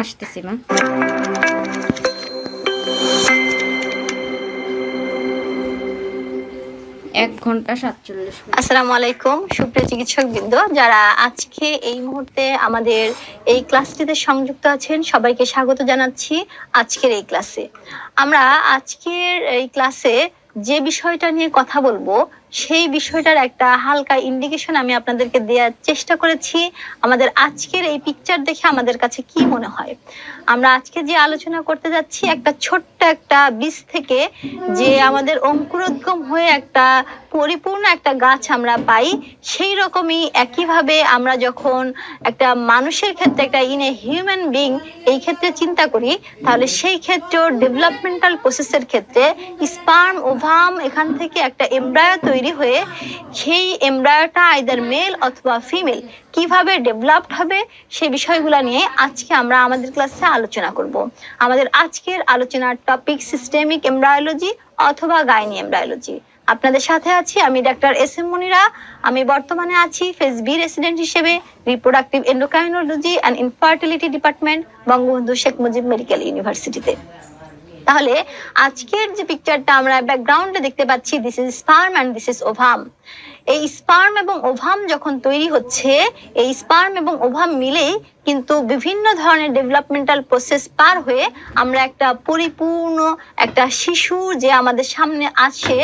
আসতেছি মা। এক ঘন্টা 47 মিনিট। আসসালামু আলাইকুম সুপ্রিয় চিকিৎসকবৃন্দ, যারা আজকে এই মুহূর্তে আমাদের এই ক্লাসটিতে সংযুক্ত আছেন সবাইকে স্বাগত জানাচ্ছি আজকের এই ক্লাসে। আমরা আজকের এই ক্লাসে যে বিষয়টা নিয়ে কথা বলবো সেই বিষয়টার একটা হালকা ইন্ডিকেশন আমি আপনাদেরকে দেওয়ার চেষ্টা করেছি। আমাদের আজকের এই পিকচার দেখে আমাদের কাছে কি মনে হয়, আমরা আজকে যে আলোচনা করতে যাচ্ছি একটা ছোট্ট একটা বীজ থেকে যে আমাদের অঙ্কুরোদ্গম হয়ে একটা পরিপূর্ণ একটা গাছ আমরা পাই, সেই রকমই একইভাবে আমরা যখন একটা মানুষের ক্ষেত্রে একটা ইন এ হিউম্যান বিং এই ক্ষেত্রে চিন্তা করি, তাহলে সেই ক্ষেত্রেও ডেভেলপমেন্টাল প্রসেসের ক্ষেত্রে স্পার্ম ওভাম এখান থেকে একটা এমব্রায়ো তৈরি হয়ে সেই এমব্রায়োটা আইদার মেল অথবা ফিমেল কিভাবে ডেভেলপড হবে সেই বিষয়গুলো নিয়ে আজকে আমরা আমাদের ক্লাসে আলোচনা করব। আমাদের আজকের আলোচনার টপিক সিস্টেমিক এমব্রায়োলজি অথবা গাইনি এমব্রায়োলজি। আপনাদের সাথে আছি আমি ডাক্তার এস এম মনিরা। আমি বর্তমানে আছি ফেজ বি রেসিডেন্ট হিসেবে reproductive endocrinology and infertility department Bangabandhu Sheikh Mujib medical ইউনিভার্সিটিতে। তাহলে আজকের যে পিকচারটা আমরা ব্যাকগ্রাউন্ডে দেখতে পাচ্ছি, this is sperm and this is ovum. এই স্পার্ম এবং ওভাম যখন তৈরি হচ্ছে, এই স্পার্ম এবং ওভাম মিলেই কিন্তু বিভিন্ন ধরনের ডেভেলপমেন্টাল প্রসেস পার হয়ে আমরা একটা পরিপূর্ণ একটা শিশু যে আমাদের সামনে আসে,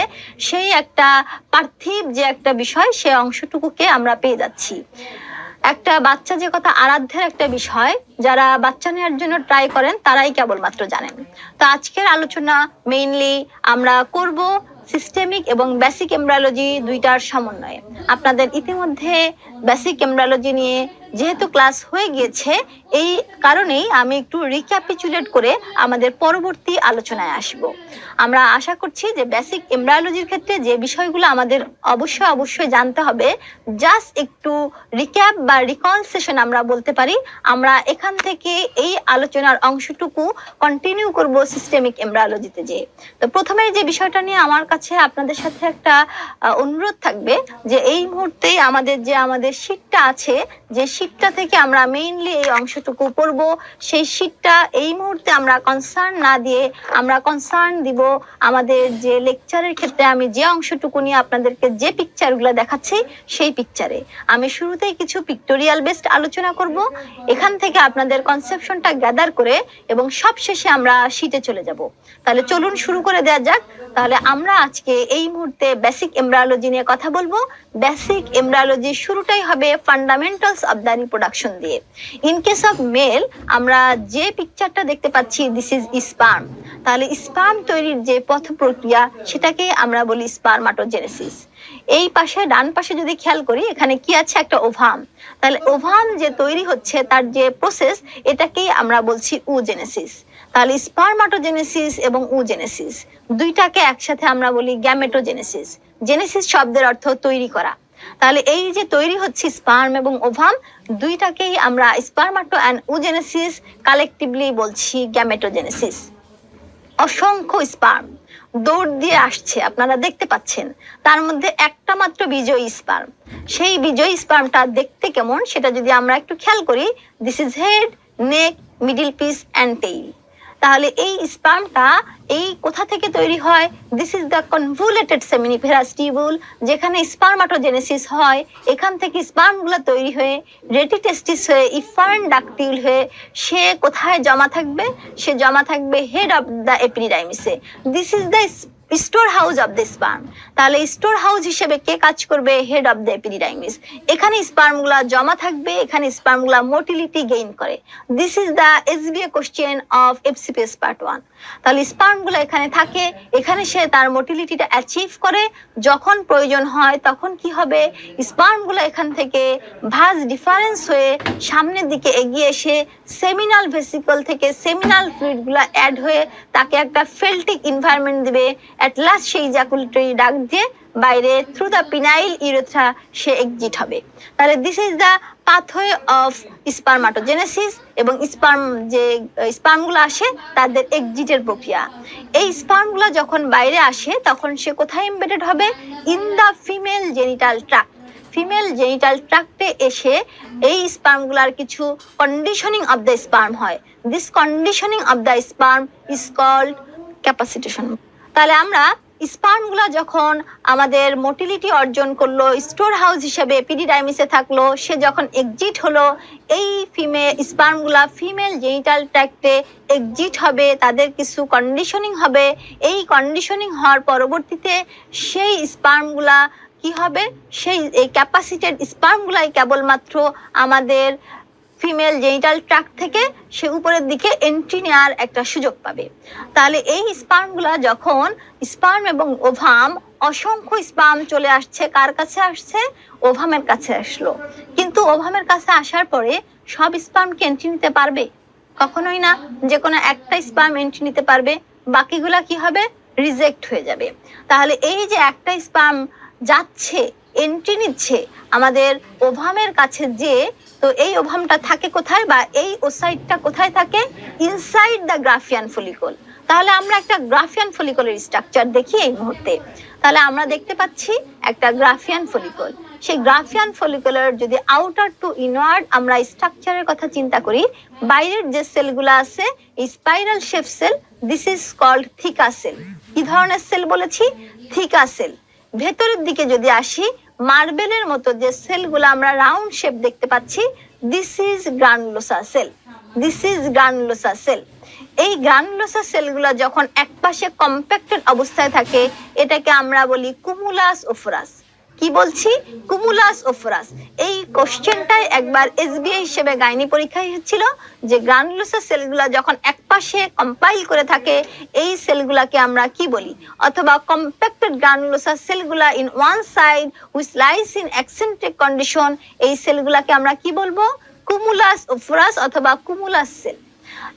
সেই একটা পার্থিব যে একটা বিষয় সে অংশটুকুকে আমরা পেয়ে যাচ্ছি। একটা বাচ্চা যে কথা আরাধ্যের একটা বিষয়, যারা বাচ্চা নেওয়ার জন্য ট্রাই করেন তারাই কেবলমাত্র জানেন। তো আজকের আলোচনা মেইনলি আমরা করব সিস্টেমিক এবং বেসিক এমব্রায়োলজি দুইটার সমন্বয়ে। আপনাদের ইতিমধ্যে বেসিক এমব্রায়োলজি নিয়ে যেহেতু ক্লাস হয়ে গিয়েছে, এই কারণেই আমি একটু রিক্যাপিচুলেট করে আমাদের পরবর্তী আলোচনায় আসব। আমরা আশা করছি যে বেসিক এমব্রায়োলজির ক্ষেত্রে যে বিষয়গুলো আমাদের অবশ্যই জানতে হবে, জাস্ট একটু রিক্যাপ বা রিকল সেশন আমরা বলতে পারি। আমরা এখান থেকে এই আলোচনার অংশটুকু কন্টিনিউ করব সিস্টেমিক এমব্রায়োলজিতে। যে তো প্রথমে যে বিষয়টা নিয়ে আমার কাছে আপনাদের সাথে একটা অনুরোধ থাকবে যে এই মুহূর্তে আমাদের শীটটা আছে, যে শীটটা থেকে আমরা মেইনলি এই অংশটুকু পড়ব, সেই শীটটা এই মুহূর্তে আমরা কনসার্ন না দিয়ে আমরা কনসার্ন দিব আমাদের যে লেকচারের ক্ষেত্রে আমি যে অংশটুকু নিয়ে আপনাদেরকে যে পিকচারগুলো দেখাচ্ছি সেই পিকচারে। আমি শুরুতেই কিছু পিক্টোরিয়াল বেসড আলোচনা করব, এখান থেকে আপনাদের কনসেপশনটা গ্যাদার করে এবং সব শেষে আমরা শীটে চলে যাব। তাহলে চলুন শুরু করে দেওয়া যাক। তাহলে আমরা আজকে এই মুহূর্তে বেসিক এমব্রায়োলজি নিয়ে কথা বলবো। বেসিক এমব্রায়োলজি শুরুটাই হবে ফান্ডামেন্টালস অফ দ্য রিপ্রোডাকশন দিয়ে। ইন কেস অফ মেল আমরা যে পিকচারটা দেখতে পাচ্ছি, দিস ইজ স্পার্ম। তাহলে স্পার্ম তৈরির যে পথ প্রক্রিয়া সেটাকে আমরা বলি স্পারমাটোজেনেসিস। এই পাশে ডান পাশে যদি খেয়াল করি, এখানে কি আছে, একটা ওভাম। তাহলে ওভাম যে তৈরি হচ্ছে তার যে প্রসেস, এটাকেই আমরা বলছি উজেনেসিস। তাহলে স্পারমাটোজেনেসিস এবং উজেনেসিস দুইটাকে একসাথে আমরা বলি গ্যামেটোজেনেসিস। জেনেসিস শব্দের অর্থ তৈরি করা। তাহলে এই যে তৈরি হচ্ছে স্পার্ম এবং ওভাম, দুইটাকেই আমরা স্পারমাটো অ্যান্ড উজেনেসিস কালেকটিভলি বলছি গ্যামেটোজেনেসিস। অসংখ্য স্পার্ম দৌড় দিয়ে আসছে, আপনারা দেখতে পাচ্ছেন, তার মধ্যে একটা মাত্র বিজয়ী স্পার্ম। সেই বিজয়ী স্পার্মটা দেখতে কেমন সেটা যদি আমরা একটু খেয়াল করি, this is head, neck, middle piece and tail. তাহলে এই স্পার্মটা এই কোথা থেকে তৈরি হয়, this is the convoluted seminiferous tubule, যেখানে স্পারমাটোজেনেসিস হয়। এখান থেকে স্পার্মগুলো তৈরি হয়ে রেটিটেস্টিস হয়ে ইফার্ন ডাকটিল হয়ে সে কোথায় জমা থাকবে, সে জমা থাকবে হেড অফ দ্য এপিডিডাইমিসে। This is the store house of the sperm. তাহলে স্টোর হাউস হিসেবে কে কাজ করবে, হেড অফ দ্য এপিডিডাইমিস। এখানে স্পার্মগুলা জমা থাকবে, এখানে স্পার্মগুলা মোটিলিটি গেইন করে। This is the SBA question of FCPS part 1। তাহলে স্পার্মগুলো এখানে থাকে, এখানে সে তার মোটিলিটিটা অ্যাচিভ করে। যখন প্রয়োজন হয় তখন কি হবে, স্পার্মগুলো এখান থেকে ভাঁজ ডিফারেন্স হয়ে সামনের দিকে এগিয়ে এসে সেমিনাল ভেসিকল থেকে সেমিনাল ফ্লুইডগুলো অ্যাড হয়ে তাকে একটা ফেল্টিক এনভায়রনমেন্ট দিবে। অ্যাট লাস্ট সেই ইজাকুলেটরি ডাক দিয়ে বাইরে থ্রু দ্য পিনাইল ইউরেথ্রা সে এক্সিট হবে। তাহলে this is the pathway of spermatogenesis এবং যে স্পার্মগুলো আসে তাদের এক্সিটের প্রক্রিয়া। এই স্পার্মগুলো যখন বাইরে আসে তখন সে কোথায় এমবেডেড হবে, in the female genital tract. Female genital ট্র্যাক্টে এসে এই স্পার্মগুলার কিছু কন্ডিশনিং অফ দ্য স্পার্ম হয়। This conditioning of the sperm is called capacitation. তাহলে আমরা স্পার্মগুলা যখন আমাদের মোটিলিটি অর্জন করলো, স্টোর হাউস হিসেবে এপিডিডাইমিসে থাকলো, সে যখন এক্সিট হলো, এই স্পার্মগুলা ফিমেল জেনিটাল ট্র্যাক্টে এক্সিট হবে, তাদের কিছু কন্ডিশনিং হবে। এই কন্ডিশনিং হওয়ার পরবর্তীতে সেই স্পার্মগুলা কি হবে, এই ক্যাপাসিটেড স্পার্মগুলাই কেবলমাত্র আমাদের ফিমেল জেনিটাল ট্র্যাক্ট থেকে সে উপরের দিকে এন্ট্রি নেওয়ার একটা সুযোগ পাবে। তাহলে এই স্পার্মগুলা যখন স্পার্ম এবং ওভাম, অসংখ্য স্পার্ম চলে আসছে, কার কাছে আসছে? ওভামের কাছে আসলো। কিন্তু ওভামের কাছে আসার পরে সব স্পার্ম কি এন্ট্রি নিতে পারবে? কখনোই না। যে কোনো একটা স্পার্ম এন্ট্রি নিতে পারবে, বাকিগুলা কি হবে? রিজেক্ট হয়ে যাবে। তাহলে এই যে একটা স্পার্ম যাচ্ছে, এন্ট্রি নিচ্ছে আমাদের ওভামের কাছে, যে তো এই ওভামটা থাকে কোথায়, বা এই ওসাইটটা কোথায় থাকে? Inside the Graafian follicle. তাহলে আমরা একটা গ্রাফিয়ান ফলিকলের স্ট্রাকচার দেখি এই মুহূর্তে। তাহলে আমরা দেখতে পাচ্ছি একটা গ্রাফিয়ান ফলিকল। সেই গ্রাফিয়ান ফলিকলের যদি আউটার টু ইনওয়ার্ড আমরা স্ট্রাকচারের কথা চিন্তা করি, বাইরের যে সেলগুলো আছে এই spiral shape cell, this is called theca cell. কি ধরনের সেল বলেছি? Theca cell. ভেতরের দিকে যদি আসি, মার্বেলের মতো যে সেলগুলো আমরা রাউন্ড শেপ দেখতে পাচ্ছি, this is granulosa cell. This is granulosa cell. এই গ্রানুলোসা সেলগুলো যখন একপাশে কম্প্যাক্টেড অবস্থায় থাকে, এটাকে আমরা বলি কুমুলাস ওফরাস। কি বলছি? কুমুলাস ওফরাস। এই কোশ্চেনটাই একবার এসবিআই হিসেবে গাইনি পরীক্ষায় হচ্ছিল, যে গ্রানুলোসা সেলগুলা যখন একপাশে কম্পাইল করে থাকে, এই সেলগুলাকে আমরা কি বলি? অথবা কম্প্যাক্টেড গ্রানুলোসা সেলগুলা in one side which lies in eccentric condition, এই সেলগুলাকে আমরা কি বলবো? কুমুলাস ওফরাস অথবা কুমুলাস সেল।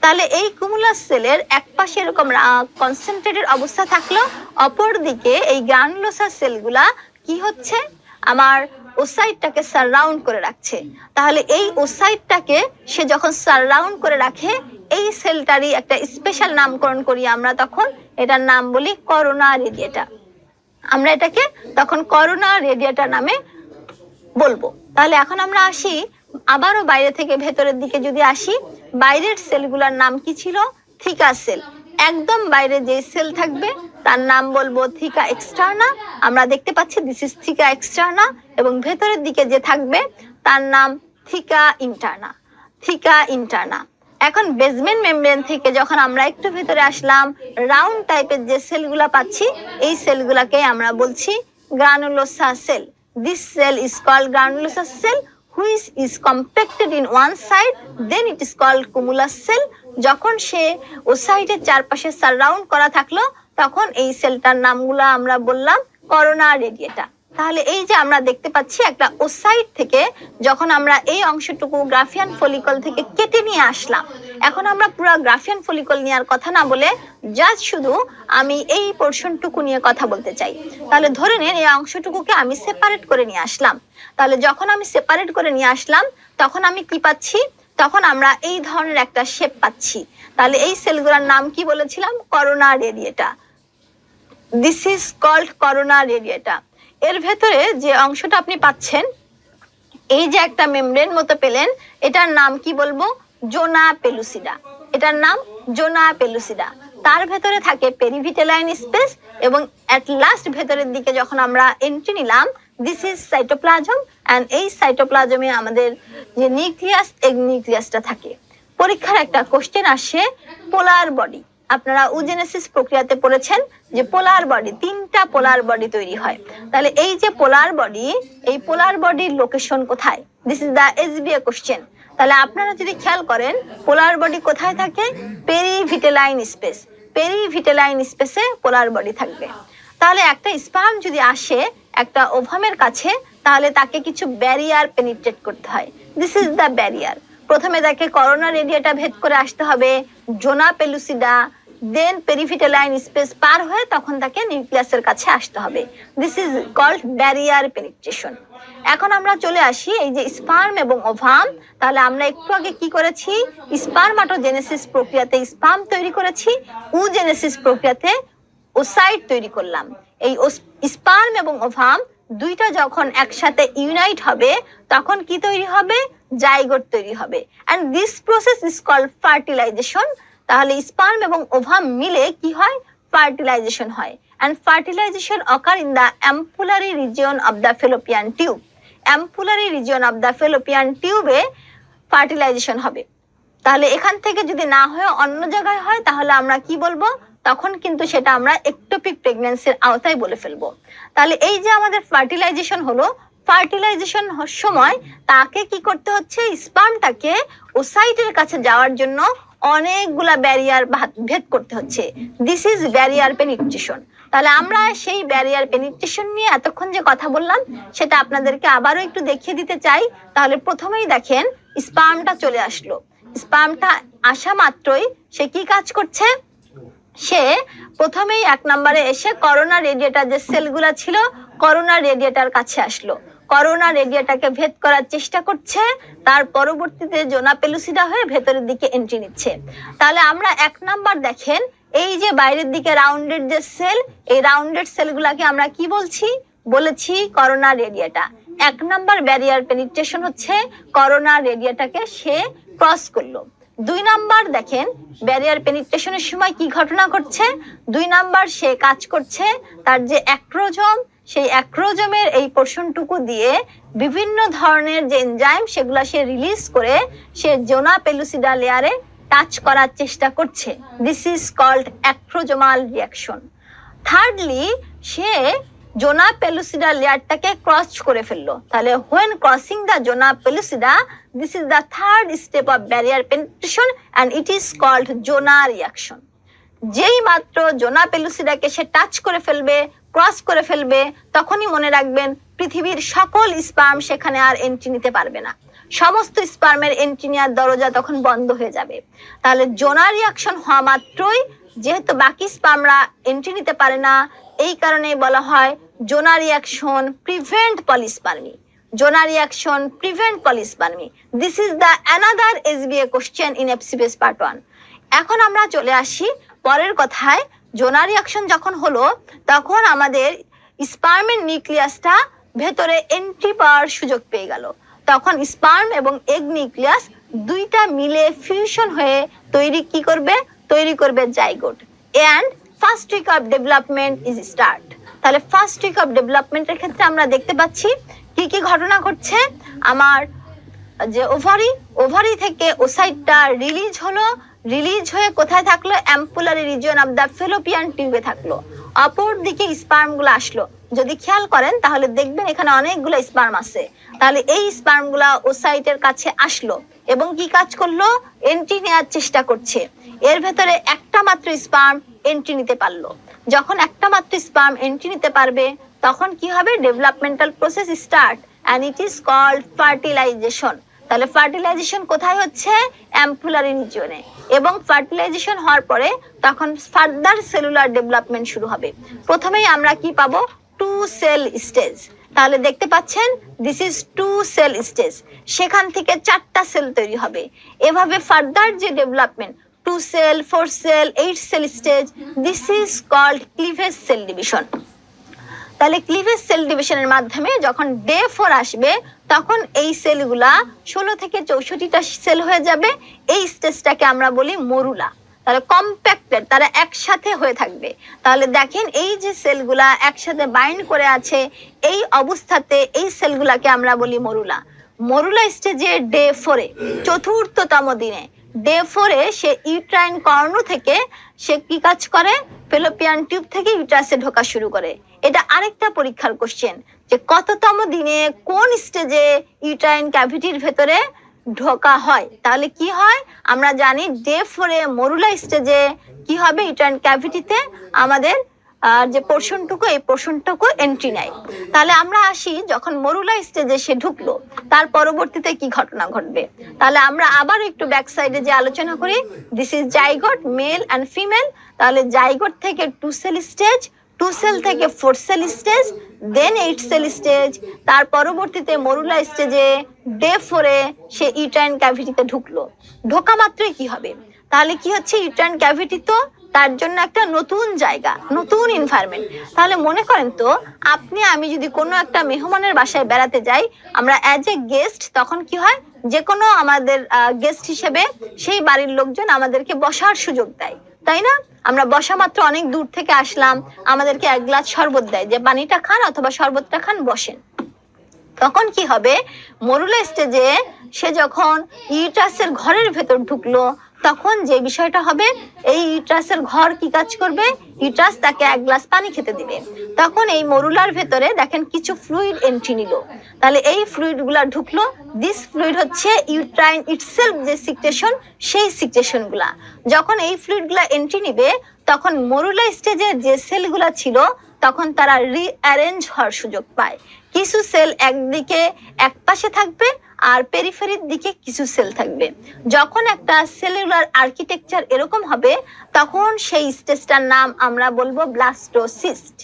তাহলে এই কুমুলাস সেলের একপাশে এরকম কনসেন্ট্রেটেড অবস্থা থাকলো, অপর দিকে এই গ্রানুলোসা সেলগুলা কি হচ্ছে? আমার ওসাইটটাকে সারাউন্ড করে রাখছে। তাহলে এই ওসাইটটাকে সে যখন সারাউন্ড করে রাখে, এই সেলটারই একটা স্পেশাল নামকরণ করি আমরা, তখন এটার নাম বলি করোনা রেডিয়েটা। আমরা এটাকে তখন করোনা রেডিয়েটা নামে বলবো। তাহলে এখন আমরা আসি আবারও বাইরে থেকে ভেতরের দিকে যদি আসি, বাইরের সেলগুলোর নাম কি ছিল? থিকা সেল। একদম বাইরে যে সেল থাকবে তার নাম বলবো থিকা এক্সটার্না। আমরা দেখতে পাচ্ছি দিস ইজ থিকা এক্সটার্না। এবং ভেতরের দিকে যে থাকবে তার নাম থিকা ইন্টারনা। থিকা ইন্টারনা। এখন বেসমেন্ট মেমব্রেন থেকে যখন আমরা একটু ভেতরে আসলাম, রাউন্ড টাইপের যে সেলগুলা পাচ্ছি, এই সেলগুলাকে আমরা বলছি granulosa cell. This cell is called granulosa cell, which is compacted in one side, then it is called cumulus cell. যখন সে ওসাইটের চারপাশে সারাউন্ড করা থাকলো, তখন এই সেলটার নামগুলো আমরা বললাম করোনা রেডিয়েটা। তাহলে এই যে আমরা দেখতে পাচ্ছি একটা ওসাইট থেকে যখন আমরা এই অংশটুকু গ্রাফিয়ান ফলিকল থেকে কেটে নিয়ে আসলাম, এখন আমরা পুরো গ্রাফিয়ান ফলিকল নেওয়ার কথা না বলে জাস্ট শুধু আমি এই পোর্শনটুকু নিয়ে কথা বলতে চাই। তাহলে ধরে নিন এই অংশটুকুকে আমি সেপারেট করে নিয়ে আসলাম। তাহলে যখন আমি সেপারেট করে নিয়ে আসলাম, তখন আমি কি পাচ্ছি? তখন আমরা এই ধরনের একটা শেপ পাচ্ছি। তাহলে এই সেলগুলোর নাম কি বলেছিলাম? Corona radiata. This is called corona radiata. এর ভেতরে যে অংশটা আপনি পাচ্ছেন, এই যে একটা মেমব্রেন মতো পেলেন, এটার নাম কি বলবো? জোনা পেলুসিডা। এটার নাম জোনা পেলুসিডা। তার ভেতরে থাকে পেরিভিটেলাইন স্পেস, এবং এট লাস্ট ভেতরের দিকে যখন আমরা এন্ট্রি নিলাম, দিস ইজ সাইটোপ্লাজম। এন্ড এই সাইটোপ্লাজমে আমাদের যে নিউক্লিয়াস, এই নিউক্লিয়াসটা থাকে। পরীক্ষার একটা কোশ্চেন আসে পোলার বডি। আপনারা ওজেনেসিস প্রক্রিয়াতে পড়েছেন যে পোলার বডি, 3টা পোলার বডি তৈরি হয়। তাহলে এই যে পোলার বডি, এই পোলার বডির লোকেশন কোথায়? This is the SBA question. তাহলে আপনারা যদি খেয়াল করেন, পোলার বডি কোথায় থাকে? পেরিভিটেলাইন স্পেস। পেরিভিটেলাইন স্পেসে পোলার বডি থাকবে। তাহলে একটা স্পার্ম যদি আসে একটা ওভামের কাছে, তাহলে তাকে কিছু ব্যারিয়ার পেনিট্রেট করতে হয়। This is the barrier. প্রথমে তাকে করোনা রেডিয়েটা ভেদ করে আসতে হবে, জোনা পেলুসিডা, দেন পেরিভিটেলাইন স্পেস পার হয়ে তখন তাকে নিউক্লিয়াসের কাছে আসতে হবে। This is called barrier penetration. এখন আমরা চলে আসি এই যে স্পার্ম এবং ওভাম। তাহলে আমরা একটু আগে কি করেছি? স্পার্মাটোজেনেসিস প্রক্রিয়াতে স্পার্ম তৈরি করেছি, ওজেনেসিস প্রক্রিয়াতে ওসাইট তৈরি করলাম। এই স্পার্ম এবং ওভাম দুইটা যখন একসাথে ইউনাইট হবে তখন কি তৈরি হবে, জাইগোট তৈরি হবে। And this process is called fertilisation. তাহলে স্পার্ম এবং ওভাম মিলে কি হয়, ফার্টিলাইজেশন হয়। And fertilisation occur in the ampullary region of the fallopian tube. Ampullary region of the fallopian টিউবে ফার্টিলাইজেশন হবে। তাহলে এখান থেকে যদি না হয়ে অন্য জায়গায় হয় তাহলে আমরা কি বলবো, তখন কিন্তু সেটা আমরা একটোপিক প্রেগন্যান্সির আওতায় বলে ফেলবো। তাহলে এই যে আমাদের ফার্টিলাইজেশন হলো, ফার্টিলাইজেশন সময় তাকে কি করতে হচ্ছে, স্পার্মটাকে ওসাইটের কাছে যাওয়ার জন্য অনেকগুলা ব্যারিয়ার ভেদ করতে হচ্ছে। This is barrier penetration. তাহলে আমরা সেই ব্যারিয়ার পেনিট্রেশন নিয়ে এতক্ষণ যে কথা বললাম সেটা আপনাদেরকে আবারও একটু দেখিয়ে দিতে চাই। তাহলে প্রথমেই দেখেন স্পার্মটা চলে আসলো। স্পার্মটা আসা মাত্রই সে কি কাজ করছে, সে প্রথমেই 1 নম্বরে এসে করোনা রেডিয়েটার যে সেলগুলা ছিল করোনা রেডিয়েটার কাছে আসলো, করোনা রেডিয়েটাকে ভেদ করার চেষ্টা করছে, তার পরবর্তীতে জোনা পেলুসিডা হয়ে ভেতরের দিকে এন্ট্রি নিচ্ছে। তাহলে আমরা 1 নাম্বার দেখেন এই যে বাইরের দিকে রাউন্ডেড যে সেল, এই রাউন্ডেড সেলগুলাকে আমরা কি বলেছি করোনা রেডিয়েটা। 1 নাম্বার ব্যারিয়ার পেনিট্রেশন হচ্ছে করোনা রেডিয়েটাকে সে ক্রস করলো। 2 নাম্বার দেখেন ব্যারিয়ার পেনিট্রেশনের সময় কি ঘটনা ঘটছে, 2 নাম্বার সে কাজ করছে তার যে অ্যাক্রোজম, সেই অ্যাক্রোজমের এই পোর্শনটুকু দিয়ে বিভিন্ন ধরনের যে এনজাইম সেগুলা সে রিলিজ করে সে জোনা পেলুসিডা লেয়ারে টাচ করার চেষ্টা করছে। This is called acrosomal reaction. Thirdly সে জোনা পেলুসিডা লেয়ারটাকে ক্রস করে ফেললো। তাহলে when crossing the zona পেলুসিডা, this is the third step of barrier penetration and it is called zona reaction. যেই মাত্র জোনা পেলুসিডাকে সে টাচ করে ফেলবে, ক্রস করে ফেলবে, তখনই মনে রাখবেন পৃথিবীর সকল স্পার্ম সেখানে আর এন্ট্রি নিতে পারবে না। সমস্ত স্পার্মের এন্ট্রি নেওয়ার দরজা তখন বন্ধ হয়ে যাবে। তাহলে জোনা রিঅ্যাকশন হওয়া মাত্রই যেহেতু বাকি স্পার্মরা এন্ট্রি নিতে পারে না, এই কারণে বলা হয় zona reaction prevent polyspermy. Zona reaction prevent polyspermy. This is the another SBA question in FCPS part 1। এখন আমরা চলে আসি পরের কথায়। জোনা রিঅ্যাকশন যখন হলো তখন আমাদের স্পার্মের নিউক্লিয়াসটা ভেতরে এন্ট্রি পাওয়ার সুযোগ পেয়ে গেল। তখন স্পার্ম এবং এগ নিউক্লিয়াস দুইটা মিলে ফিউশন হয়ে তৈরি করবে zygote. And first week of development is start. তাহলে ফার্স্ট উইক অফ ডেভেলপমেন্টের ক্ষেত্রে আমরা দেখতে পাচ্ছি কি কি ঘটনা ঘটছে। আমার যে ওভারি থেকে ওসাইটটা রিলিজ হলো, রিলিজ হয়ে কোথায় থাকলো, ampullary region of the fallopian টিউবে থাকলো। অপর দিকে স্পার্মগুলো আসলো, যদি খেয়াল করেন তাহলে দেখবেন এখানে অনেকগুলো স্পার্ম আছে। তাহলে এই স্পার্মগুলা ওসাইটের কাছে আসলো এবং কি কাজ করলো, এন্ট্রি নেওয়ার চেষ্টা করছে। এর ভেতরে একটা মাত্র স্পার্ম এন্ট্রি নিতে পারলো। যখন একটা মাত্র স্পার্ম এন্ট্রি নিতে পারবে তখন কি হবে, developmental process start and it is called fertilisation. তাহলে ফার্টিলাইজেশন কোথায় হচ্ছে, অ্যাম্পুলারি রিজিয়নে। এবং ফার্টিলাইজেশন হওয়ার পরে তখন ফার্দার সেলুলার ডেভেলপমেন্ট শুরু হবে। প্রথমেই আমরা কি পাবো, 2 সেল স্টেজ। তাহলে দেখতে পাচ্ছেন দিস ইজ 2 সেল স্টেজ। সেখান থেকে 4টা সেল তৈরি হবে। এভাবে ফার্দার যে development 2 cell, 4 cell, 8 cell stage, this is called cleavage cell division. তাহলে ক্লিভেজ সেল ডিভিশনের মাধ্যমে যখন ডে 4 আসবে তখন এই সেলগুলা 16 থেকে 64টা সেল হয়ে যাবে। এই স্টেজটাকে আমরা বলি মরুলা। তাহলে কম্প্যাক্টেড, তারা একসাথে হয়ে থাকবে। তাহলে দেখেন এই যে সেলগুলা একসাথে বাইন্ড করে আছে, এই অবস্থাতে এই সেলগুলাকে আমরা বলি মরুলা। মরুলা স্টেজে ডে 4-এ, চতুর্থতম দিনে ডে 4-এ সে ইউট্রাইন কর্ণ থেকে সে কি কাজ করে, ফেলোপিয়ান টিউব থেকে ইউটারাসে ঢোকা শুরু করে। এটা আরেকটা পরীক্ষার কোশ্চেন যে কততম দিনে কোন স্টেজে ইউট্রাইন ক্যাভিটির ভেতরে ঢোকা হয়। তাহলে কি হয়, আমরা জানি ডে 4-এ মরুলা স্টেজে কি হবে, ইউট্রাইন ক্যাভিটিতে আমাদের যে পোর্শনটুকু, এই পোর্শনটুকু এন্ট্রি নেয়। তাহলে আমরা আসি যখন মরুলা স্টেজে সে ঢুকলো তার পরবর্তীতে কি ঘটনা ঘটবে। তাহলে আমরা আবার একটু ব্যাক সাইডে যে আলোচনা করি, this is zygote, male and female. তাহলে জাইগোট থেকে 2 সেল স্টেজ, 2 সেল থেকে 4 সেল স্টেজ, দেন 8 সেল স্টেজ। তার পরবর্তীতে মরুলা স্টেজে ডে 4-এ সে ইউট্রাইন ক্যাভিটিতে ঢুকলো। ঢোকা মাত্রই কি হবে, তাহলে কি হচ্ছে, ইউট্রাইন ক্যাভিটি তো তার জন্য একটা নতুন জায়গা, নতুন এনভায়রনমেন্ট। তাহলে মনে করেন তো আপনি আমি যদি কোনো একটা মেহমানের বাসায় বেড়াতে যাই, আমরা অ্যাজ এ গেস্ট, তখন কি হয়, যে কোনো আমাদের গেস্ট হিসেবে সেই বাড়ির লোকজন আমাদেরকে বসার সুযোগ দেয়, তাই না? আমরা বসা মাত্র অনেক দূর থেকে আসলাম, আমাদেরকে এক গ্লাস শরবত দেয়, যে পানিটা খান অথবা শরবতটা খান, বসেন। তখন কি হবে, মরুলা স্টেজে সে যখন ইউট্রাসের ঘরের ভেতর ঢুকলো, তখন যে বিষয়টা হবে, এই ইউট্রাসের ঘর কি কাজ করবে, ইউট্রাস তাকে এক গ্লাস পানি খেতে দিবে। তখন এই মরুলার ভেতরে দেখেন কিছু ফ্লুইড এন্ট্রি নিল, তাহলে এই ফ্লুইড গুলা ঢুকলো। দিস ফ্লুইড হচ্ছে ইউট্রাইন ইটসেলফ যে সিক্রেশন, সেই সিক্রেশন গুলা। যখন এই ফ্লুইড গুলা এন্ট্রি নিবে, তখন মরুলা স্টেজের যে সেলগুলা ছিল, তখন তারা রিঅ্যারেঞ্জ হওয়ার সুযোগ পায়। কিছু সেল একদিকে এক পাশে থাকবে, আর পেরিফেরির দিকে কিছু সেল থাকবে। যখন একটা সেলুলার আর্কিটেকচার এরকম হবে, তখন সেই স্টেজটার নাম আমরা বলবো ব্লাস্টোসিস্ট।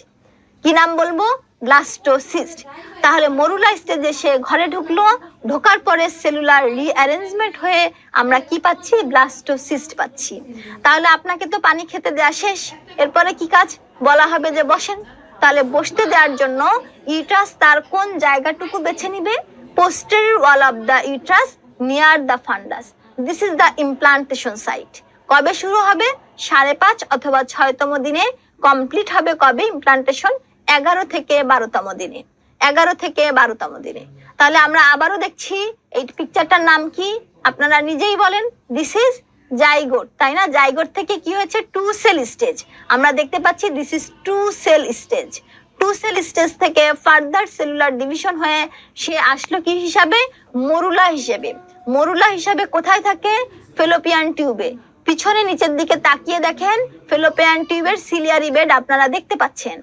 কি নাম বলবো? ব্লাস্টোসিস্ট। তাহলে মরুলা স্টেজে সে ঘরে ঢুকলো, ঢোকার পরে সেলুলার রিঅ্যারেঞ্জমেন্ট হয়ে আমরা কি পাচ্ছি? ব্লাস্টোসিস্ট পাচ্ছি। তাহলে আপনাকে তো পানি খেতে দেয়া শেষ, এরপরে কি কাজ? বলা হবে যে বসেন। তাহলে বসতে দেওয়ার জন্য ইউট্রাস তার কোন জায়গাটুকু বেছে নিবে? posterior wall of the uterus near the fundus. This is the implantation site. কবে শুরু হবে? 5.5 অথবা 6তম দিনে। কমপ্লিট হবে কবে ইমপ্লান্টেশন? 11 থেকে 12তম দিনে। 11 থেকে 12তম দিনে। তাহলে আমরা আবারও দেখছি, এই পিকচারটার নাম কি আপনারা নিজেই বলেন। দিস ইজ জাইগোট, তাই না? জাইগোট থেকে কি হয়েছে? 2 সেল স্টেজ। আমরা দেখতে পাচ্ছি this is 2 cell stage. 2 cell stage থেকে ফার্দার সেলুলার ডিভিশন হয়ে সে আসলো কি হিসাবে? মরুলা হিসেবে। মরুলা হিসাবে কোথায় থাকে? ফেলোপিয়ান টিউবে। পিছনে নিচের দিকে তাকিয়ে দেখেন, ফেলোপিয়ান টিউবের সিলিয়ারি বেড আপনারা দেখতে পাচ্ছেন।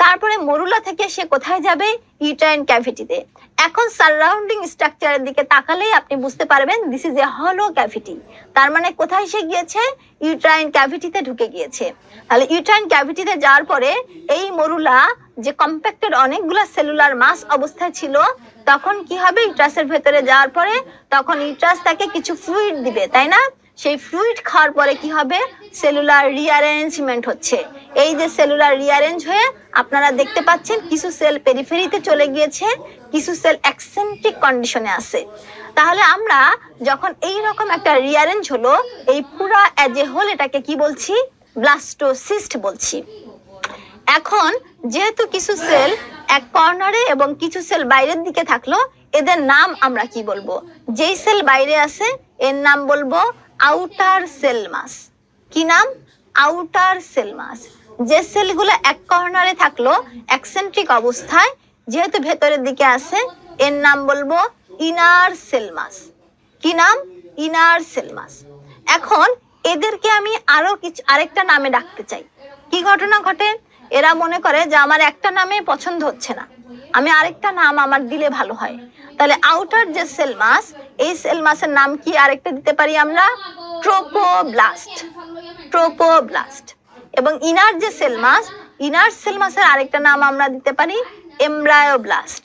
তারপরে মরুলা থেকে সে কোথায় যাবে? ইউটারাইন ক্যাভিটিতে। এখন সারাউন্ডিং স্ট্রাকচারের দিকে তাকালেই আপনি বুঝতে পারবেন দিস ইজ এ হলো ক্যাভিটি। তার মানে কোথায় সে গিয়েছে? ইউটারাইন ক্যাভিটিতে ঢুকে গিয়েছে। তাহলে ইউটারাইন ক্যাভিটিতে যাওয়ার পরে এই মরুলা যে কম্প্যাক্টেড অনেকগুলা সেলুলার মাস অবস্থায় ছিল, তখন কি হবে? ইউট্রাসের ভেতরে যাওয়ার পরে তখন ইউট্রাস তাকে কিছু ফ্লুইড দিবে, তাই না? সেই ফ্লুইড খাওয়ার পরে কি হবে? সেলুলার রিঅ্যারেঞ্জমেন্ট হচ্ছে। এই যে সেলুলার রিঅ্যারেঞ্জ হয়ে আপনারা দেখতে পাচ্ছেন কিছু সেল পেরিফেরিতে চলে গিয়েছে, কিছু সেল এক্সেন্ট্রিক কন্ডিশনে আছে। তাহলে আমরা যখন এই রকম একটা রিঅ্যারেঞ্জ হলো, এই পুরা অ্যাজ এ হোল এটাকে কি বলছি? ব্লাস্টোসিস্ট বলছি। এখন যেহেতু কিছু সেল এক কর্নারে এবং কিছু সেল বাইরের দিকে থাকলো, এদের নাম আমরা কি বলবো? যেই সেল বাইরে আছে এর নাম বলবো আউটার সেল মাস। কি নাম? Outer cell mass. যে সেলগুলো এক কর্নারে থাকলো এক্সেন্ট্রিক অবস্থায়, যেহেতু ভেতরের দিকে আছে, এর নাম বলবো ইনার সেল মাস। কি নাম? Inner cell mass. এখন এদেরকে আমি আরেকটা নামে ডাকতে চাই। কি ঘটনা ঘটে? এরা মনে করে যে আমার একটা নামে পছন্দ হচ্ছে না, আমি আরেকটা নাম আমার দিলে ভালো হয়। তাহলে আউটার যে সেল মাস, এই সেল মাসের নাম কি আরেকটা দিতে পারি আমরা? ট্রোপোব্লাস্ট। ট্রোপোব্লাস্ট। এবং ইনার যে সেল মাস, ইনার সেল মাসের আরেকটা নাম আমরা দিতে পারি এমব্রায়োব্লাস্ট।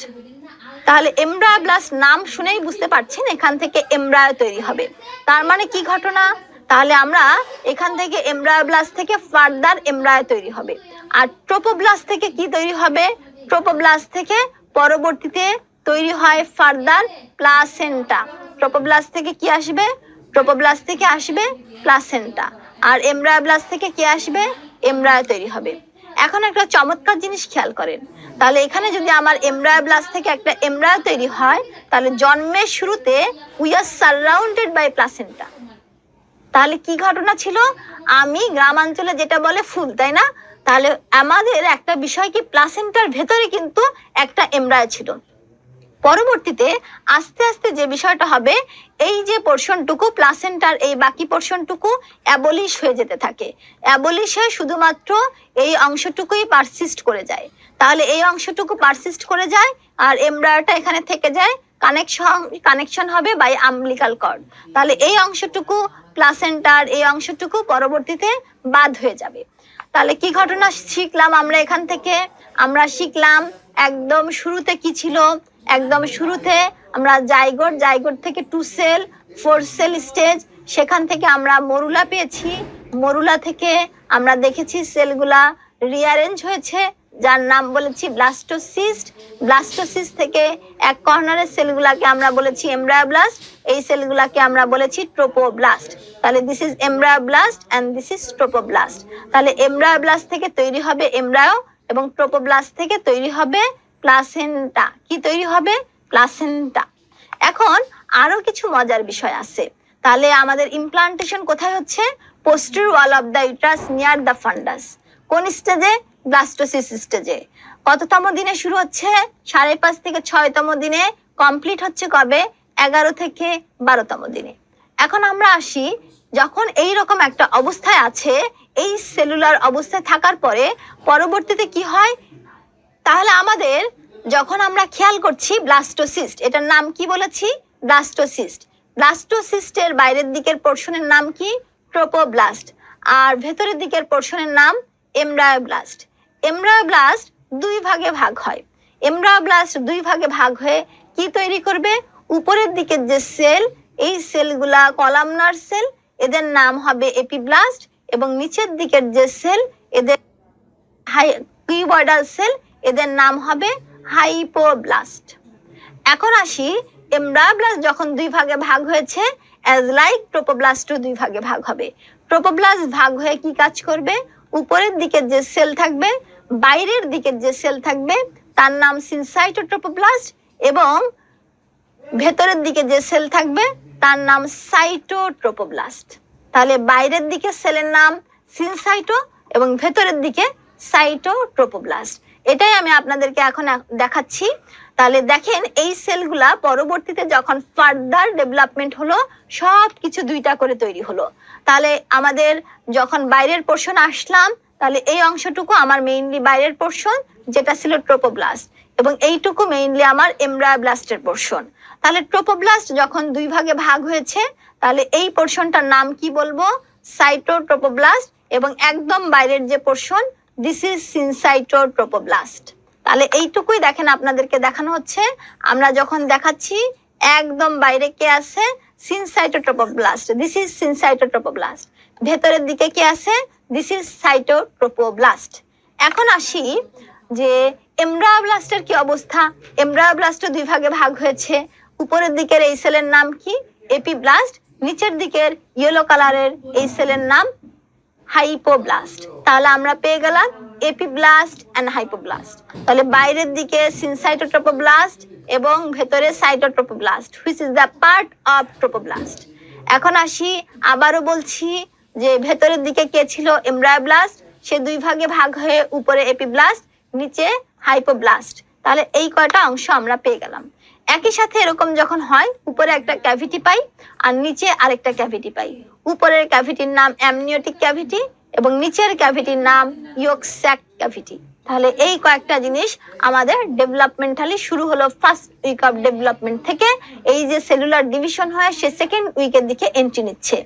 তাহলে এমব্রায়োব্লাস্ট নাম শুনেই বুঝতে পারছেন এখান থেকে এমব্রায়ো তৈরি হবে। তার মানে কি ঘটনা? তাহলে আমরা এখান থেকে এমব্রায়োব্লাস্ট থেকে ফার্দার এমব্রায়ো তৈরি হবে। আর ট্রোপোব্লাস্ট থেকে কি তৈরি হবে? ট্রোপোব্লাস্ট থেকে পরবর্তীতে তৈরি হয় ফার্দার প্লাসেন্টা। ট্রোপোব্লাস্ট থেকে কি আসবে? ট্রোপোব্লাস্ট থেকে আসবে প্লাসেন্টা। আর এমব্রায়োব্লাস্ট থেকে কি আসবে? এমব্রায়ো তৈরি হবে। এখন একটা চমৎকার জিনিস খেয়াল করেন। তাহলে এখানে যদি আমার এমব্রায়োব্লাস্ট থেকে একটা এমব্রায়ো তৈরি হয়, তাহলে জন্মের শুরুতে we are surrounded by placenta. তাহলে কি ঘটনা ছিল? আমি গ্রামাঞ্চলে যেটা বলে ফুল, তাই না? তাহলে আমাদের একটা বিষয় কি, প্লাসেন্টার ভেতরে কিন্তু একটা এমব্রায়ো ছিল। পরবর্তীতে আস্তে আস্তে যে বিষয়টা হবে, এই যে পোর্শনটুকু প্লাসেন্টার, এই বাকি পোর্শনটুকু অ্যাবলিশ হয়ে যেতে থাকে। অ্যাবলিশ হয়ে শুধুমাত্র এই অংশটুকুই পারসিস্ট করে যায়। তাহলে এই অংশটুকু পারসিস্ট করে যায়, আর এমব্রায়োটা এখানে থেকে যায়, কানেকশন হবে বাই আমবিলিকাল কর্ড। তাহলে এই অংশটুকু প্লাসেন্টার, এই অংশটুকু পরবর্তীতে বাদ হয়ে যাবে। তাহলে কি ঘটনা শিখলাম আমরা এখান থেকে? আমরা শিখলাম একদম শুরুতে কি ছিল? একদম শুরুতে আমরা জাইগোট থেকে 2 সেল 4 সেল স্টেজ, সেখান থেকে আমরা মরুলা পেয়েছি। মরুলা থেকে আমরা দেখেছি সেলগুলা রিঅ্যারেঞ্জ হয়েছে, যার নাম বলেছি ব্লাস্টোসিস্ট। ব্লাস্টোসিস্ট থেকে এক কর্নারের সেলগুলাকে আমরা বলেছি এমব্রায়োব্লাস্ট, এই সেলগুলাকে আমরা বলেছি ট্রোপোব্লাস্ট। তাহলে this is embryoblast and this is trophoblast. তাহলে এমব্রায়োব্লাস্ট থেকে তৈরি হবে এমব্রায়ো এবং ট্রোপোব্লাস্ট থেকে তৈরি হবে প্লাসেন্টা। কি তৈরি হবে? প্লাসেন্টা। এখন আরো কিছু মজার বিষয় আছে। তাহলে আমাদের ইমপ্লান্টেশন কোথায় হচ্ছে? Posterior wall of the uterus near the ফান্ডাস। কোন স্টেজে? ব্লাস্টোসিস স্টেজে। কততম দিনে শুরু হচ্ছে? 5.5 থেকে 6তম দিনে। কমপ্লিট হচ্ছে কবে? 11 থেকে 12তম দিনে। এখন আমরা আসি, যখন এই রকম একটা অবস্থায় আছে, এই সেলুলার অবস্থায় থাকার পরে পরবর্তীতে কি হয়? তাহলে আমাদের যখন আমরা খেয়াল করছি ব্লাস্টোসিস্ট, এটার নাম কি বলেছি? ব্লাস্টোসিস্ট। ব্লাস্টোসিস্টের বাইরের দিকের পোর্শনের নাম কি? ট্রোপোব্লাস্ট। আর ভেতরের দিকের পোর্শনের নাম এমব্রায়োব্লাস্ট। এমব্রায়োব্লাস্ট দুই ভাগে ভাগ হয়। এমব্রায়োব্লাস্ট দুই ভাগে ভাগ হয়ে কি তৈরি করবে? উপরের দিকের যে সেল, এই সেলগুলা কলামনার সেল, এদের নাম হবে এপিব্লাস্ট, এবং নিচের দিকের যে সেল, এদের কিউবয়েডাল সেল, এদের নাম হবে হাইপোব্লাস্ট। এখন আসি, এমব্রায়োব্লাস্ট যখন দুই ভাগে ভাগ হয়েছে, অ্যাজ লাইক ট্রোপোব্লাস্টও দুই ভাগে ভাগ হবে। ট্রোপোব্লাস্ট ভাগ হয়ে কি কাজ করবে? উপরের দিকের যে সেল থাকবে, বাইরের দিকের যে সেল থাকবে, তার নাম সিনসাইটোট্রোপোব্লাস্ট, এবং ভেতরের দিকে যে সেল থাকবে তার নাম সাইটোট্রোপোব্লাস্ট। তাহলে বাইরের দিকে সেলের নাম সিনসাইটো এবং ভেতরের দিকে সাইটোট্রোপোব্লাস্ট। এটাই আমি আপনাদেরকে এখন দেখাচ্ছি। তাহলে দেখেন, এই সেলগুলা পরবর্তীতে যখন ফার্দার ডেভেলপমেন্ট হলো, সব কিছু দুইটা করে তৈরি হলো। তাহলে আমাদের যখন বাইরের পোর্শন আসলাম, তাহলে এই অংশটুকু আমার মেইনলি বাইরের পোর্শন, যেটা ছিল ট্রোপোব্লাস্ট, এবং এইটুকু মেইনলি আমার এমব্রায়োব্লাস্টের পোর্শন। তাহলে ট্রোপোব্লাস্ট যখন দুই ভাগে ভাগ হয়েছে, তাহলে এই পোর্শনটার নাম কি বলবো? সাইটোট্রোপোব্লাস্ট। এবং একদম বাইরের যে পোর্শন, দিস ইজ সিনসাইটোট্রোপোব্লাস্ট। তাহলে এইটুকুই দেখেন আপনাদেরকে দেখানো হচ্ছে। আমরা যখন দেখাচ্ছি একদম বাইরে কে আছে? সিনসাইটোট্রোপোব্লাস্ট। This is syncytiotrophoblast. ভেতরের দিকে কে আছে? This is cytotrophoblast. এখন আসি যে এমব্রায়োব্লাস্টের কি অবস্থা। এমব্রায়োব্লাস্টও দুই ভাগে ভাগ হয়েছে। উপরের দিকের এই সেলের নাম কি? এপিব্লাস্ট। নিচের দিকের ইয়েলো কালারের এই সেলের নাম হাইপোব্লাস্ট। তাহলে আমরা পেয়ে গেলাম এপিব্লাস্ট এন্ড হাইপোব্লাস্ট। তাহলে বাইরের দিকে সিনসাইটোট্রোপোব্লাস্ট এবং ভেতরে cytotrophoblast, which is the part of trophoblast. এখন আসি, আবারও বলছি যে ভেতরের দিকে কে ছিল? এমব্রায়োব্লাস্ট। সে দুই ভাগে ভাগ হয়ে উপরে এপিব্লাস্ট, নিচে হাইপোব্লাস্ট। তাহলে এই কয়টা অংশ আমরা পেয়ে গেলাম। একই সাথে এরকম যখন হয়, উপরে একটা ক্যাভিটি পাই আর নিচে আরেকটা ক্যাভিটি পাই। উপরের ক্যাভিটির নাম অ্যামনিওটিক ক্যাভিটি এবং নিচের ক্যাভিটির নাম ইয়ক স্যাক ক্যাভিটি। তাহলে এই কয়েকটা জিনিস আমাদের ডেভেলপমেন্টালি শুরু হলো ফার্স্ট উইক অফ ডেভেলপমেন্ট থেকে। এই যে সেলুলার ডিভিশন হয়, সে সেকেন্ড উইকের দিকে এন্ট্রি নিচ্ছে।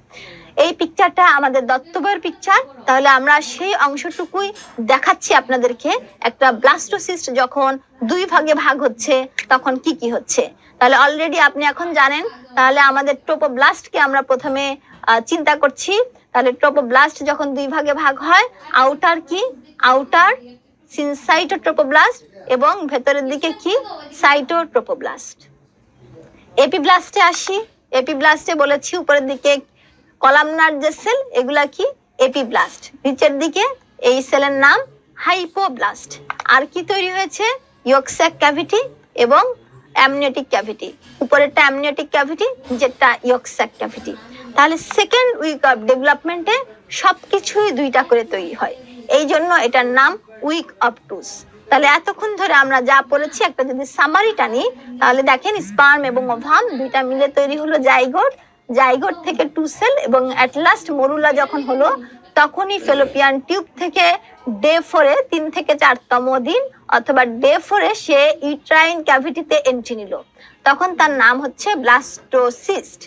এই পিকচারটা আমাদের দত্ত বইয়ের পিকচার। তাহলে আমরা সেই অংশটুকুই দেখাচ্ছি আপনাদেরকে। একটা ব্লাস্টোসিস্ট যখন দুই ভাগে ভাগ হচ্ছে, তখন কি কি হচ্ছে। তাহলে অলরেডি আপনি এখন জানেন। তাহলে আমাদের ট্রোপোব্লাস্টকে আমরা প্রথমে চিন্তা করছি। তাহলে ট্রোপোব্লাস্ট যখন দুই ভাগে ভাগ হয়, আউটার কি? আউটার সিনসাইটোট্রোপোব্লাস্ট এবং ভেতরের দিকে কি? সাইটোট্রোপোব্লাস্ট। এপিব্লাস্টে আসি। এপিব্লাস্টে বলেছি উপরের দিকে কলামনার যে সেল, এগুলা কি? এপিব্লাস্ট। নিচের দিকে এই সেলের নাম হাইপোব্লাস্ট। আর কি তৈরি হয়েছে? ইয়ক স্যাক ক্যাভিটি এবং অ্যামনিওটিক ক্যাভিটি। উপরেরটা অ্যামনিওটিক ক্যাভিটি, নিচেরটা ইয়ক স্যাক ক্যাভিটি। তাহলে সেকেন্ড উইক অফ ডেভেলপমেন্টে সবকিছুই দুইটা করে তৈরি হয়, এই জন্য এটার নাম উইক অফ টুস। তাহলে এতক্ষণ ধরে আমরা যা পড়েছি, একটা যদি সামারি টানি, তাহলে দেখেন স্পার্ম এবং ওভাম দুইটা মিলে তৈরি হলো জাইগোট। জাইগোট থেকে টু সেল, এবং অ্যাট লাস্ট মরুলা যখন হলো, তখনই ফেলোপিয়ান টিউব থেকে ডে 4-এ 3 থেকে 4তম দিন অথবা ডে 4-এ সে ইউট্রাইন ক্যাভিটিতে এন্ট্রি নিল। তখন তার নাম হচ্ছে ব্লাস্টোসিস্ট।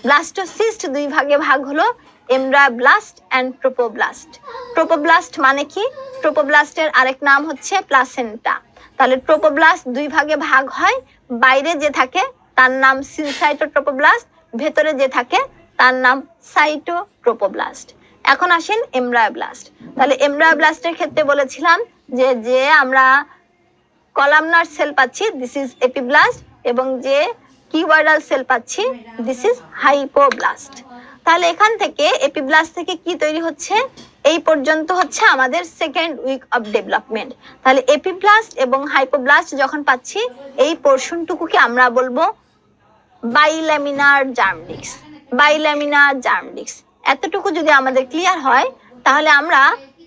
ব্লাস্টোসিস্ট দুই ভাগে ভাগ হলো, এমব্রায়োব্লাস্ট এন্ড ট্রোপোব্লাস্ট। ট্রোপোব্লাস্ট মানে কি? ট্রোপোব্লাস্টের আরেক নাম হচ্ছে প্লাসেন্টা। তাহলে ট্রোপোব্লাস্ট দুই ভাগে ভাগ হয়। বাইরে যে থাকে তার নাম সিনসাইটোট্রোপোব্লাস্ট, ভেতরে যে থাকে তার নাম সাইটোট্রোপোব্লাস্ট। এখন আসেন এমব্রায়োব্লাস্ট। তাহলে এমব্রায়োব্লাস্টের ক্ষেত্রে বলেছিলাম যে আমরা কলামনার সেল পাচ্ছি, দিস ইজ এপিব্লাস্ট, এবং যে কিউবয়েডাল সেল পাচ্ছি, দিস ইজ হাইপোব্লাস্ট। তাহলে এখান থেকে এপিব্লাস্ট থেকে কি তৈরি হচ্ছে, এই পর্যন্ত হচ্ছে আমাদের সেকেন্ড উইক অফ ডেভেলপমেন্ট। তাহলে এপিব্লাস্ট এবং হাইপোব্লাস্ট যখন পাচ্ছি, এই পোর্শনটুকুকে আমরা বলবো বাইল্যামিনার জার্ম ডিস্ক। বাইল্যামিনার জার্ম ডিস্ক এতটুকু যদি আমাদের ক্লিয়ার হয়, তাহলে আমরা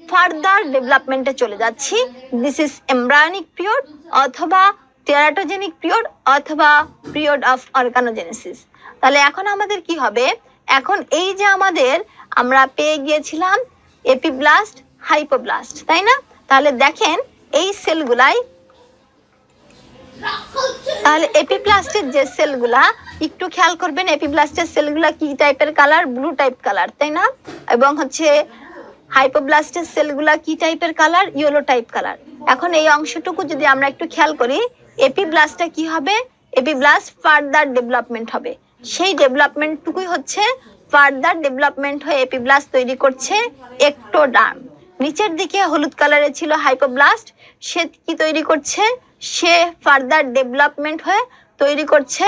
ফার্দার ডেভেলপমেন্টে চলে যাচ্ছি। দিস ইজ এমব্রায়োনিক পিরিয়ড অথবা টেরাটোজেনিক পিরিয়ড অথবা পিরিয়ড অফ অর্গানোজেনেসিস। তাহলে এখন আমাদের কি হবে, এখন এই যে আমাদের আমরা পেয়ে গিয়েছিলাম এপিব্লাস্ট, হাইপোব্লাস্ট, তাই না? তাহলে দেখেন এই সেলগুলাই, তাহলে এপিব্লাস্টের যে সেলগুলা একটু খেয়াল করবেন, এপিব্লাস্টের সেলগুলা কি টাইপের কালার, ব্লু টাইপ কালার, তাই না? এবং হচ্ছে হাইপোব্লাস্টের সেলগুলা কি টাইপের কালার, ইয়েলো টাইপ কালার। এখন এই অংশটুকু যদি আমরা একটু খেয়াল করি, এপিব্লাস্টটা কি হবে, এপিব্লাস্ট ফার্দার ডেভেলপমেন্ট হবে। সেই ডেভেলপমেন্টটুকুই হচ্ছে ফার্দার ডেভেলপমেন্ট হয়ে এপিব্লাস্ট তৈরি করছে একটোডার্ম। নিচের দিকে হলুদ কালারের ছিল হাইপোব্লাস্ট, সে কি তৈরি করছে, সে ফার্দার ডেভেলপমেন্ট হয়ে তৈরি করছে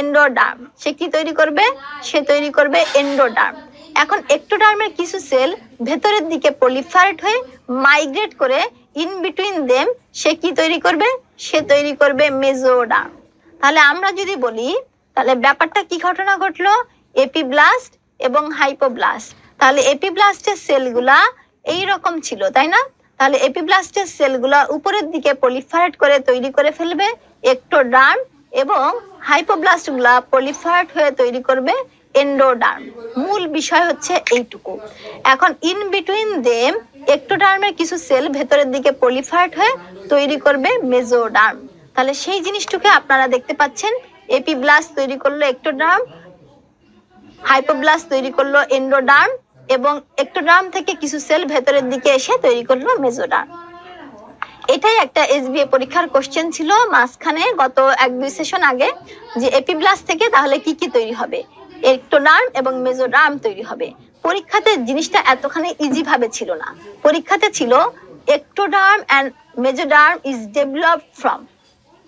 এন্ডোডার্ম। সে কি তৈরি করবে, সে তৈরি করবে এন্ডোডার্ম। এখন একটোডার্মের কিছু সেল ভেতরের দিকে প্রলিফারেট হয়ে মাইগ্রেট করে ইন বিটুইন দেম সে কি তৈরি করবে, সে তৈরি করবে মেজোডার্ম। তাহলে আমরা যদি বলি, তাহলে ব্যাপারটা কি ঘটনা ঘটলো, এপিব্লাস্ট এবং হাইপোব্লাস্ট। তাহলে এপিব্লাস্টের সেলগুলা এই রকম ছিল, তাই না? তাহলে এপিব্লাস্টের সেলগুলা উপরের দিকে প্রলিফারেট করে তৈরি করে ফেলবে একটোডার্ম, এবং হাইপোব্লাস্টগুলা প্রলিফারেট হয়ে তৈরি করবে এন্ডোডার্ম। মূল বিষয় হচ্ছে এইটুকু। এখন ইন বিটুইন দেম একটোডার্মের কিছু সেল ভেতরের দিকে প্রলিফারেট হয়ে তৈরি করবে মেজোডার্ম। তাহলে সেই জিনিসটুকে আপনারা দেখতে পাচ্ছেন, এপিব্লাস্ট তৈরি করলো একটোডার্ম, হাইপোব্লাস্ট তৈরি করলো এন্ডোডার্ম, এবং একটোডার্ম থেকে কিছু সেল ভেতরের দিকে এসে তৈরি করলো মেজোডার্ম। এটাই একটা এসবিএ পরীক্ষার কোশ্চেন ছিল মাঝখানে গত 1-2 সেশন আগে, যে এপিব্লাস্ট থেকে তাহলে কি কি তৈরি হবে, একটোডার্ম এবং মেজোডার্ম তৈরি হবে। পরীক্ষাতে জিনিসটা এতখানি ইজি ভাবে ছিল না, পরীক্ষাতে ছিল ectoderm and mesoderm is developed from.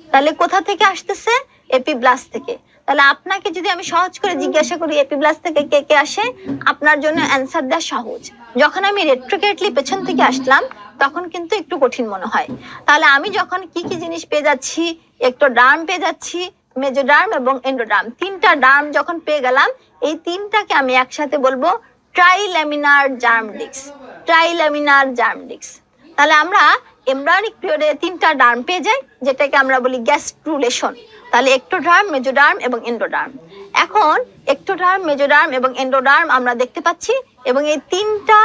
তাহলে কোথা থেকে আসতেছে, এপিব্লাস্ট থেকে। তাহলে আপনাকে যদি আমি সহজ করে জিজ্ঞাসা করি এপিব্লাস্ট থেকে কে কে আসে, আপনার জন্য অ্যান্সার দেওয়া সহজ। যখন আমি রেট্রোকেটলি পেছন থেকে আসলাম, তখন কিন্তু একটু কঠিন মনে হয়। তাহলে আমি যখন কি কি জিনিস পেয়ে যাচ্ছি, একটোডার্ম পেয়ে যাচ্ছি, মেজোডার্ম এবং এন্ডোডার্ম, তিনটা ডার্ম যখন পেয়ে গেলাম, এই তিনটাকে আমি একসাথে বলবো trilaminar germ disc. Trilaminar germ disc. তাহলে আমরা এমব্রায়োনিক পিরিয়ডে তিনটা ডার্ম পেয়ে যাই, যেটাকে আমরা বলি গ্যাস্ট্রুলেশন। তাহলে একটোডার্ম, মেজোডার্ম এবং এন্ডোডার্ম। এখন একটোডার্ম, মেজোডার্ম এবং এন্ডোডার্ম আমরা দেখতে পাচ্ছি, এবং এই তিনটা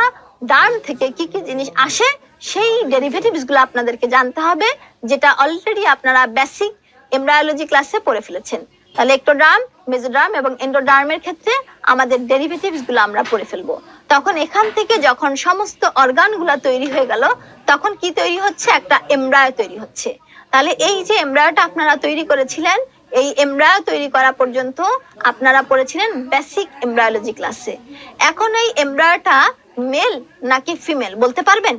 ডার্ম থেকে কি কি জিনিস আসে সেই ডেরিভেটিভস গুলো আপনাদেরকে জানতে হবে, যেটা অলরেডি আপনারা বেসিক এমব্রায়োলজি ক্লাসে পড়ে ফেলেছেন। তাহলে একটোডার্ম, মেজোডার্ম এবং এন্ডোডার্মের ক্ষেত্রে আমাদের ডেরিভেটিভস গুলো আমরা পড়ে ফেলবো। তখন এখান থেকে যখন সমস্ত অর্গানগুলো তৈরি হয়ে গেল, তখন কি তৈরি হচ্ছে, একটা এমব্রায়ো তৈরি হচ্ছে। তাহলে এই যে এমব্রায়োটা আপনারা তৈরি করেছিলেন, এই এমব্রায়ো তৈরি করা পর্যন্ত আপনারা পড়েছিলেন বেসিক এমব্রায়োলজি ক্লাসে। এখন এই এমব্রায়োটা মেল নাকি ফিমেল বলতে পারবেন?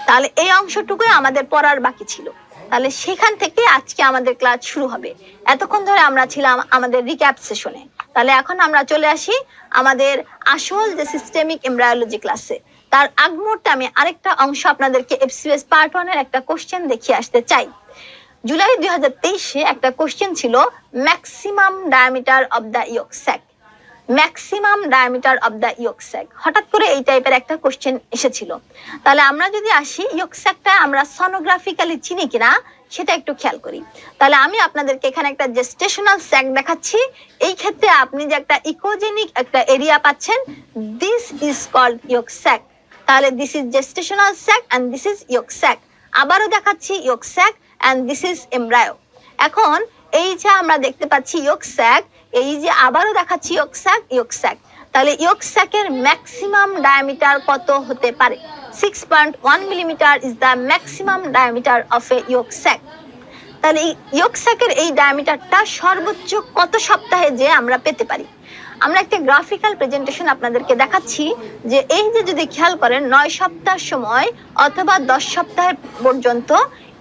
তাহলে এই অংশটুকুই আমাদের পড়ার বাকি ছিল। তাহলে সেখান থেকে আজকে আমাদের ক্লাস শুরু হবে। এতক্ষণ ধরে আমরা ছিলাম আমাদের রিক্যাপ সেশনে। তাহলে এখন আমরা চলে আসি আমাদের আসল যে সিস্টেমিক এমব্রায়োলজি ক্লাসে। তার আগ মুহূর্তে আমি আরেকটা অংশ আপনাদেরকে এফসিএস পার্ট 1 এর একটা কোশ্চেন দেখিয়ে আসতে চাই। জুলাই 2023-এ একটা কোশ্চেন ছিল maximum diameter of the yolk sac. Maximum diameter of the yolk sac, হঠাৎ করে এই টাইপের একটা কোশ্চেন এসেছিল। তাহলে আমরা যদি আসি, ইয়ক স্যাকটা আমরা সনোগ্রাফিক্যালি চিনি কিনা সেটা একটু খেয়াল করি। তাহলে আমি আপনাদেরকে এখানে একটা জেস্টেশনাল স্যাক দেখাচ্ছি। এই ক্ষেত্রে আপনি যে একটা ইকোজেনিক একটা এরিয়া পাচ্ছেন, this is called yolk sac. তাহলে this is gestational sac and this is yolk sac. আবারও দেখাচ্ছি yolk sac and this is embryo. এখন এই যে আমরা দেখতে পাচ্ছি ইয়ক স্যাক, এই যে আবারও দেখাচ্ছি ইয়ক স্যাক, ইয়ক স্যাক। তাহলে ইয়ক স্যাকের ম্যাক্সিমাম ডায়ামিটার কত হতে পারে? 6.1 millimetre is the maximum diameter of a yolk sac. তাহলে এই ইয়ক স্যাকের এই ডায়ামিটারটা সর্বোচ্চ কত সপ্তাহে যে আমরা পেতে পারি? আমরা একটা গ্রাফিক্যাল প্রেজেন্টেশন আপনাদেরকে দেখাচ্ছি যে এই যে যদি খেয়াল করেন 9 সপ্তাহ সময় অথবা 10 সপ্তাহ পর্যন্ত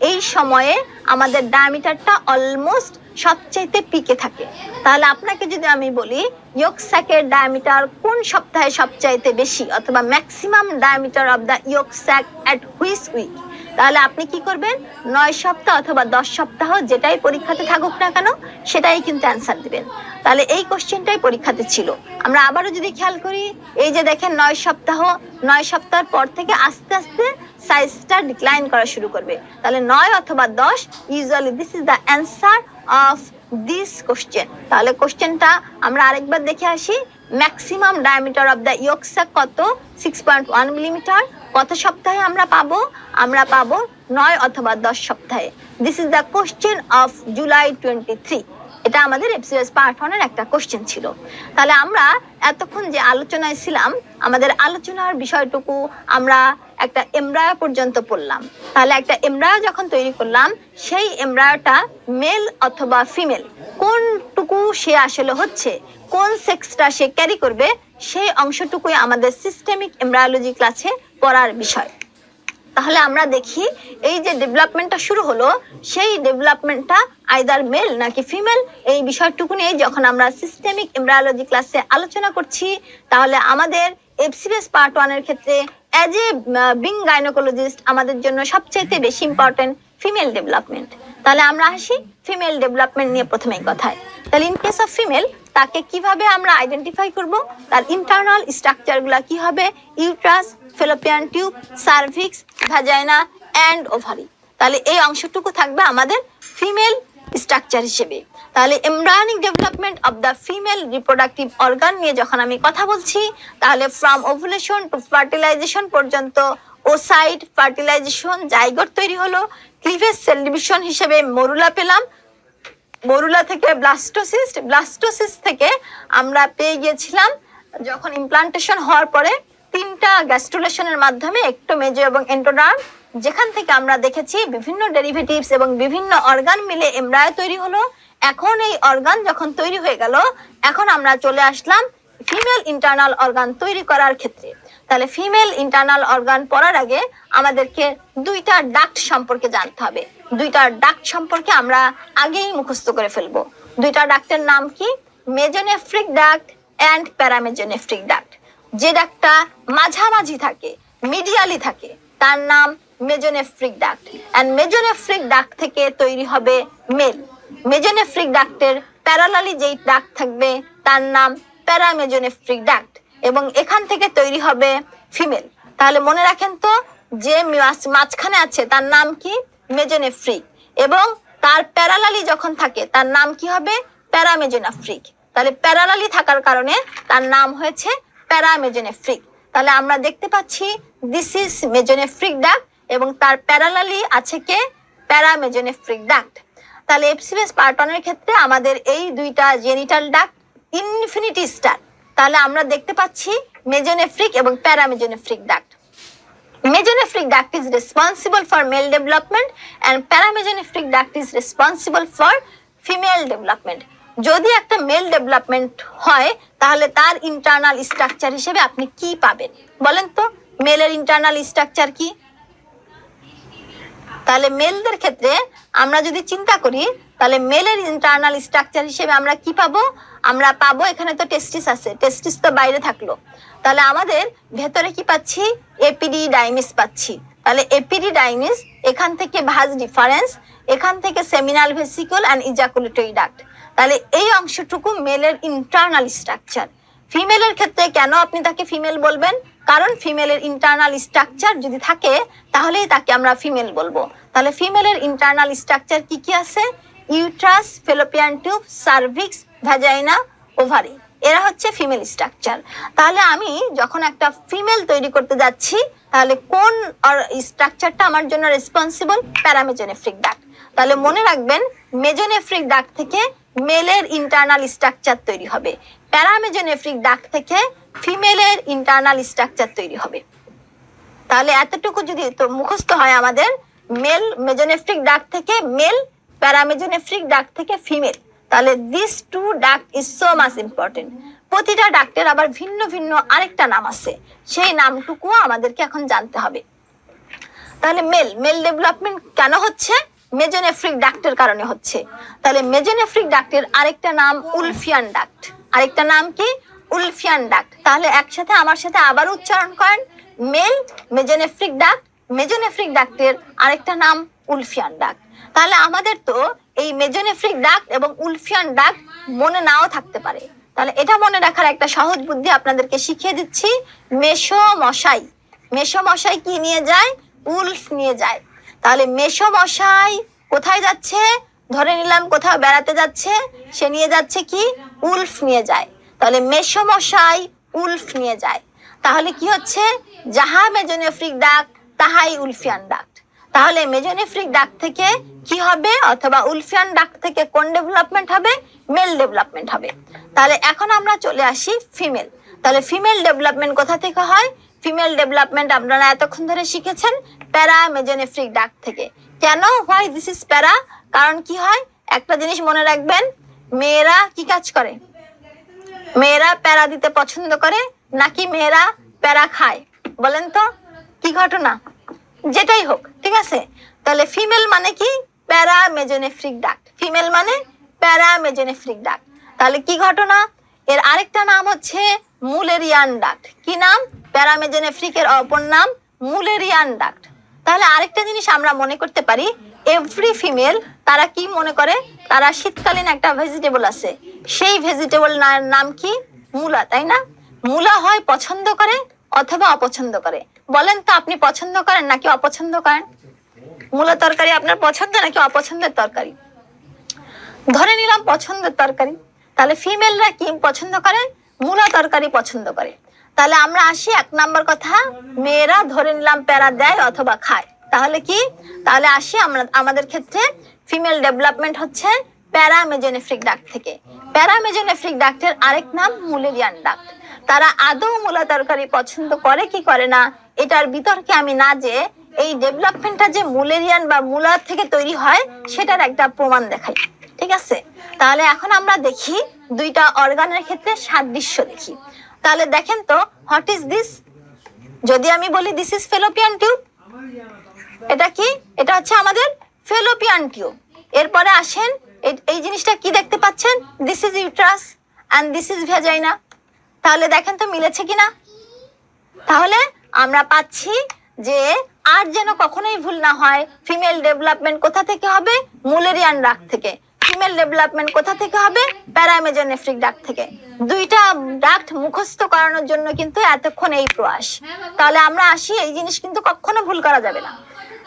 এই সময়ে আমাদের ডায়ামিটারটা অলমোস্ট সবচাইতে পিকে থাকে। তাহলে আপনাকে যদি আমি বলি ইয়ক স্যাকের ডায়ামিটার কোন সপ্তাহে সবচাইতে বেশি অথবা maximum diameter of the yolk sac at which week, তাহলে আপনি কি করবেন 9 সপ্তাহ অথবা 10 সপ্তাহ যেটাই পরীক্ষাতে থাকুক না কেন সেটাই কিন্তু অ্যান্সার দিবেন। তাহলে এই কোশ্চেনটাই পরীক্ষাতে ছিল। আমরা আবারও যদি খেয়াল করি এই যে দেখেন 9 সপ্তাহ পর থেকে আস্তে আস্তে সাইজটা ডিক্লাইন করা শুরু করবে। তাহলে 9 অথবা 10 usually this is the answer of this question. তাহলে কোশ্চেনটা আমরা আরেকবার দেখে আসি। Maximum diameter of the yolk sac কত 6.1 মিলিমিটার। কত সপ্তাহে আমরা পাবো 9 অথবা 10 সপ্তাহে। This is the question of July 23। এটা আমাদের এফসিএস পার্ট 1 এর একটা কোশ্চেন ছিল। তাহলে আমরা এতক্ষণ যে আলোচনায় ছিলাম আমাদের আলোচনার বিষয়টুকু আমরা একটা এমব্রায়ো পর্যন্ত পড়লাম। তাহলে একটা এমব্রায়ো যখন তৈরি করলাম সেই এমব্রায়োটা মেল অথবা ফিমেল কোনটুকু সে আসলে হচ্ছে, কোন সেক্সটা সে ক্যারি করবে সেই অংশটুকুই আমাদের সিস্টেমিক এমব্রায়োলজি ক্লাসে পড়ার বিষয়। তাহলে আমরা দেখি এই যে ডেভেলপমেন্টটা শুরু হলো সেই ডেভেলপমেন্টটা আইদার মেল নাকি ফিমেল, এই বিষয়টুকু নিয়ে যখন আমরা সিস্টেমিক এমব্রায়োলজি ক্লাসে আলোচনা করছি তাহলে আমাদের এফসিএস পার্ট 1 এর ক্ষেত্রে অ্যাজ এ বিং গাইনোকোলজিস্ট আমাদের জন্য সবচেয়ে বেশি ইম্পর্টেন্ট ফিমেল ডেভেলপমেন্ট। তাহলে আমরা আসি ফিমেল ডেভেলপমেন্ট নিয়ে প্রথমেই কথায়। তাহলে ইন কেস অফ ফিমেল তাকে কিভাবে আমরা আইডেন্টিফাই করব, তার ইন্টারনাল স্ট্রাকচারগুলো কি হবে, uterus, fallopian tube, cervix, vagina and ovary. তাহলে এই অংশটুকু থাকবে আমাদের ফিমেল স্ট্রাকচার হিসেবে। তাহলে embryonic development of the female reproductive organ নিয়ে যখন আমি কথা বলছি তাহলে ফ্রম ওভুলেশন টু ফার্টিলাইজেশন পর্যন্ত ওসাইট, ফার্টিলাইজেশন, জাইগোট তৈরি হলো, ক্লিভেজ সেল ডিভিশন হিসেবে মরুলা পেলাম, মরুলা থেকে ব্লাস্টোসিস্ট, ব্লাস্টোসিস্ট থেকে আমরা পেয়ে গিয়েছিলাম যখন ইমপ্লান্টেশন হওয়ার পরে 3টা গ্যাস্ট্রুলেশনের মাধ্যমে একটোমেজো এবং এন্ডোডার্ম, যেখান থেকে আমরা দেখেছি বিভিন্ন ডেরিভেটিভস এবং বিভিন্ন অর্গান মিলে এমব্রায়ো তৈরি হলো। এখন এই অর্গান যখন তৈরি হয়ে গেল এখন আমরা চলে আসলাম ফিমেল ইন্টারনাল অর্গান তৈরি করার ক্ষেত্রে। তাহলে ফিমেল ইন্টারনাল অর্গান পড়ার আগে আমাদেরকে 2টা ডাক্ট সম্পর্কে জানতে হবে। 2টা ডাক্ট সম্পর্কে আমরা আগেই মুখস্থ করে ফেলবো। 2টা ডাক্টের নাম কি, মেজোনেফ্রিক ডাক্ট এন্ড প্যারামেজোনেফ্রিক ডাক্ট। যে ডাক্টটা মাঝামাঝি থাকে, মিডিয়ালি থাকে, তার নাম মেজোনেফ্রিক ডাক্ট। এন্ড মেজোনেফ্রিক ডাক্ট থেকে তৈরি হবে মেল। মেজোনেফ্রিক ডাক্টের প্যারালালি যেই ডাক্ট থাকবে তার নাম প্যারামেজোনেফ্রিক ডাক্ট এবং এখান থেকে তৈরি হবে ফিমেল। তাহলে মনে রাখেন তো যে মাঝখানে আছে তার নাম কি, মেজোনেফ্রিক, এবং তার প্যারালালি যখন থাকে তার নাম কি হবে, প্যারামেজোনেফ্রিক। তাহলে প্যারালালি থাকার কারণে তার নাম হয়েছে প্যারামেজোনেফ্রিক। তাহলে আমরা দেখতে পাচ্ছি দিস ইজ মেজোনেফ্রিক ডাক্ট এবং তার প্যারালালি আছে কে, প্যারামেজোনেফ্রিক ডাক্ট। তাহলে এফসিএস পার্ট 1 এর ক্ষেত্রে আমাদের এই 2টা জেনিটাল ডাক্ট ইনফিনিটি স্টার। তাহলে আমরা দেখতে পাচ্ছি মেজোনেফ্রিক এবং প্যারামেজোনেফ্রিক duct. Mesonephric duct is responsible for male development and paramesonephric duct is responsible for female development. যদি একটা মেল ডেভেলপমেন্ট হয় তাহলে তার ইন্টারনাল স্ট্রাকচার হিসেবে আপনি কি পাবেন বলেন তো, মেলের ইন্টারনাল স্ট্রাকচার কি? তাহলে মেলদের ক্ষেত্রে আমরা যদি চিন্তা করি তাহলে মেলের ইন্টারনাল স্ট্রাকচার হিসেবে আমরা কি পাবো, আমরা পাবো এখানে তো টেস্টিস আছে, টেস্টিস তো বাইরে থাকলো, তাহলে আমাদের ভেতরে কি পাচ্ছি, এপিডিডাইমিস পাচ্ছি। তাহলে এপিডিডাইমিস, এখান থেকে ভাঁজ ডিফারেন্স, এখান থেকে seminal vesicle and ejaculatory duct. তাহলে এই অংশটুকু মেলের ইন্টারনাল স্ট্রাকচার। ফিমেলের ক্ষেত্রে কেন আপনি তাকে ফিমেল বলবেন, কারণ ফিমেলের ইন্টারনাল স্ট্রাকচার যদি থাকে তাহলেই তাকে আমরা ফিমেল বলবো। তাহলে ফিমেলের ইন্টারনাল স্ট্রাকচার কি কি আছে, uterus, fallopian tube, cervix, vagina, ovary, এরা হচ্ছে ফিমেল স্ট্রাকচার। তাহলে আমি যখন একটা ফিমেল তৈরি করতে যাচ্ছি তাহলে কোন স্ট্রাকচারটা আমার জন্য রেসপন্সিবল, প্যারামেজোনেফ্রিক ডাক্ট। তাহলে মনে রাখবেন মেজোনেফ্রিক ডাক্ট থেকে মেলের ইন্টারনাল স্ট্রাকচার তৈরি হবে, প্যারামেজোনেফ্রিক ডাক্ট থেকে ফিমেলের ইন্টারনাল স্ট্রাকচার তৈরি হবে। তাহলে এতটুকু যদি তো মুখস্থ হয় আমাদের, মেল মেজোনেফ্রিক ডাক্ট থেকে মেল, প্যারামেজোনেফ্রিক ডাক্ট থেকে ফিমেল। তাহলে this two duct is so much important. প্রতিটা ডাক্টের আবার ভিন্ন ভিন্ন আরেকটা নাম আছে, সেই নামটুকু আমাদেরকে এখন জানতে হবে। তাহলে মেল ডেভেলপমেন্ট কেন হচ্ছে? মেজোনেফ্রিক ডাক্টের কারণে হচ্ছে। তাহলে মেজোনেফ্রিক ডাক্টের আরেকটা নাম উলফিয়ান ডাক্ট। আরেকটা নাম কি? Wolffian duct. তাহলে একসাথে আমার সাথে আবার উচ্চারণ করেন, মেল মেজোনেফ্রিক ডাক্ট, মেজোনেফ্রিক ডাক্টের আরেকটা নাম উলফিয়ান ডাক্ট। তাহলে আমাদের তো এই মেজোনেফ্রিক ডাক্ট এবং উলফিয়ান ডাক্ট মনে নাও থাকতে পারে। তাহলে এটা মনে রাখার একটা সহজ বুদ্ধি আপনাদেরকে শিখিয়ে দিচ্ছি। মেশো মশাই কি নিয়ে যায়? উলফ নিয়ে যায়। তাহলে মেশো মশাই কোথায় যাচ্ছে? ধরে নিলাম কোথাও বেড়াতে যাচ্ছে, সে নিয়ে যাচ্ছে কি? উলফ নিয়ে যায়। তাহলে মেশো মশাই উলফ নিয়ে যায়। তাহলে কি হচ্ছে? যাহা মেজোনেফ্রিক ডাক্ট তাহাই উলফিয়ান ডাক্ট। তাহলে মেজোনেফ্রিক ডাক্ট থেকে কি হবে, অথবা উলফিয়ান ডাক্ট থেকে কোন ডেভেলপমেন্ট হবে? মেল ডেভেলপমেন্ট হবে। তাহলে এখন আমরা চলে আসি ফিমেল। তাহলে ফিমেল ডেভেলপমেন্ট কোথা থেকে হয়? ফিমেল ডেভেলপমেন্ট আপনারা এতক্ষণ ধরে শিখেছেন প্যারা মেজোনেফ্রিক ডাক্ট থেকে। কেন? হোয়াই দিস ইজ প্যারা? কারণ কি হয়, একটা জিনিস মনে রাখবেন, মেয়েরা কি কাজ করে? মেয়েরা প্যারা দিতে পছন্দ করে নাকি মেয়েরা প্যারা খায়? বলেন তো কি ঘটনা? যেটাই হোক, ঠিক আছে। তাহলে ফিমেল মানে কি? প্যারা মেজোনেফ্রিক ডাক্ট। ফিমেল মানে প্যারা মেজোনেফ্রিক ডাক্ট। তাহলে কি ঘটনা? এর আরেকটা নাম হচ্ছে মুলেরিয়ান ডাক্ট। কি নাম? প্যারা মেজোনেফ্রিকের অপর নাম মুলেরিয়ান ডাক্ট। তাহলে আরেকটা জিনিস আমরা মনে করতে পারি, এভরি ফিমেল তারা কি মনে করে? তারা শীতকালীন একটা ভেজিটেবল আছে, সেই ভেজিটেবল নাম কি? মূলা, তাই না? মূলা হয় পছন্দ করে অথবা অপছন্দ করে। বলেন তো আপনি পছন্দ করেন নাকি অপছন্দ করেন? মূলা তরকারি আপনার পছন্দ নাকি অপছন্দের তরকারি? ধরে নিলাম পছন্দের তরকারি। তাহলে ফিমেলরা কি পছন্দ করে? মূলা তরকারি পছন্দ করে। তাহলে আমরা আসি 1 নাম্বার কথা, মেয়েরা ধরে নিলাম প্যারা দেয় অথবা খায়। তাহলে কি? তাহলে আসি আমরা আমাদের ক্ষেত্রে ফিমেল ডেভেলপমেন্ট হচ্ছে প্যারা মেজোনেফ্রিক ডাক্ট থেকে। প্যারা মেজোনেফ্রিক ডাক্টের আরেক নাম মুলেরিয়ান ডাক্ট। তারা আদৌ মূলা তরকারি পছন্দ করে কি করে না, এটার বিতর্কে আমি না যে এই ডেভেলপমেন্টটা যে মুলেরিয়ান বা মূলা থেকে তৈরি হয় সেটার একটা প্রমাণ দেখাই, ঠিক আছে। তাহলে এখন আমরা দেখি দুইটা অর্গানের ক্ষেত্রে সাদৃশ্য দেখি। তাহলে দেখেন তো, হোয়াট ইজ দিস? যদি আমি বলি দিস ইজ ফেলোপিয়ান টিউব, এটা কি? এটা হচ্ছে আমাদের ফেলোপিয়ান টিউব। এরপরে আসেন, এই জিনিসটা কি দেখতে পাচ্ছেন? This is uterus and this is vagina. তাহলে দেখেন তো মিলেছে কিনা? তাহলে আমরা পাচ্ছি যে আর যেন কখনোই ভুল না হয়, ফিমেল ডেভেলপমেন্ট কোথা থেকে হবে? মুলেরিয়ান ডাক্ট থেকে। ফিমেল ডেভেলপমেন্ট কোথা থেকে হবে? প্যারা মেজোনেফ্রিক ডাক্ট থেকে। দুইটা ডাক্ট মুখস্থ করানোর জন্য কিন্তু এতক্ষণ এই প্রয়াস। তাহলে আমরা আসি, এই জিনিস কিন্তু কখনো ভুল করা যাবে না।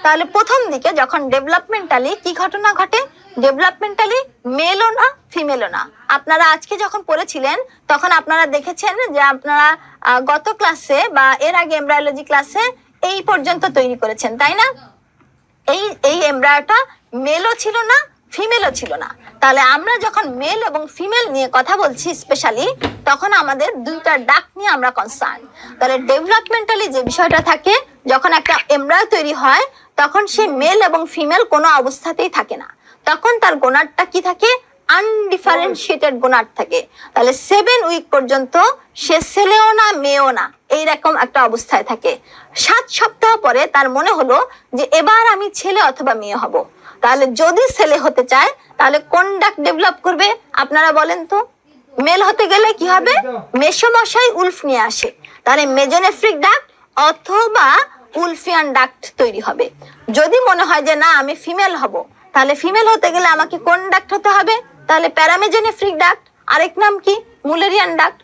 তাহলে প্রথম দিকে যখন ডেভেলপমেন্টালি কি ঘটনা ঘটে? ডেভেলপমেন্টালি মেলও না ফিমেলও না। আপনারা আজকে যখন পড়েছিলেন তখন আপনারা দেখেছেন যে আপনারা গত ক্লাসে বা এর আগে এমব্রায়োলজি ক্লাসে এই পর্যন্ত তৈরি করেছেন, তাই না? এই এমব্রায়োটা মেলও ছিল না ফিমেলও ছিল না। তাহলে আমরা যখন মেল এবং ফিমেল নিয়ে কথা বলছি স্পেশালি, তখন আমাদের দুইটা ডাক্ট নিয়ে আমরা কনসার্ন। তাহলে ডেভেলপমেন্টালি যে বিষয়টা থাকে, যখন একটা এমব্রায়ো তৈরি হয় তখন সে মেল এবং ফিমেল কোনো অবস্থাতেই থাকে না। তখন তার গোনাডটা কি থাকে? আনডিফারেন্সিয়েটেড গোনাড থাকে। তাহলে 7 উইক পর্যন্ত সে ছেলেও না মেয়েও না, এইরকম একটা অবস্থায় থাকে। 7 সপ্তাহ পরে তার মনে হলো যে এবার আমি ছেলে অথবা মেয়ে হব। তাহলে যদি ছেলে হতে চায় তাহলে কোন ডাক্ট ডেভেলপ করবে আপনারা বলেন তো? মেল হতে গেলে কি হবে? মেসোমশাই উলফ নিয়ে আসে। তাহলে মেজোনেফ্রিক ডাক্ট অথবা উলফিয়ান ডাক্ট তৈরি হবে। যদি মনে হয় যে না আমি ফিমেল হব, তাহলে ফিমেল হতে গেলে আমাকে কোন ডাক্ট হতে হবে? তাহলে প্যারামেজোনেফ্রিক ডাক্ট। আরেক নাম কি? Mullerian duct.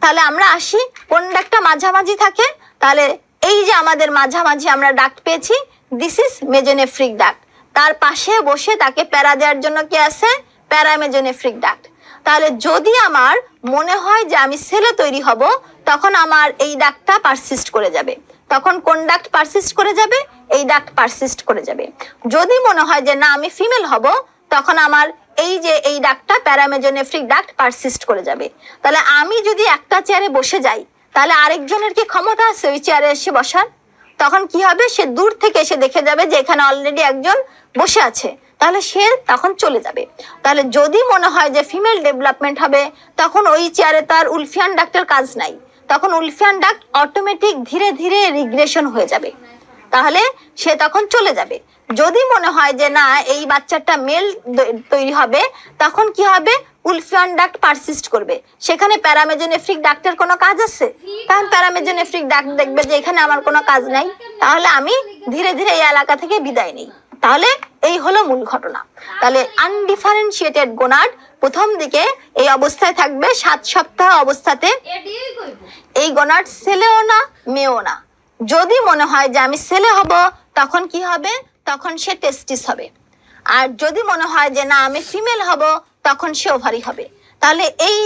তাহলে আমরা আসি, কোন ডাক্টটা মাঝামাঝি থাকে? তাহলে এই যে আমাদের মাঝামাঝি আমরা ডাক্ট পেয়েছি, দিস ইজ মেজোনেফ্রিক ডাক্ট। তার পাশে বসে তাকে প্যারা দেওয়ার জন্য কি আছে? প্যারামেজোনেফ্রিক ডাক্ট। তাহলে যদি আমার মনে হয় যে আমি ছেলে তৈরি হব, তখন আমার এই ডাক্টটা পারসিস্ট করে যাবে। তখন কোন ডাক্ট পারসিস্ট করে যাবে? এই ডাক্ট পারসিস্ট করে যাবে। যদি মনে হয় যে না আমি ফিমেল হব, তখন আমার এই যে এই ডাক্টটা প্যারামেজোনেফ্রিক ডাক্ট পারসিস্ট করে যাবে। তাহলে আমি যদি একটা চেয়ারে বসে যাই, তাহলে আরেকজনের কি ক্ষমতা আছে ওই চেয়ারে এসে বসার? তখন কি হবে? সে দূর থেকে এসে দেখে যাবে যে এখানে অলরেডি একজন বসে আছে। তাহলে সে তখন চলে যাবে। তাহলে যদি মনে হয় যে ফিমেল ডেভেলপমেন্ট হবে, তখন ওই চেয়ারে তার উলফিয়ান ডাক্টের কাজ নাই, তখন উলফিয়ান ডাক্ট অটোমেটিক ধীরে ধীরে রিগ্রেশন হয়ে যাবে, তাহলে সে তখন চলে যাবে। যদি মনে হয় যে না এই বাচ্চাটা মেল তৈরি হবে, তখন কি হবে, উলফিয়ান ডাক্ট পারসিস্ট করবে। সেখানে প্যারামেজোনেফ্রিক ডাক্টের কোনো কাজ আছে? তখন প্যারামেজোনেফ্রিক ডাক্ট দেখবে যে এখানে আমার কোনো কাজ নাই, তাহলে আমি ধীরে ধীরে এই এলাকা থেকে বিদায় নিই। তাহলে এই হলো মূল ঘটনা। তাহলে আনডিফারেন্সিয়েটেড গোনাড প্রথম দিকে এই অবস্থায় থাকবে 7 সপ্তাহ অবস্থাতে। এই গোনাড ছেলেও না মেয়েও না। যদি মনে হয় যে আমি ছেলে হব, তখন কি হবে, তখন সে টেস্টিস হবে। আর যদি মনে হয় যে না আমি ফিমেল হব, তখন সে ওভারি হবে। তাহলে এই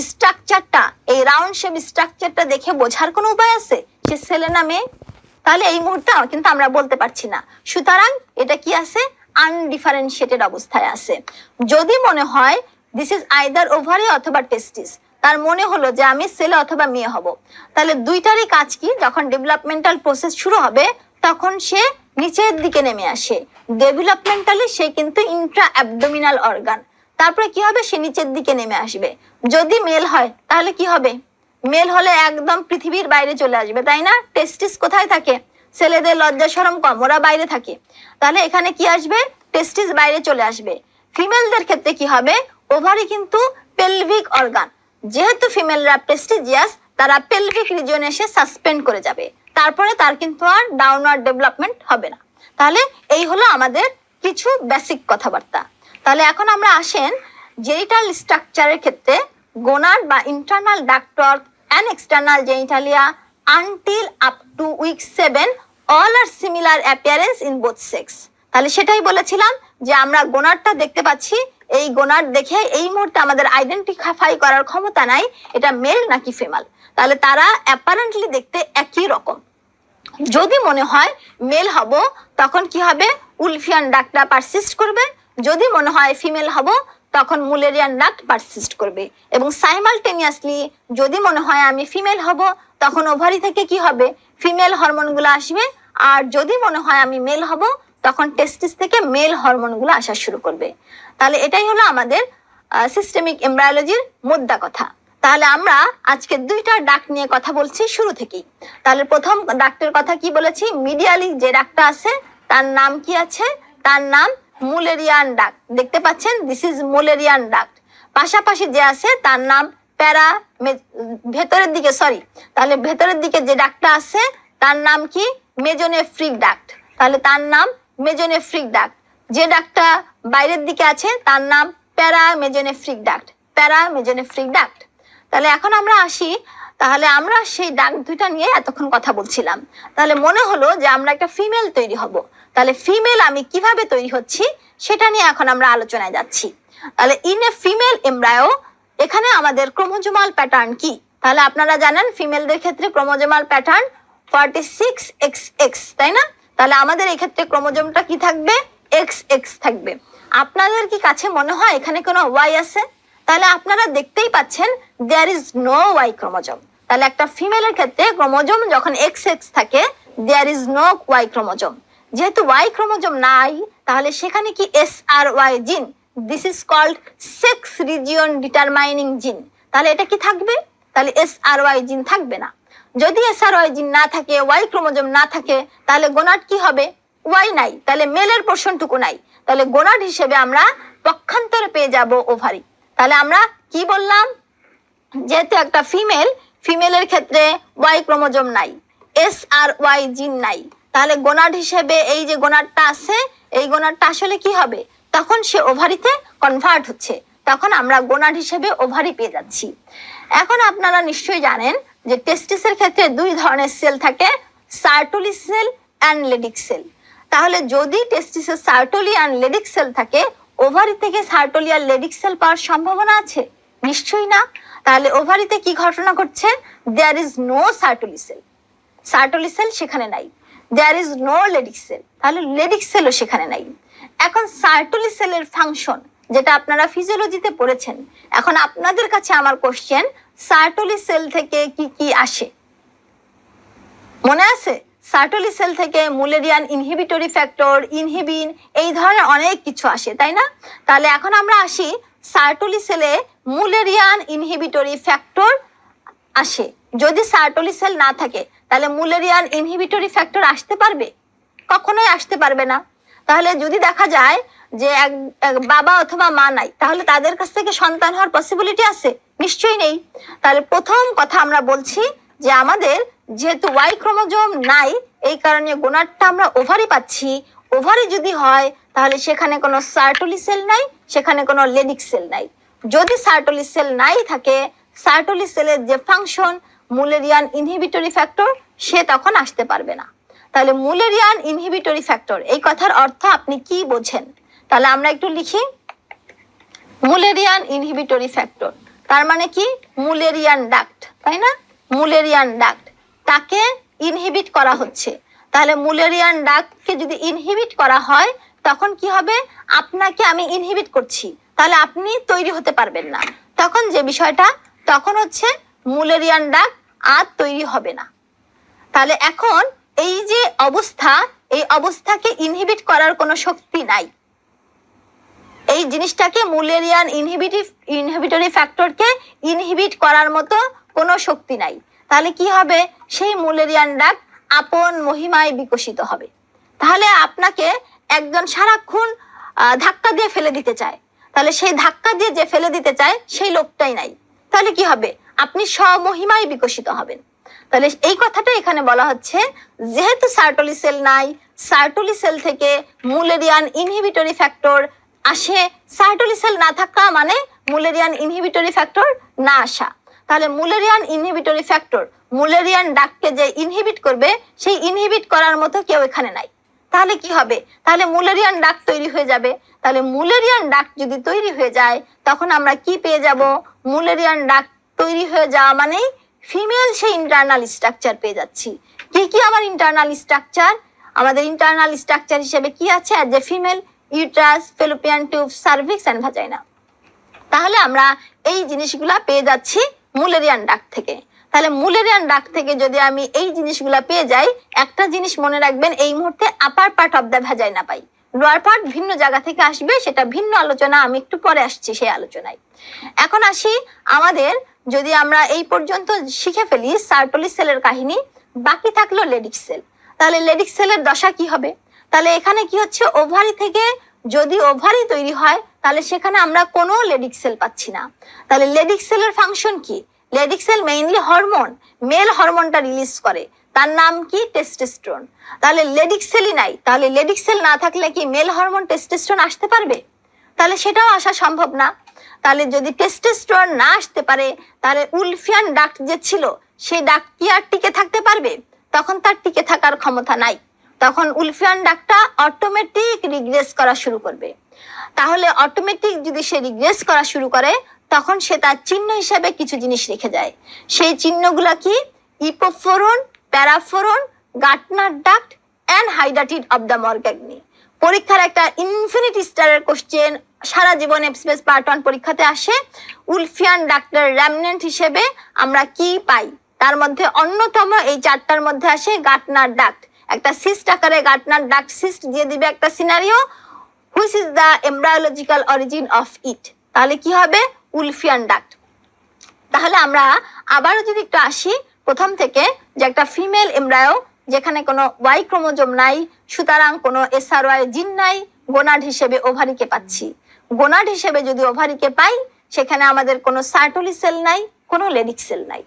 স্ট্রাকচারটা, এই রাউন্ড শেপ স্ট্রাকচারটা দেখে বোঝার কোনো উপায় আছে সে ছেলে না মেয়ে? তাহলে এই মুহূর্তে কিন্তু আমরা বলতে পারছি না। সুতরাং এটা কি আছে, আনডিফারেন্সিয়েটেড অবস্থায় আছে। যদি মনে হয় দিস ইজ আইদার ওভারি অথবা টেস্টিস, তার মনে হলো যে আমি ছেলে অথবা মেয়ে হব, তাহলে দুইটারই কাজ কি, যখন ডেভেলপমেন্টাল প্রসেস শুরু হবে তখন সে নিচের দিকে নেমে আসে। ডেভেলপমেন্টালি সে কিন্তু ইন্ট্রা অ্যাবডোমিনাল অর্গান, তারপরে কি হবে, সে নিচের দিকে নেমে আসবে। যদি মেল হয় তাহলে কি হবে, মেল হলে একদম পৃথিবীর বাইরে চলে আসবে, তাই না? টেস্টিস কোথায় থাকে? ছেলেদের লজ্জা শরম কম, ওরা বাইরে থাকে। তাহলে এখানে কি আসবে, টেস্টিস বাইরে চলে আসবে। ফিমেলদের ক্ষেত্রে কি হবে, ওভারি কিন্তু পেলভিক অর্গান, যেহেতু ফিমেলরা প্রেস্টিজিয়াস, তারা পেলভিক রিজিয়নে এসে সাসপেন্ড করে যাবে, তারপরে তার কিন্তু আর ডাউনওয়ার্ড ডেভেলপমেন্ট হবে না। তাহলে এই হলো আমাদের কিছু বেসিক কথাবার্তা। তাহলে এখন আমরা আসেন জেনিটাল স্ট্রাকচারের ক্ষেত্রে গোনাড বা internal ডাক্টওয়ার্ক and external genitalia until up to week 7 all are similar appearance in both sex। তাহলে সেটাই বলেছিলাম যে আমরা গোনাডটা দেখতে পাচ্ছি, এই গোনাড দেখে এই মুহূর্তে আমাদের আইডেন্টিফাই করার ক্ষমতা নাই এটা মেল নাকি ফিমেল। তাহলে তারা অ্যাপারেন্টলি দেখতে একই রকম। যদি মনে হয় মেল হব, তখন কি হবে, উলফিয়ান ডাক্টটা পারসিস্ট করবে। যদি মনে হয় ফিমেল হব, তখন মুলেরিয়ান ডাক্ট পারসিস্ট করবে। এবং সাইমালটেনিয়াসলি যদি মনে হয় আমি ফিমেল হব, তখন ওভারি থেকে কি হবে, ফিমেল হরমোনগুলো আসবে। আর যদি মনে হয় আমি মেল হব, তখন টেস্টিস থেকে মেল হরমোনগুলো আসা শুরু করবে। তাহলে এটাই হলো আমাদের সিস্টেমিক এমব্রায়োলজির মোদ্দা কথা। তাহলে আমরা আজকে দুইটা ডাক্ট নিয়ে কথা বলছি শুরু থেকেই। তাহলে প্রথম ডাক্টের কথা কি বলেছি, মিডিয়ালি যে ডাক্টটা আছে তার নাম কি আছে, তার নাম মুলেরিয়ান ডাক্ট। দেখতে পাচ্ছেন, দিস ইজ মুলেরিয়ান ডাক্ট। পাশাপাশি যে আছে তার নাম প্যারা, ভেতরের দিকে তাহলে ভেতরের দিকে যে ডাক্টটা আছে তার নাম কি, মেজোনেফ্রিক ডাক্ট। তাহলে তার নাম মেজোনেফ্রিক ডাক্ট। যে ডাক্টটা বাইরের দিকে আছে তার নাম প্যারা মেজোনেফ্রিক ডাক্ট, প্যারা মেজোনেফ্রিক ডাক্ট। তাহলে এখন আমরা আসি, তাহলে আমরা সেই ডাক্ট দুইটা নিয়ে এতক্ষণ কথা বলছিলাম। তাহলে মনে হলো যে আমরা একটা ফিমেল তৈরি হব। তাহলে ফিমেল আমি কিভাবে তৈরি হচ্ছি সেটা নিয়ে এখন আমরা আলোচনায় যাচ্ছি। তাহলে ইন এ ফিমেল এমব্রায়ো, এখানে আমাদের ক্রোমোজোমাল প্যাটার্ন কি? তাহলে আপনারা জানেন ফিমেলদের ক্ষেত্রে ক্রোমোজোমাল প্যাটার্ন 46XX, তাই না? তাহলে আমাদের এই ক্ষেত্রে ক্রোমোজোমটা কি থাকবে, XX থাকবে। আপনাদের কি কাছে মনে হয় এখানে কোনো Y আছে? তাহলে আপনারা দেখতেই পাচ্ছেন there is no Y chromosome. তাহলে একটা ফিমেলের ক্ষেত্রে ক্রোমোজোম যখন XX থাকে, there is no Y chromosome. যেহেতু ওয়াই ক্রোমোজোম নাই, তাহলে সেখানে কি SRY জিন, this is called sex region determining gene. তাহলে এটা কি থাকবে, তাহলে SRY জিন থাকবে না। যদি SRY জিন না থাকে, ওয়াই ক্রোমোজোম না থাকে, তাহলে গোনাড কি হবে, ওয়াই নাই, তাহলে মেলের পোর্শনটুকু নাই। তাহলে গোনাড হিসেবে আমরা পক্ষান্তরে পেয়ে যাব ওভারি। তাহলে আমরা কি বললাম, যেহেতু একটা ফিমেলের ক্ষেত্রে ওয়াই ক্রোমোজোম নাই, SRY জিন নাই, তাহলে গোনাড হিসেবে এই যে গোনাডটা আছে, এই গোনাডটা আসলে কি হবে, তখন সে ওভারিতে কনভার্ট হচ্ছে, তখন আমরা গোনাড হিসেবে ওভারি পেয়ে যাচ্ছি। এখন আপনারা নিশ্চয়ই জানেন যে টেস্টিসের ক্ষেত্রে দুই ধরনের সেল থাকে, Sertoli cell and Leydig cell. তাহলে যদি টেস্টিসে সার্টোলি অ্যান্ড লেডিক সেল থাকে, ওভারি থেকে সার্টোলি আর লেডিক সেল পাওয়ার সম্ভাবনা আছে? নিশ্চয়ই না। তাহলে ওভারিতে কি ঘটনা ঘটছে, there is no Sertoli cell, Sertoli cell সেখানে নাই। There is no Leydig cell, তাহলে লেডিক সেলও সেখানে নাই। এখন সার্টোলি সেলের ফাংশন, যেটা আপনারা ফিজিওলজিতে পড়েছেন, এখন আপনাদের কাছে আমার কোশ্চেন, সার্টোলি সেল থেকে কি কি আসে? মনে আছে সার্টোলি সেল থেকে মুলেরিয়ান ইনহিবিটরি ফ্যাক্টর, ইনহিবিন, এই ধরনের অনেক কিছু আসে, তাই না? তাহলে এখন আমরা আসি সার্টোলি সেলে মুলেরিয়ান ইনহিবিটরি ফ্যাক্টর আসে। যদি সার্টোলি সেল না থাকে তাহলে মুলেরিয়ান ইনহিবিটরি ফ্যাক্টর আসতে পারবে? কখনোই আসতে পারবে না। তাহলে যদি দেখা যায় যে এক বাবা অথবা মা নাই, তাহলে তাদের কাছ থেকে সন্তান হওয়ার পসিবিলিটি আছে? নিশ্চয়ই নেই। তাহলে প্রথম কথা আমরা বলছি যে আমাদের যেহেতু ওয়াই ক্রোমোজোম নাই, এই কারণে গোনাডটা আমরা ওভারি পাচ্ছি। ওভারি যদি হয় তাহলে সেখানে কোনো সার্টোলি সেল নাই, সেখানে কোনো লেডিক সেল নাই। যদি সার্টোলি সেল নাই থাকে, সার্টোলি সেলের যে ফাংশন মুলেরিয়ান ইনহিবিটরি ফ্যাক্টর, সে তখন আসতে পারবে না। তাহলে মুলেরিয়ান ইনহিবিটরি ফ্যাক্টর, এই কথার অর্থ আপনি কি বোঝেন? তাহলে আমরা একটু লিখি মুলেরিয়ান ইনহিবিটরি ফ্যাক্টর, তার মানে কি? মুলেরিয়ান ডাক্ট, তাই না? মুলেরিয়ান ডাক্ট, তাকে ইনহিবিট করা হচ্ছে। তাহলে মুলেরিয়ান ডাক্টকে যদি ইনহিবিট করা হয় তখন কি হবে? আপনাকে আমি ইনহিবিট করছি, তাহলে আপনি তৈরি হতে পারবেন না। তখন যে বিষয়টা, তখন হচ্ছে মুলেরিয়ান ডাক্ট আর তৈরি হবে না। তাহলে এখন এই যে অবস্থা, এই অবস্থাকে ইনহিবিট করার কোনো শক্তি নাই। এই জিনিসটাকে মুলেরিয়ান ইনহিবিটরি ফ্যাক্টরকে ইনহিবিট করার মতো কোনো শক্তি নাই। তাহলে কি হবে? সেই মুলেরিয়ান ডাক্ট আপন মহিমায় বিকশিত হবে। তাহলে আপনাকে একজন সারাক্ষণ ধাক্কা দিয়ে ফেলে দিতে চায়, তাহলে সেই ধাক্কা দিয়ে যে ফেলে দিতে চায় সেই লোকটাই নাই, তাহলে কি হবে? আপনি স্বমহিমায় বিকশিত হবেন। তাহলে এই কথাটা এখানে বলা হচ্ছে, যেহেতু সার্টোলি সেল নাই, সার্টোলি সেল থেকে মুলেরিয়ান ইনহিবিটরি ফ্যাক্টর আসে। সার্টোলি সেল না থাকা মানে মুলেরিয়ান ইনহিবিটরি ফ্যাক্টর না আসা। তাহলে মুলেরিয়ান ইনহিবিটরি ফ্যাক্টর মুলেরিয়ান ডাক্টকে যে ইনহিবিট করবে, সেই ইনহিবিট করার মতো কেউ এখানে নাই। তাহলে কি হবে? তাহলে মুলেরিয়ান ডাক্ট তৈরি হয়ে যাবে। তাহলে মুলেরিয়ান ডাক্ট যদি তৈরি হয়ে যায় তখন আমরা কি পেয়ে যাব? মুলেরিয়ান ডাক্ট তৈরি হয়ে যাওয়া মানে ফিমেল সেই ইন্টারনাল স্ট্রাকচার পেয়ে যাচ্ছি। কি কি আমার ইন্টারনাল স্ট্রাকচার? আমাদের ইন্টারনাল স্ট্রাকচার হিসেবে কি আছে? As a female, uterus, fallopian tube, cervix and vagina. তাহলে আমরা এই জিনিসগুলা পেয়ে যাচ্ছি মুলেরিয়ান ডাক্ট থেকে। তাহলে মুলেরিয়ান ডাক্ট থেকে যদি আমি এই জিনিসগুলা পেয়ে যাই, একটা জিনিস মনে রাখবেন, এই মুহূর্তে আপার part of the ভাজাইনা pi, lower part ভিন্ন জায়গা থেকে আসবে, সেটা ভিন্ন আলোচনা, আমি একটু পরে আসছি সেই আলোচনায়। এখন আসি আমাদের, যদি আমরা এই পর্যন্ত শিখে ফেলি সার্টোলি সেলের কাহিনী, বাকি থাকলো লেডিক সেল। তাহলে লেডিক সেলের দশা কি হবে? তাহলে এখানে কি হচ্ছে? ওভারি থেকে যদি ওভারি তৈরি হয় তাহলে সেখানে আমরা কোনো লেডিক সেল পাচ্ছি না। তাহলে লেডিক সেলের ফাংশন কি? Leydig cell mainly hormone, male হরমোনটা রিলিজ করে, তার নাম কি? টেস্টোস্টেরন। তাহলে লেডিক সেলই নাই, তাহলে লেডিক সেল না থাকলে কি মেল হরমোন টেস্টোস্টেরন আসতে পারবে? তাহলে সেটাও আসা সম্ভব না। তাহলে যদি টেস্টোস্টেরন না আসতে পারে তাহলে উলফিয়ান ডাক্ট যে ছিল সেই ডাক্ট কি আর টিকে থাকতে পারবে? তখন তার টিকে থাকার ক্ষমতা নাই। তখন উলফিয়ান ডাক্টটা অটোমেটিক রিগ্রেস করা শুরু করবে। তাহলে অটোমেটিক যদি সে রিগ্রেস করা শুরু করে তখন সে তার চিহ্ন হিসেবে কিছু জিনিস রেখে যায়। সেই চিহ্নগুলা কি? Epoophoron, paroophoron, Gartner duct and hydatid of the Morgagni. পরীক্ষার একটা ইনফিনিটি স্টারের কোশ্চেন সারা জীবন এফএসএস পার্ট 1 পরীক্ষাতে আসে। উলফিয়ান ডাক্টের রেমনেন্ট হিসেবে আমরা কি পাই? তার মধ্যে অন্যতম এই চারটার মধ্যে আসে গার্টনার ডাক্ট। একটা সিস্ট আকারে গার্টনার ডাক্ট সিস্ট দিয়ে দিবে একটা scenario, which is the embryological origin of it. তাহলে কি হবে? Wolffian duct. তাহলে আমরা আবারও যদি একটু আসি প্রথম থেকে, যে একটা ফিমেল এমব্রায়ো যেখানে কোনো ওয়াই ক্রোমোজোম নাই, সুতরাং কোনো এসআরওয়াই জিন নাই, গোনাড হিসেবে ওভারিকে পাচ্ছি। গোনাড হিসেবে যদি ওভারিকে পাই সেখানে আমাদের কোনো সার্টোলি সেল নাই, কোনো লেডিক সেল নাই।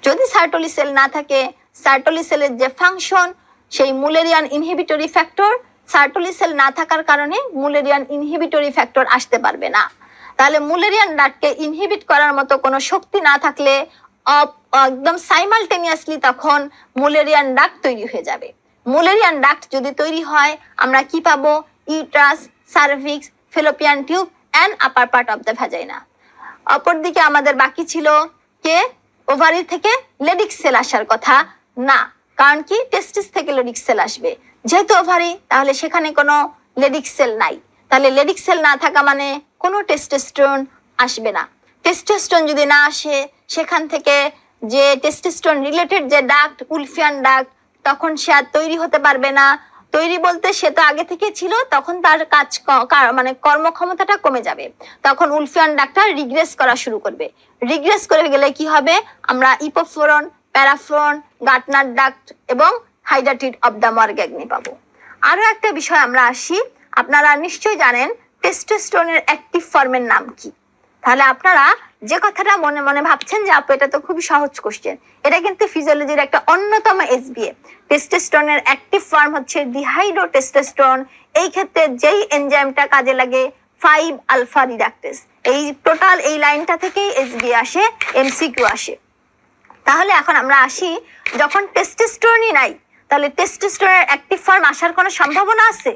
যদি সার্টোলি সেল না থাকে, সার্টোলি সেলের যে ফাংশন সেই Mullerian inhibitory factor, Sertoli sell না থাকার কারণে মুলেরিয়ান ইনহিবিটরি ফ্যাক্টর আসতে পারবে না। তাহলে মুলেরিয়ান ডাক্টকে ইনহিবিট করার মতো কোনো শক্তি না থাকলে একদম সাইমালটেনিয়াসলি তখন মুলেরিয়ান ডাক্ট তৈরি হয়ে যাবে। মুলেরিয়ান ডাক্ট যদি তৈরি হয় আমরা কি পাবো? Uterus, cervix, fallopian tube and upper part of the vagina. অপরদিকে আমাদের বাকি ছিল কে? ওভারি থেকে লেডিক সেল আসার কথা না, কারণ কি? টেস্টিস থেকে লেডিক সেল আসবে। যেহেতু ওভারি, তাহলে সেখানে কোনো লেডিক সেল নাই। তাহলে লেডিক সেল না থাকা মানে কোনো টেস্টোস্টেরন আসবে না। টেস্টোস্টেরন যদি না আসে, সেখান থেকে যে টেস্টোস্টেরন রিলেটেড যে ডাক্ট, উলফিয়ান ডাক্ট, তখন সে আর তৈরি হতে পারবে না। তৈরি বলতে সে তো আগে থেকে ছিল, তখন তার মানে কর্মক্ষমতাটা কমে যাবে। তখন উলফিয়ান ডাক্টটা রিগ্রেস করা শুরু করবে। রিগ্রেস করে গেলে কি হবে, আমরা ইপোফ্লোরন, প্যারাফ্লোরন, গার্টনার ডাক্ট এবং হাইডাটিড অফ দ্য মরগ্যাগনি পাবো। আরো একটা বিষয় আমরা আসি, আপনারা নিশ্চয়ই জানেন টেস্টোস্টেরনের অ্যাক্টিভ ফর্মের নাম কি। তাহলে আপনারা যে কথাটা মনে মনে ভাবছেন যে আপু এটা তো খুবই সহজ কোশ্চেন, এটা কিন্তু ফিজিওলজির একটা অন্যতম এসবিএ। টেস্টোস্টেরনের অ্যাক্টিভ ফর্ম হচ্ছে ডিহাইড্রোটেস্টোস্টেরন। এই ক্ষেত্রে যেই এনজাইমটা কাজে লাগে 5 আলফা রিডাক্টেস। এই টোটাল এই লাইনটা থেকেই এসবিএ আসে, এমসিকিউ আসে। তাহলে এখন আমরা আসি, যখন টেস্টোস্টেরনই নাই তাহলে টেস্টোস্টেরনের অ্যাক্টিভ ফর্ম আসার কোনো সম্ভাবনা আছে?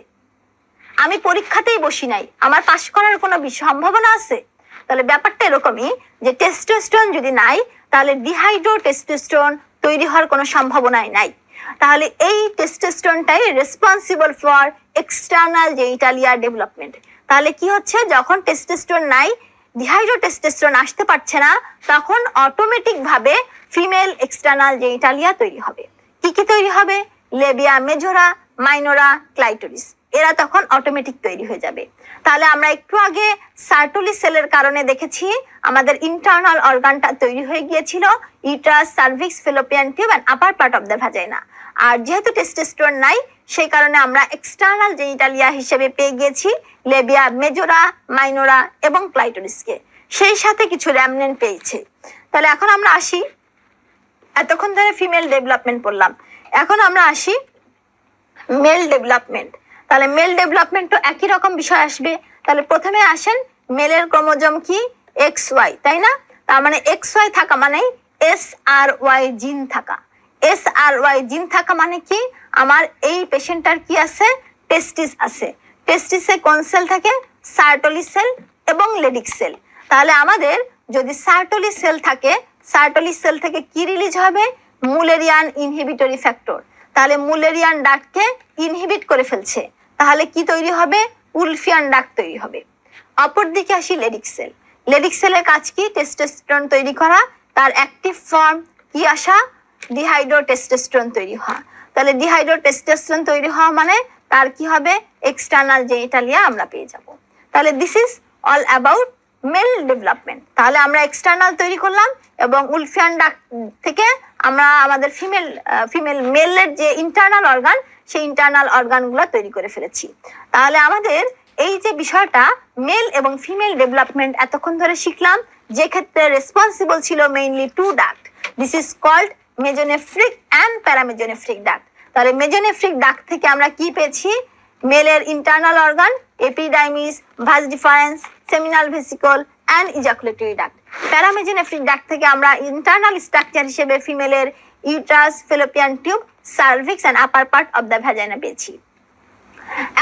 আমি পরীক্ষাতেই বসি নাই, আমার পাস করার কোনো সম্ভাবনা আছে? তাহলে ব্যাপারটা এরকমই যে টেস্টোস্টেরন যদি নাই তাহলে ডিহাইড্রোটেস্টোস্টেরন তৈরি হওয়ার কোনো সম্ভাবনাই নাই। তাহলে এই টেস্টোস্টেরনটাই responsible for external genitalia development. তাহলে কি হচ্ছে, যখন টেস্টোস্টেরন নাই, ডিহাইড্রোটেস্টোস্টেরন আসতে পারছে না, তখন অটোমেটিক ভাবে ফিমেল এক্সটার্নাল জেনিটালিয়া তৈরি হবে। কি কি তৈরি হবে? লেবিয়া মেজোরা, মাইনোরা, ক্লাইটোরিস, এরা তখন অটোমেটিক তৈরি হয়ে যাবে। তাহলে আমরা একটু আগে সার্টুলি সেলের কারণে দেখেছি আমাদের ইন্টারনাল অর্গানটা তৈরি হয়ে গিয়েছিল, uterus, cervix, fallopian tube and upper part of the vagina. আর যেহেতু টেস্টোস্টেরন নাই, সেই কারণে আমরা এক্সটার্নাল জেনিটালিয়া হিসেবে পেয়ে গিয়েছি লেবিয়া মেজোরা, মাইনোরা এবং ক্লাইটোরিসকে, সেই সাথে কিছু র্যামনেন্ট পেয়েছে। তাহলে এখন আমরা আসি, এতক্ষণ ধরে ফিমেল ডেভেলপমেন্ট পড়লাম, এখন আমরা আসি মেল ডেভেলপমেন্ট। তাহলে মেল ডেভেলপমেন্ট তো একই রকম বিষয় আসবে। তাহলে প্রথমে আসেন, মেলের ক্রোমোজোম কি? XY, তাই না? তার মানে XY থাকা মানে SRY জিন থাকা। SRY জিন থাকা মানে কি, আমার এই পেশেন্টটার কি আছে? টেস্টিস আছে। টেস্টিসে কোন সেল থাকে? সার্টলি সেল এবং লেডিক সেল। তাহলে আমাদের যদি সার্টলি সেল থাকে, সার্টলি সেল থেকে কি রিলিজ হবে? Mullerian inhibitory factor. তাহলে মুলেরিয়ান ডাক্টকে ইনহিবিট করে ফেলছে, তাহলে কি তৈরি হবে? উলফিয়ান ডাক্ট তৈরি হবে। অপরদিকে আসি লেডিক সেল। লেডিক সেলের কাজ কি? টেস্টোস্টেরন তৈরি করা। তার অ্যাক্টিভ ফর্ম কি আসা? ডিহাইড্রোটেস্টোস্টেরন তৈরি হওয়া। তাহলে ডিহাইড্রোটেস্টোস্টেরন তৈরি হওয়া মানে তার কি হবে? এক্সটার্নাল জেনিটালিয়া আমরা পেয়ে যাব। তাহলে this is all about male development. তাহলে আমরা এক্সটার্নাল তৈরি করলাম এবং উলফিয়ান ডাক্ট থেকে আমরা আমাদের ফিমেল মেলের যে ইন্টারনাল অর্গান, সেই ইন্টারনাল অর্গানগুলো তৈরি করে ফেলেছি। তাহলে আমাদের এই যে বিষয়টা মেল এবং ফিমেল ডেভেলপমেন্ট এতক্ষণ ধরে শিখলাম, যে ক্ষেত্রে রেসপন্সিবল ছিল mainly 2 duct, this is called mesonephric and paramesonephric duct. তাহলে মেজোনেফ্রিক ডাক্ট থেকে আমরা কি পেয়েছি? মেলের internal organ epididymis, vas deferens, seminal vesicle and ejaculatory duct. Paramesonephric duct থেকে আমরা ইন্টারনাল স্ট্রাকচার হিসেবে ফিমেলের uterus, fallopian tube, cervix and upper part of the vagina পেয়েছি।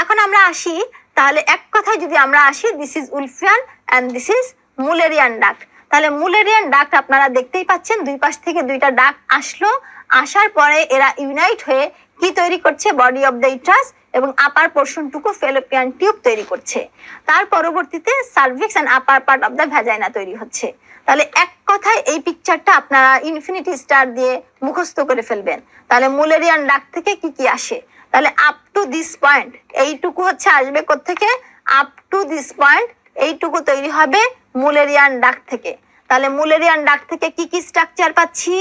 এখন আমরা আসি, তাহলে এক কথায় যদি আমরা আসি, this is Wolffian and this is Mullerian duct. তাহলে মুলেরিয়ান ডাক্ট আপনারা দেখতেই পাচ্ছেন, দুই পাশ থেকে দুইটা ডাক্ট আসলো, আসার পরে এরা ইউনাইট হয়ে কি তৈরি করছে? বডি অফ দ্য ইউটারাস এবং আপার পোর্শনটুকু ফ্যালোপিয়ান টিউব তৈরি করছে। তার পরবর্তীতে cervix and upper part of the vagina তৈরি হচ্ছে। তাহলে এক কথায় এই পিকচারটা আপনারা ইনফিনিটি স্টার দিয়ে মুখস্থ করে ফেলবেন। তাহলে মুলেরিয়ান ডাক্ট থেকে কি কি আসে? তাহলে আপ টু দিস পয়েন্ট, এইটুকু হচ্ছে আসবে কোত্থেকে? আপ টু দিস পয়েন্ট, এইটুকু তৈরি হবে মুলেরিয়ান ডাক্ট থেকে। তাহলে মুলেরিয়ান ডাক্ট থেকে কি কি স্ট্রাকচার পাচ্ছি?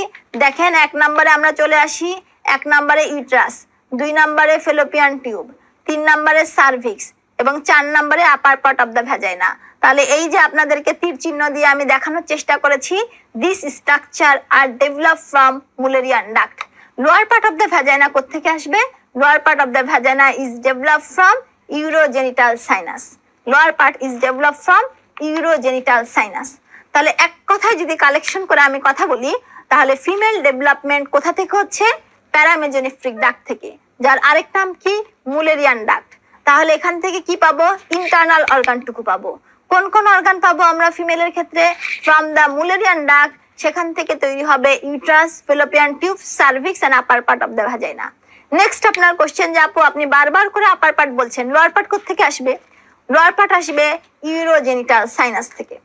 দেখেন, 1 নম্বরে আমরা চলে আসি, 1 নম্বরে ইউটারাস, 2 নম্বরে ফ্যালোপিয়ান টিউব, 3 নম্বরে সার্ভিক্স এবং 4 নম্বরে আপার পার্ট অফ দ্য ভ্যাজাইনা। তাহলে এই যে আপনাদেরকে তীর চিহ্ন দিয়ে আমি দেখানোর চেষ্টা করেছি, this structure are develop from Mullerian duct. Lower part of the vagina কোত্থেকে আসবে? Lower part of the vagina is develop from urogenital sinus. Lower part is develop from urogenital sinus. তাহলে এক কথায় যদি কালেকশন করে আমি কথা বলি, তাহলে ফিমেল ডেভেলপমেন্ট কোথা থেকে হচ্ছে? প্যারামেজোনেফ্রিক ডাক্ট থেকে, যার আরেক নাম কি? Mullerian duct. তাহলে এখান থেকে কি পাবো? ইন্টারনাল অর্গানটুকু পাবো। কোন কোন অর্গান পাবো আমরা ফিমেলের ক্ষেত্রে? ফ্রম দ্য মুলেরিয়ান ডাক্ট, সেখান থেকে তৈরি হবে uterus, fallopian tube, cervix and upper part of the vagina. Next আপনার কোশ্চেন যে আপু আপনি বারবার করে আপার পার্ট বলছেন, লোয়ার পার্ট কোত্থেকে আসবে? লোয়ার পার্ট আসবে ইউরোজেনিটাল সাইনাস থেকে।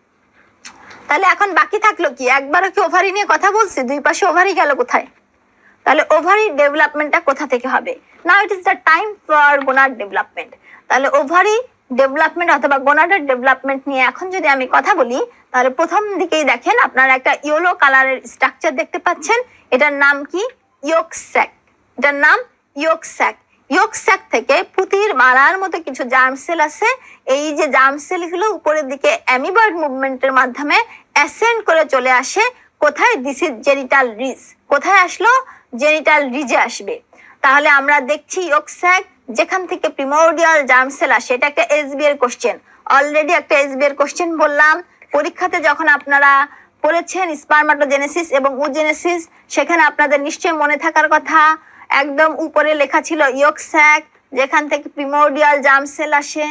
তাহলে এখন বাকি থাকলো কি? একবারও কি ওভারি নিয়ে কথা বলছি? দুই পাশে ওভারি গেল কোথায়? তাহলে ওভারি ডেভেলপমেন্টটা কোথা থেকে হবে? Now it is the time for gonad development. তাহলে ওভারি ডেভেলপমেন্ট অথবা গোনাডের ডেভেলপমেন্ট নিয়ে এখন যদি আমি কথা বলি, তাহলে প্রথম দিকেই দেখেন আপনারা একটা ইয়েলো কালারের স্ট্রাকচার দেখতে পাচ্ছেন। এটার নাম কি? ইয়ক স্যাক। এটার নাম ইয়ক স্যাক। ইয়ক স্যাক থেকে পুতির মালার মতো কিছু জার্ম সেল আছে। এই যে জার্ম সেলগুলো উপরের দিকে অ্যামিবয়েড মুভমেন্টের মাধ্যমে অ্যাসেন্ড করে চলে আসে কোথায়? This is genital ridge. কোথায় আসলো? জেনিটাল রিজে আসবে। তাহলে আমরা দেখছি ইয়ক স্যাক যেখান থেকে প্রিমোরডিয়াল জার্ম সেল আসে। এটা একটা এসবি এর কোশ্চেন, অলরেডি একটা এসবি এর কোশ্চেন বললাম। পরীক্ষাতে যখন আপনারা পড়েছেন স্পারমাটোজেনেসিস এবং ওজেনেসিস, সেখানে আপনাদের নিশ্চয়ই মনে থাকার কথা, একদম উপরে লেখা ছিল ইয়ক স্যাক যেখান থেকে প্রিমোরডিয়াল জার্ম সেল আসে।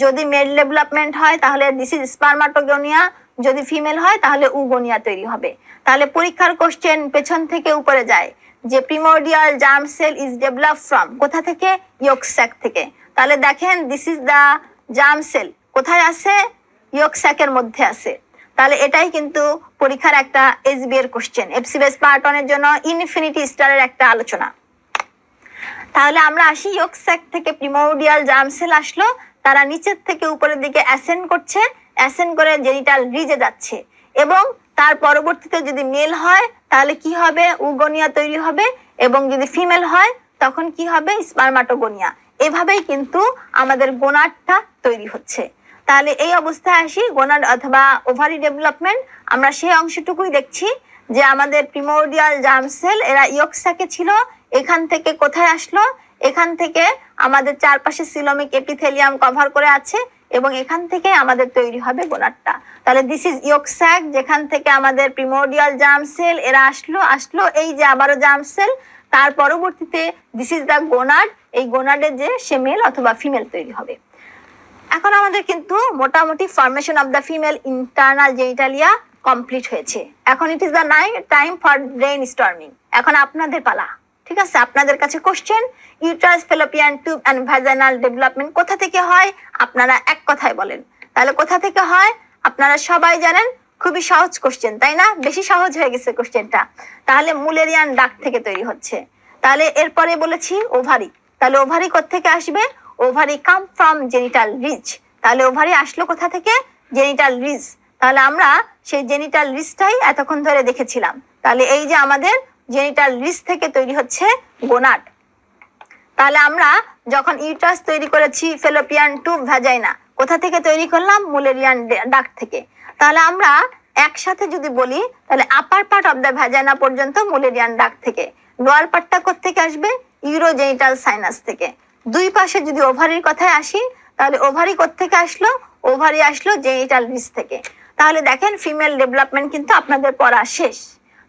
যদি মেল ডেভেলপমেন্ট হয় তাহলে দিস ইজ স্পারমাটোগোনিয়া, যদি ফিমেল হয় তাহলে উগোনিয়া তৈরি হবে। তাহলে পরীক্ষার কোশ্চেন পেছন থেকে উপরে যায় যে primordial germ cell is develop from কোথা থেকে? ইয়ক স্যাক থেকে। তাহলে দেখেন this is the germ cell কোথায় আছে? ইয়ক স্যাকের মধ্যে আছে। তাহলে এটাই কিন্তু পরীক্ষার একটা এসবি এর কোশ্চেন, এফসিবিএস পার্ট 1 এর জন্য ইনফিনিটি স্টারের একটা আলোচনা। তাহলে আমরা আসি ইয়ক স্যাক থেকে প্রিমোরডিয়াল জার্ম সেল আসলো, তারা নিচের থেকে উপরের দিকে অ্যাসেন্ড করছে, অ্যাসেন্ড করে জেনিটাল রিজে যাচ্ছে এবং তার পরবর্তীতে যদি মেল হয় তাহলে কি হবে? উগোনিয়া তৈরি হবে এবং যদি ফিমেল হয় তখন কি হবে? স্পারমাটোগোনিয়া। এভাবেই কিন্তু আমাদের গোনাডটা তৈরি হচ্ছে। তাহলে এই অবস্থায় আসি গোনাড অথবা ওভারি ডেভেলপমেন্ট। আমরা সেই অংশটুকুই দেখছি যে আমাদের প্রিমোরডিয়াল জার্ম সেল এরা ইয়ক স্যাকে ছিল, এখান থেকে কোথায় আসলো? এখান থেকে আমাদের চারপাশে সিলোমিক এপিথেলিয়াম কভার করে আছে এবং এখান থেকে আমাদের তৈরি হবে গোনাডটা। তাহলে দিস ইজ ইয়ক স্যাক যেখান থেকে আমাদের প্রিমোরডিয়াল জার্ম সেল এরা আসলো এই যে আবারও জার্ম সেল, তার পরবর্তীতে দিস ইজ দা গোনাড। এই গোনাডের যে সে মেল অথবা ফিমেল তৈরি হবে। এখন আমাদের কিন্তু মোটামুটি formation of the female internal genitalia complete হয়েছে। এখন it is the time for brainstorming. এখন আপনাদের পালা, ঠিক আছে? আপনাদের কাছে question, uterus, fallopian tube and vaginal development কোথা থেকে হয়? আপনারা এক কথায় বলেন। তাহলে কোথা থেকে হয়? আপনারা সবাই জানেন, খুবই সহজ কোশ্চেন, তাই না? বেশি সহজ হয়ে গেছে কোশ্চেনটা। তাহলে মুলেরিয়ান ডাক্ট থেকে তৈরি হচ্ছে। তাহলে এরপরে বলেছি ওভারি। তাহলে ওভারি কোথা থেকে আসবে? Ovary come from genital ridge. তাহলে ওভারি আসলো কোথা থেকে? Genital ridge. তাহলে আমরা সেই জেনিটাল রিজটাই এতক্ষণ ধরে দেখেছিলাম। তাহলে এই যে আমাদের জেনিটাল রিজ থেকে তৈরি হচ্ছে গোনাড। তাহলে আমরা যখন ইউটারাস তৈরি করেছি, ফ্যালোপিয়ান টিউব, ভ্যাজাইনা কোথা থেকে তৈরি করলাম? মুলেরিয়ান ডাক্ট থেকে। তাহলে আমরা একসাথে যদি বলি তাহলে আপার পার্ট অফ দ্য ভ্যাজাইনা পর্যন্ত মুলেরিয়ান ডাক্ট থেকে, লোয়ার পার্টটা কোথা থেকে আসবে? ইউরোজেনিটাল সাইনাস থেকে। দুই পাশে যদি ওভারির কথায় আসি তাহলে ওভারি কোথা থেকে আসলো? ওভারি আসলো জেনিটাল রিজ থেকে। তাহলে দেখেন ফিমেল ডেভেলপমেন্ট কিন্তু আপনাদের পড়া শেষ।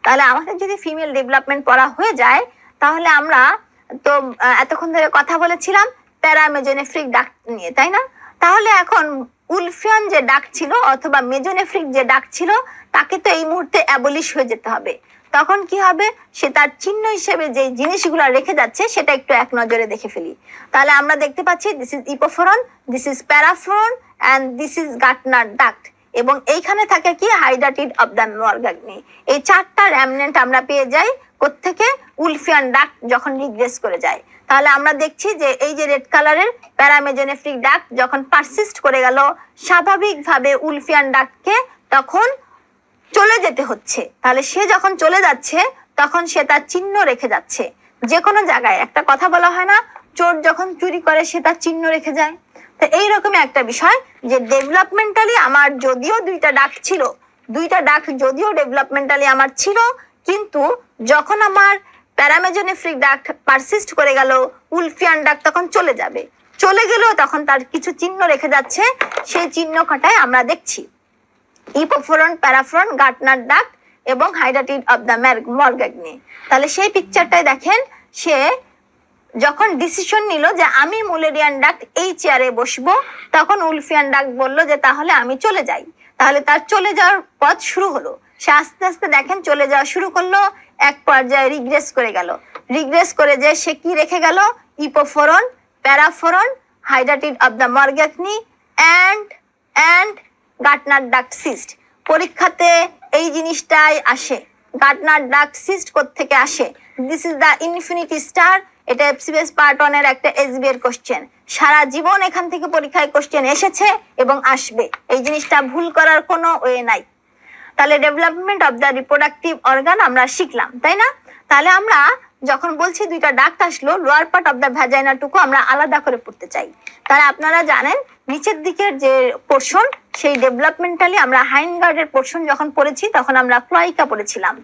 তাহলে আমাদের যদি ফিমেল ডেভেলপমেন্ট পড়া হয়ে যায় তাহলে আমরা তো এতক্ষণ ধরে কথা বলেছিলাম প্যারামেজোনেফ্রিক ডাক্ট নিয়ে, তাই না? তাহলে এখন উলফিয়ান যে ডাক্ট ছিল অথবা মেজোনেফ্রিক যে ডাক্ট ছিল তাকে তো এই মুহূর্তে অ্যাবলিশ হয়ে যেতে হবে। তখন কি হবে? সে তার চিহ্ন হিসেবে যে জিনিসগুলো রেখে যাচ্ছে সেটা একটু এক নজরে দেখে ফেলি। তাহলে আমরা দেখতে পাচ্ছি this is epoophoron, this is paroophoron and this is Gartner duct এবং এইখানে থাকে কি? Hydatid of the Morgagni. এই চারটা র্যামনেন্ট আমরা পেয়ে যাই কোত্থেকে? উলফিয়ান ডাক্ট যখন রিগ্রেস করে যায়। তাহলে আমরা দেখছি যে এই যে রেড কালারের প্যারামেজোনেফ্রিক ডাক্ট যখন পারসিস্ট করে গেল স্বাভাবিকভাবে উলফিয়ান ডাক্টকে তখন চলে যেতে হচ্ছে। তাহলে সে যখন চলে যাচ্ছে তখন সে তার চিহ্ন রেখে যাচ্ছে। যে কোনো জায়গায় একটা কথা বলা হয় না, চোর যখন চুরি করে সে তার চিহ্ন রেখে যায়। তো এইরকমই একটা বিষয় যে ডেভেলপমেন্টালি আমার যদিও দুইটা ডাক যদিও ডেভেলপমেন্টালি আমার ছিল, কিন্তু যখন আমার প্যারামেজোনেফ্রিক ডাক্ট পারসিস্ট করে গেল উলফিয়ান ডাক্ট তখন চলে যাবে। চলে গেলেও তখন তার কিছু চিহ্ন রেখে যাচ্ছে, সেই চিহ্ন কটাই আমরা দেখছি ইপোফোরন, প্যারাফোরন, গার্টনার ডাক্ট এবং হাইডাটিড অফ দ্য মরগাগ্নি। তাহলে সেই পিকচারটাই দেখেন, সে যখন ডিসিশন নিল যে আমি মুলেরিয়ান ডাক্ট এই চেয়ারে বসবো তখন উলফিয়ান ডাক্ট বললো যে তাহলে আমি চলে যাই। তাহলে তার চলে যাওয়ার পথ শুরু হলো। সে আস্তে আস্তে দেখেন চলে যাওয়া শুরু করলো, এক পর্যায়ে রিগ্রেস করে গেল। রিগ্রেস করে যে সে কি রেখে গেল? Epoophoron, paroophoron, hydatid of the Morgagni and Gartner duct cyst. পরীক্ষাতে এই জিনিসটাই আসে। গার্টনার ডাক্ট সিস্ট কোত্থেকে আসে? This is the infinity star. এটা এফসিবিএস পার্ট 1 এর একটা এসবি এর কোশ্চেন। সারা জীবন এখান থেকে পরীক্ষায় কোশ্চেন এসেছে এবং আসবে, এই জিনিসটা ভুল করার কোনো ওয়ে নাই। তাহলে development of the reproductive organ আমরা শিখলাম, তাই না? তাহলে আমরা যখন বলছি দুইটা ডাক্ট আসলো, lower part of the vagina টুকু আমরা আলাদা করে পড়তে চাই। তাহলে আপনারা জানেন নিচের দিকের যে পোর্শন, সেই ডেভেলপমেন্টালি আমরা হাইনগার্ডের পোর্শন যখন পড়েছি তখন আমরা ক্লোয়াইকা পড়েছিলাম।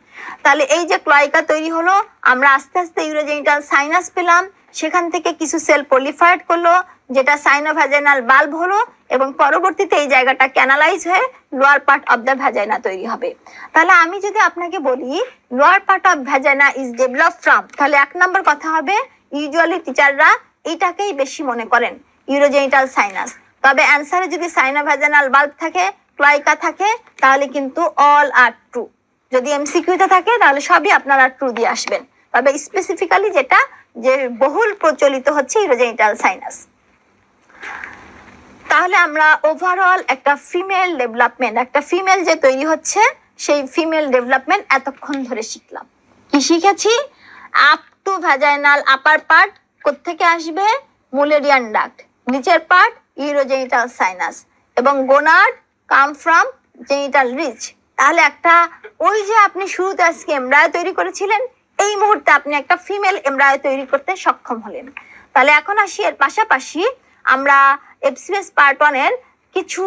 তাহলে এই যে ক্লোয়াইকা তৈরি হলো, আমরা আস্তে আস্তে ইউরোজেনিটাল সাইনাস পেলাম, সেখান থেকে কিছু সেল প্রলিফারেট করলো যেটা সাইনোভ্যাজাইনাল বাল্ব হলো, এবং পরবর্তীতে এই জায়গাটা ক্যানালাইজ হয়ে lower part of the vagina তৈরি হবে। তাহলে আমি যদি আপনাকে বলি lower part of vagina is develop from, তাহলে 1 নম্বর কথা হবে ইউজুয়ালি টিচাররা এইটাকেই বেশি মনে করেন, ইউরোজেনিটাল সাইনাস। তবে অ্যান্সারে যদি সাইনোভ্যাজাইনাল বাল্ব থাকে, ক্লোয়াইকা থাকে, তাহলে কিন্তু অল আর ট্রু। যদি এমসিকিউতে থাকে তাহলে সবই আপনারা ট্রু দিয়ে আসবেন। তবে স্পেসিফিক্যালি যেটা যে বহুল প্রচলিত হচ্ছে ইউরোজেনিটাল সাইনাস। তাহলে আমরা ওভারঅল একটা ফিমেল ডেভেলপমেন্ট, একটা ফিমেল যে তৈরি হচ্ছে সেই ফিমেল ডেভেলপমেন্ট এতক্ষণ ধরে শিখলাম। কি শিখেছি? Up to vaginal upper part কোত্থেকে আসবে? Mullerian duct. নিচের পার্ট ইউরোজেনিটাল সাইনাস, এবং gonad come from genital ridge. তাহলে একটা ওই যে আপনি শুরুতে আজকে এমব্রায়ো তৈরি করেছিলেন, এই মুহূর্তে আপনি একটা ফিমেল এমব্রায়ো তৈরি করতে সক্ষম হলেন। তাহলে এখন আসি এর পাশাপাশি আমরা এফসিবিএস পার্ট 1 এর কিছু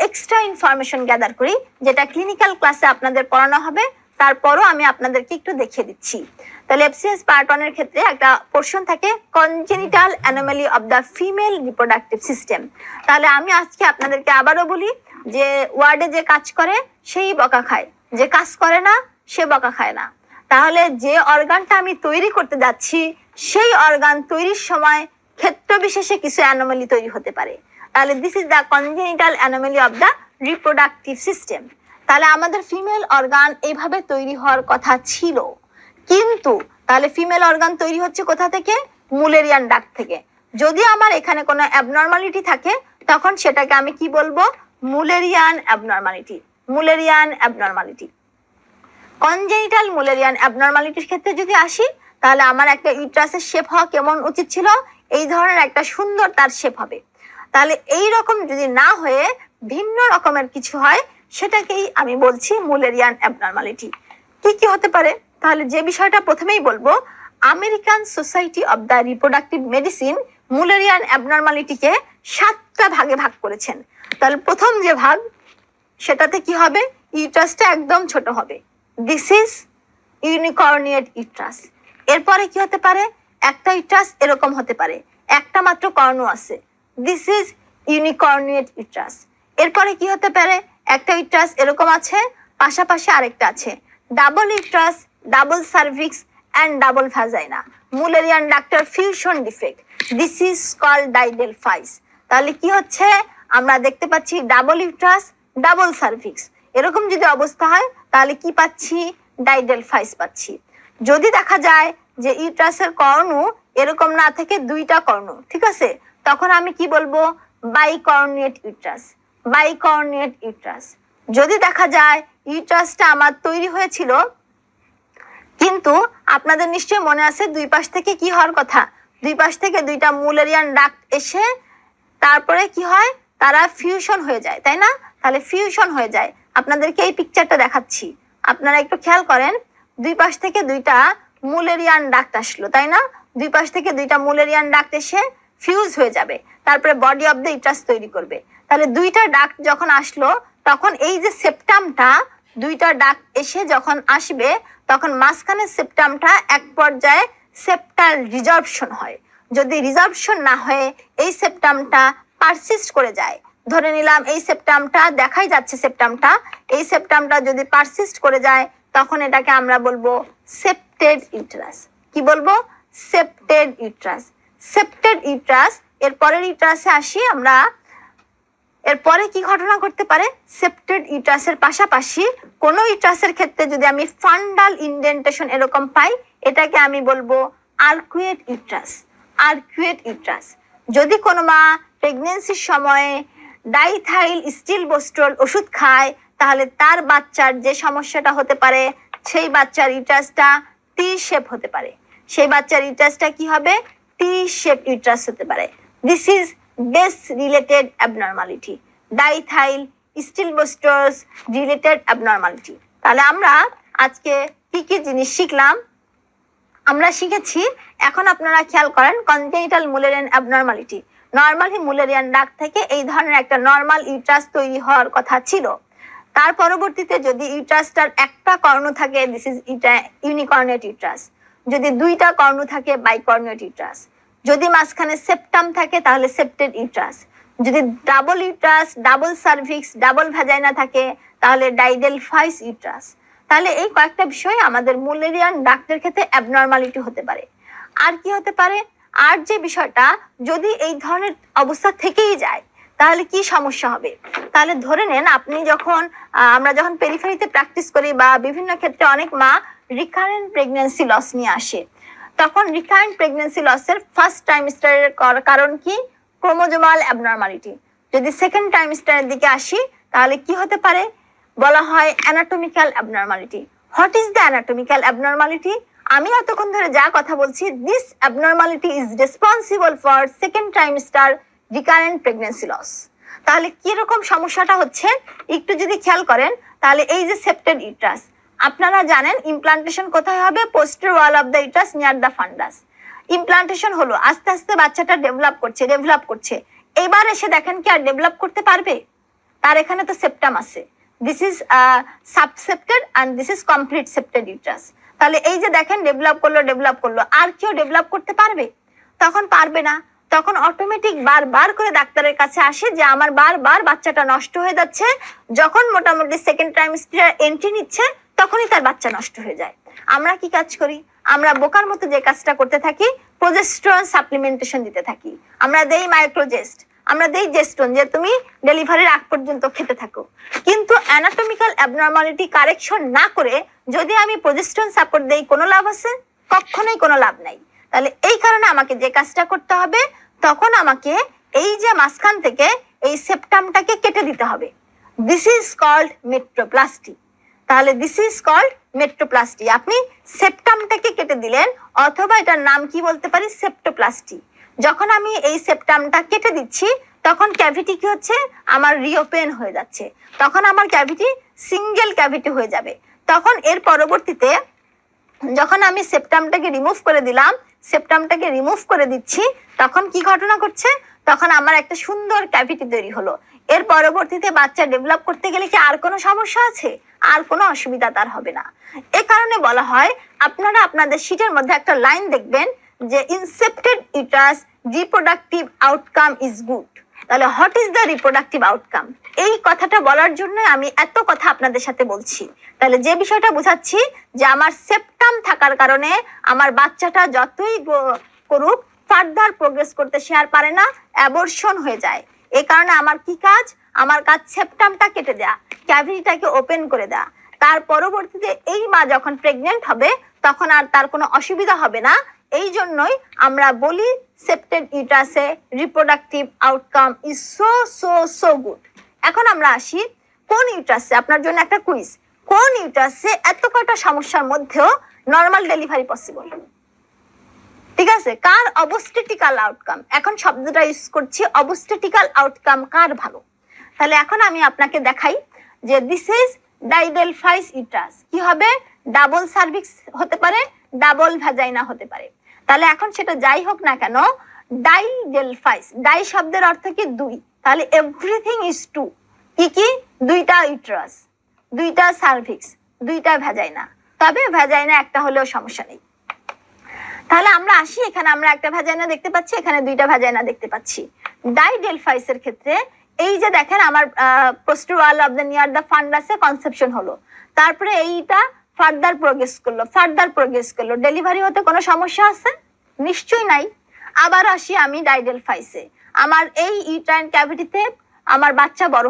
এক্সট্রা ইনফরমেশন গ্যাদার করি, যেটা ক্লিনিক্যাল ক্লাসে আপনাদের পড়ানো হবে। তারপরও আমি আপনাদেরকে একটু দেখিয়ে দিচ্ছি। তাহলে এফসিএস পার্ট 1 এর ক্ষেত্রে একটা পোর্শন থাকে congenital anomaly of the female reproductive system. তাহলে আমি আজকে আপনাদেরকে আবারও বলি যে ওয়ার্ডে যে কাজ করে সেই বকা খায়, যে কাজ করে না সে বকা খায় না। তাহলে যে অর্গানটা আমি তৈরি করতে যাচ্ছি সেই অর্গান তৈরির সময় ক্ষেত্র বিশেষে কিছু অ্যানোমালি তৈরি হতে পারে। তাহলে this is the congenital anomaly of the reproductive system. তাহলে আমাদের ফিমেল অর্গান এইভাবে তৈরি হওয়ার কথা ছিল, কিন্তু তাহলে ফিমেল অর্গান তৈরি হচ্ছে কোথা থেকে? মুলেরিয়ান ডাক্ট থেকে। যদি আমার এখানে কোনো অ্যাবনর্মালিটি থাকে তখন সেটাকে আমি কি বলবো? Mullerian abnormality. Mullerian abnormality. Congenital Mullerian অ্যাবনর্মালিটির ক্ষেত্রে যদি আসি, তাহলে আমার একটা ইউট্রাসের শেপ হওয়া কেমন উচিত ছিল? এই ধরনের একটা সুন্দর তার শেপ হবে। তাহলে এই রকম যদি না হয়ে ভিন্ন রকমের কিছু হয়, সেটাকেই আমি বলছি মুলেরিয়ান অ্যাবনর্মালিটি। কি কি হতে পারে? তাহলে যে বিষয়টা প্রথমেই বলবো, American Society of the Reproductive Medicine Mullerian অ্যাবনর্মালিটিকে 7টা ভাগে ভাগ করেছেন। তাহলে প্রথম যে ভাগ, সেটাতে কি হবে? ইউট্রাসটা একদম ছোট হবে, দিস ইজ ইউনিকর্নিয়েট ইউট্রাস। এরপরে কি হতে পারে? একটা ইউট্রাস এরকম হতে পারে, একটা মাত্র কর্ণ আছে, দিস ইজ ইউনিকর্নিয়েট ইউট্রাস। এরপরে কি হতে পারে? একটা ইউট্রাস এরকম আছে, পাশাপাশি আরেকটা আছে, double uterus, double cervix and double vagina, Mullerian ডাক্টের fusion defect, this is called didelphys. তাহলে কি হচ্ছে? আমরা দেখতে পাচ্ছি ডাবল ইউট্রাস, ডাবল সার্ভিক্স, এরকম যদি অবস্থা হয় তাহলে কি পাচ্ছি? ডাইডেলফাইস পাচ্ছি। যদি দেখা যায় যে ইউট্রাসের কর্ণ এরকম না থেকে 2টা কর্ণ, ঠিক আছে, তখন আমি কি বলবো? বাইকর্নিয়েট ইউট্রাস। বাইকর্নিয়েট ইউট্রাস। যদি দেখা যায় ইউট্রাসটা আমার তৈরি হয়েছিল, কিন্তু আপনাদের নিশ্চয়ই মনে আছে দুই পাশ থেকে কি হওয়ার কথা? দুই পাশ থেকে 2টা মুলেরিয়ান ডাক্ট এসে তারপরে কি হয়? তারা ফিউশন হয়ে যায়, তাই না? তাহলে ফিউশন হয়ে যায়। আপনাদেরকে এই পিকচারটা দেখাচ্ছি, আপনারা একটু খেয়াল করেন। দুই পাশ থেকে 2টা মুলেরিয়ান ডাক্ট আসলো, তাই না? দুই পাশ থেকে 2টা মুলেরিয়ান ডাক্ট এসে ফিউজ হয়ে যাবে, তারপরে বডি অফ দ্য ইউট্রাস তৈরি করবে। তাহলে 2টা ডাক্ট যখন আসলো, তখন এই যে সেপ্টামটা 2টা ডাক্ট এসে যখন আসবে, তখন মাঝখানের সেপ্টামটা এক পর্যায়ে সেপ্টাল রিজর্পশন হয়। যদি রিজর্পশন না হয়ে এই সেপ্টামটা পারসিস্ট করে যায়, ধরে নিলাম এই সেপ্টামটা দেখাই যাচ্ছে, সেপ্টামটা, এই সেপ্টামটা যদি পারসিস্ট করে যায়, তখন এটাকে আমরা বলবো সেপ্টেড ইউট্রাস। কি বলবো? সেপ্টেড ইউট্রাস। সেপ্টেড ইউট্রাস। এর পরের ইউট্রাসে আসি আমরা। এরপরে কি ঘটনা ঘটতে পারে? সেপ্টেড ইউট্রাসের পাশাপাশি কোন ইউট্রাসের ক্ষেত্রে যদি আমি ফান্ডাল ইনডেন্টেশন এরকম পাই, এটাকে আমি বলবো আর্কুয়েট ইউট্রাস। Arcuate uterus. যদি কোনো মা প্রেগন্যান্সির সময়ে ডাইথাইল স্টিলবোস্ট্রল ওষুধ খায়, তাহলে তার বাচ্চার যে সমস্যাটা হতে পারে, সেই বাচ্চার ইউট্রাসটা টি শেপ হতে পারে, সেই বাচ্চার ইউটারাসটা কি হবে, টি শেপ ইউটারাস হতে পারে। This is base related abnormality, diethylstilbestrol related abnormality. তাহলে আমরা আজকে কি কি জিনিস শিখলাম, আমরা শিখেছি, এখন আপনারা খেয়াল করেন, congenital Müllerian abnormality, normally Müllerian duct থেকে এই ধরনের একটা নরমাল ইউটারাস তৈরি হওয়ার কথা ছিল। তার পরবর্তীতে যদি ইউটারাসটার একটা কর্ণ থাকে, দিস ইজ ইউনিকর্নিয়েট ইউটারাস। যদি দুইটা কর্ণ থাকে, বাইকর্নিয়েট ইউটারাস। যদি মাঝখানে সেপ্টাম থাকে তাহলে সেপ্টেড ইউটারাস। যদি double uterus, double cervix, double vagina থাকে তাহলে ডাইডেলফাইস ইউটারাস। তাহলে এই কয়েকটা বিষয় আমাদের মুলারিয়ান ডাক্টের ক্ষেত্রে অ্যাবনর্মালিটি হতে পারে। আর কি হতে পারে, আর যে বিষয়টা, যদি এই ধরনের অবস্থা থেকেই যায় তাহলে কি সমস্যা হবে। তাহলে ধরে নেন আপনি যখন আমরা যখন পেরিফেরিতে প্র্যাকটিস করি বা বিভিন্ন ক্ষেত্রে অনেক মা রিকারেন্ট প্রেগন্যান্সি লস নিয়ে আসে, তখন রিকারেন্ট প্রেগন্যান্সি লসের ফার্স্ট ট্রাইমেস্টারের কারণ কি, ক্রোমোজোমাল অ্যাবনর্মালিটি। যদি সেকেন্ড ট্রাইমেস্টারের দিকে আসি তাহলে কি হতে পারে, বলা হয় anatomical abnormality. What is the anatomical abnormality? আমি এতক্ষণ ধরে যা কথা বলছি, this abnormality is responsible for second trimester recurrent pregnancy loss. তাহলে কি রকম সমস্যাটা হচ্ছে একটু যদি খেয়াল করেন, তাহলে এই যে সেপ্টেড ইউটারাস, আপনারা জানেন ইমপ্লান্টেশন কোথায় হবে, posterior wall of the uterus near the fundus. Implantation হলো, আস্তে আস্তে বাচ্চাটা ডেভেলপ করছে। এবার এসে দেখেন কি আর ডেভেলপ করতে পারবে? তার এখানে তো সেপ্টাম আছে, this is subsepted and this is complete septed uterus. তাহলে এই যে দেখেন ডেভেলপ করলো, আর কেউ ডেভেলপ করতে পারবে? তখন পারবে না। তখন অটোমেটিক বারবার করে ডাক্তারের কাছে আসে যে আমার বারবার বাচ্চাটা নষ্ট হয়ে যাচ্ছে। যখন মোটামুটি সেকেন্ড ট্রাইমেস্টার এন্ট্রি নিচ্ছে তখনই তার বাচ্চা নষ্ট হয়ে যায়। আমরা কি কাজ করি, আমরা বোকার মতো যে কাজটা করতে থাকি, প্রোজেস্টেরন সাপ্লিমেন্টেশন দিতে থাকি। আমরা দেই মাইক্রোজেস্ট, আমরা দেই জেস্টোন, যে তুমি ডেলিভারির আগ পর্যন্ত খেতে থাকো। কিন্তু অ্যানাটমিক্যাল অ্যাবনর্মালিটি কারেকশন না করে যদি আমি প্রোজেস্টেরন সাপোর্ট দেই, কোনো লাভ আছে? কখনোই কোনো লাভ নাই। তাহলে এই কারণে আমাকে যে কাজটা করতে হবে, তখন আমাকে এই যে মাঝখান থেকে এই সেপ্টামটাকে কেটে দিতে হবে। This is called metroplasty. তাহলে দিস ইজ কল্ড মেট্রোপ্লাস্টি। আপনি সেপ্টামটাকে কেটে দিলেন, অথবা এটার নাম কি বলতে পারি, সেপ্টোপ্লাস্টি। যখন আমি এই সেপ্টামটা কেটে দিচ্ছি তখন ক্যাভিটি কি হচ্ছে, আমার রিওপেন হয়ে যাচ্ছে। তখন আমার ক্যাভিটি সিঙ্গেল ক্যাভিটি হয়ে যাবে। তখন এর পরবর্তীতে যখন আমি সেপ্টামটাকে রিমুভ করে দিচ্ছি, তখন কি ঘটনা ঘটছে, তখন আমার একটা সুন্দর ক্যাভিটি তৈরি হলো। এর পরবর্তীতে বাচ্চা ডেভেলপ করতে গেলে কি আর কোনো সমস্যা আছে? আর কোনো অসুবিধা তার হবে না। এ কারণে বলা হয়, আপনারা আপনাদের শীটের মধ্যে একটা লাইন দেখবেন যে in septed uterus reproductive outcome is good. তাহলে what is the reproductive outcome, এই কথাটা বলার জন্য আমি এত কথা আপনাদের সাথে বলছি। তাহলে যে বিষয়টা বোঝাচ্ছি যে আমার সেপ্টাম থাকার কারণে আমার বাচ্চাটা যতই করুক, ফার্দার প্রোগ্রেস করতে সে আর পারে না, অ্যাবর্শন হয়ে যায়। এই কারণে আমার কি কাজ, আমার কাজ সেপ্টামটা কেটে দেয়া, ক্যাভিটিটাকে ওপেন করে দেয়া। তার পরবর্তীতে এই মা যখন প্রেগনেন্ট হবে তখন আর তার কোনো অসুবিধা হবে না। এই জন্যই আমরা বলি সেপ্টেড ইউটারাসে reproductive outcome is so good. এখন আমরা আসি কোন ইউটারাসে, আপনার জন্য একটা কুইজ, কোন ইউটারাসে এত কয়টা সমস্যার মধ্যেও নরমাল ডেলিভারি পসিবল? ঠিক আছে, কার অবস্টেটিক্যাল আউটকাম, এখন শব্দটা ইউজ করছি, অবস্টেটিক্যাল আউটকাম কার ভালো। তাহলে এখন আমি আপনাকে দেখাই যে দিস ইজ ডাইডেলফাইস ইউটারাস। কি হবে, ডাবল সার্ভিক্স হতে পারে, ডাবল ভ্যাজাইনা হতে পারে। তাহলে এখন সেটা যাই হোক না কেন, ডাইডেলফাইস, ডাই শব্দের অর্থ কি দুই, তাহলে এভরিথিং ইজ টু। কি দুইটা ইউটারাস, দুইটা সার্ভিক্স, দুইটা ভ্যাজাইনা, তবে ভ্যাজাইনা একটা হলেও সমস্যা নেই। তাহলে আমরা আসি, এখানে আমরা একটা ভ্যাজাইনা দেখতে পাচ্ছি, এখানে দুইটা ভ্যাজাইনা দেখতে পাচ্ছি। ডাইডেলফাইসের ক্ষেত্রে এই যে দেখেন আমার posterior wall of the near the ফান্ডাসে কনসেপশন হলো, তারপরে এইটা ফার্দার প্রোগ্রেস করলো, ডেলিভারি হতে কোনো সমস্যা আছে? নিশ্চয়ই নাই। আবার আসি আমি ডাইডেলফাইসে, আমার এই ইউট্রাইন ক্যাভিটিতে আমার বাচ্চা বড়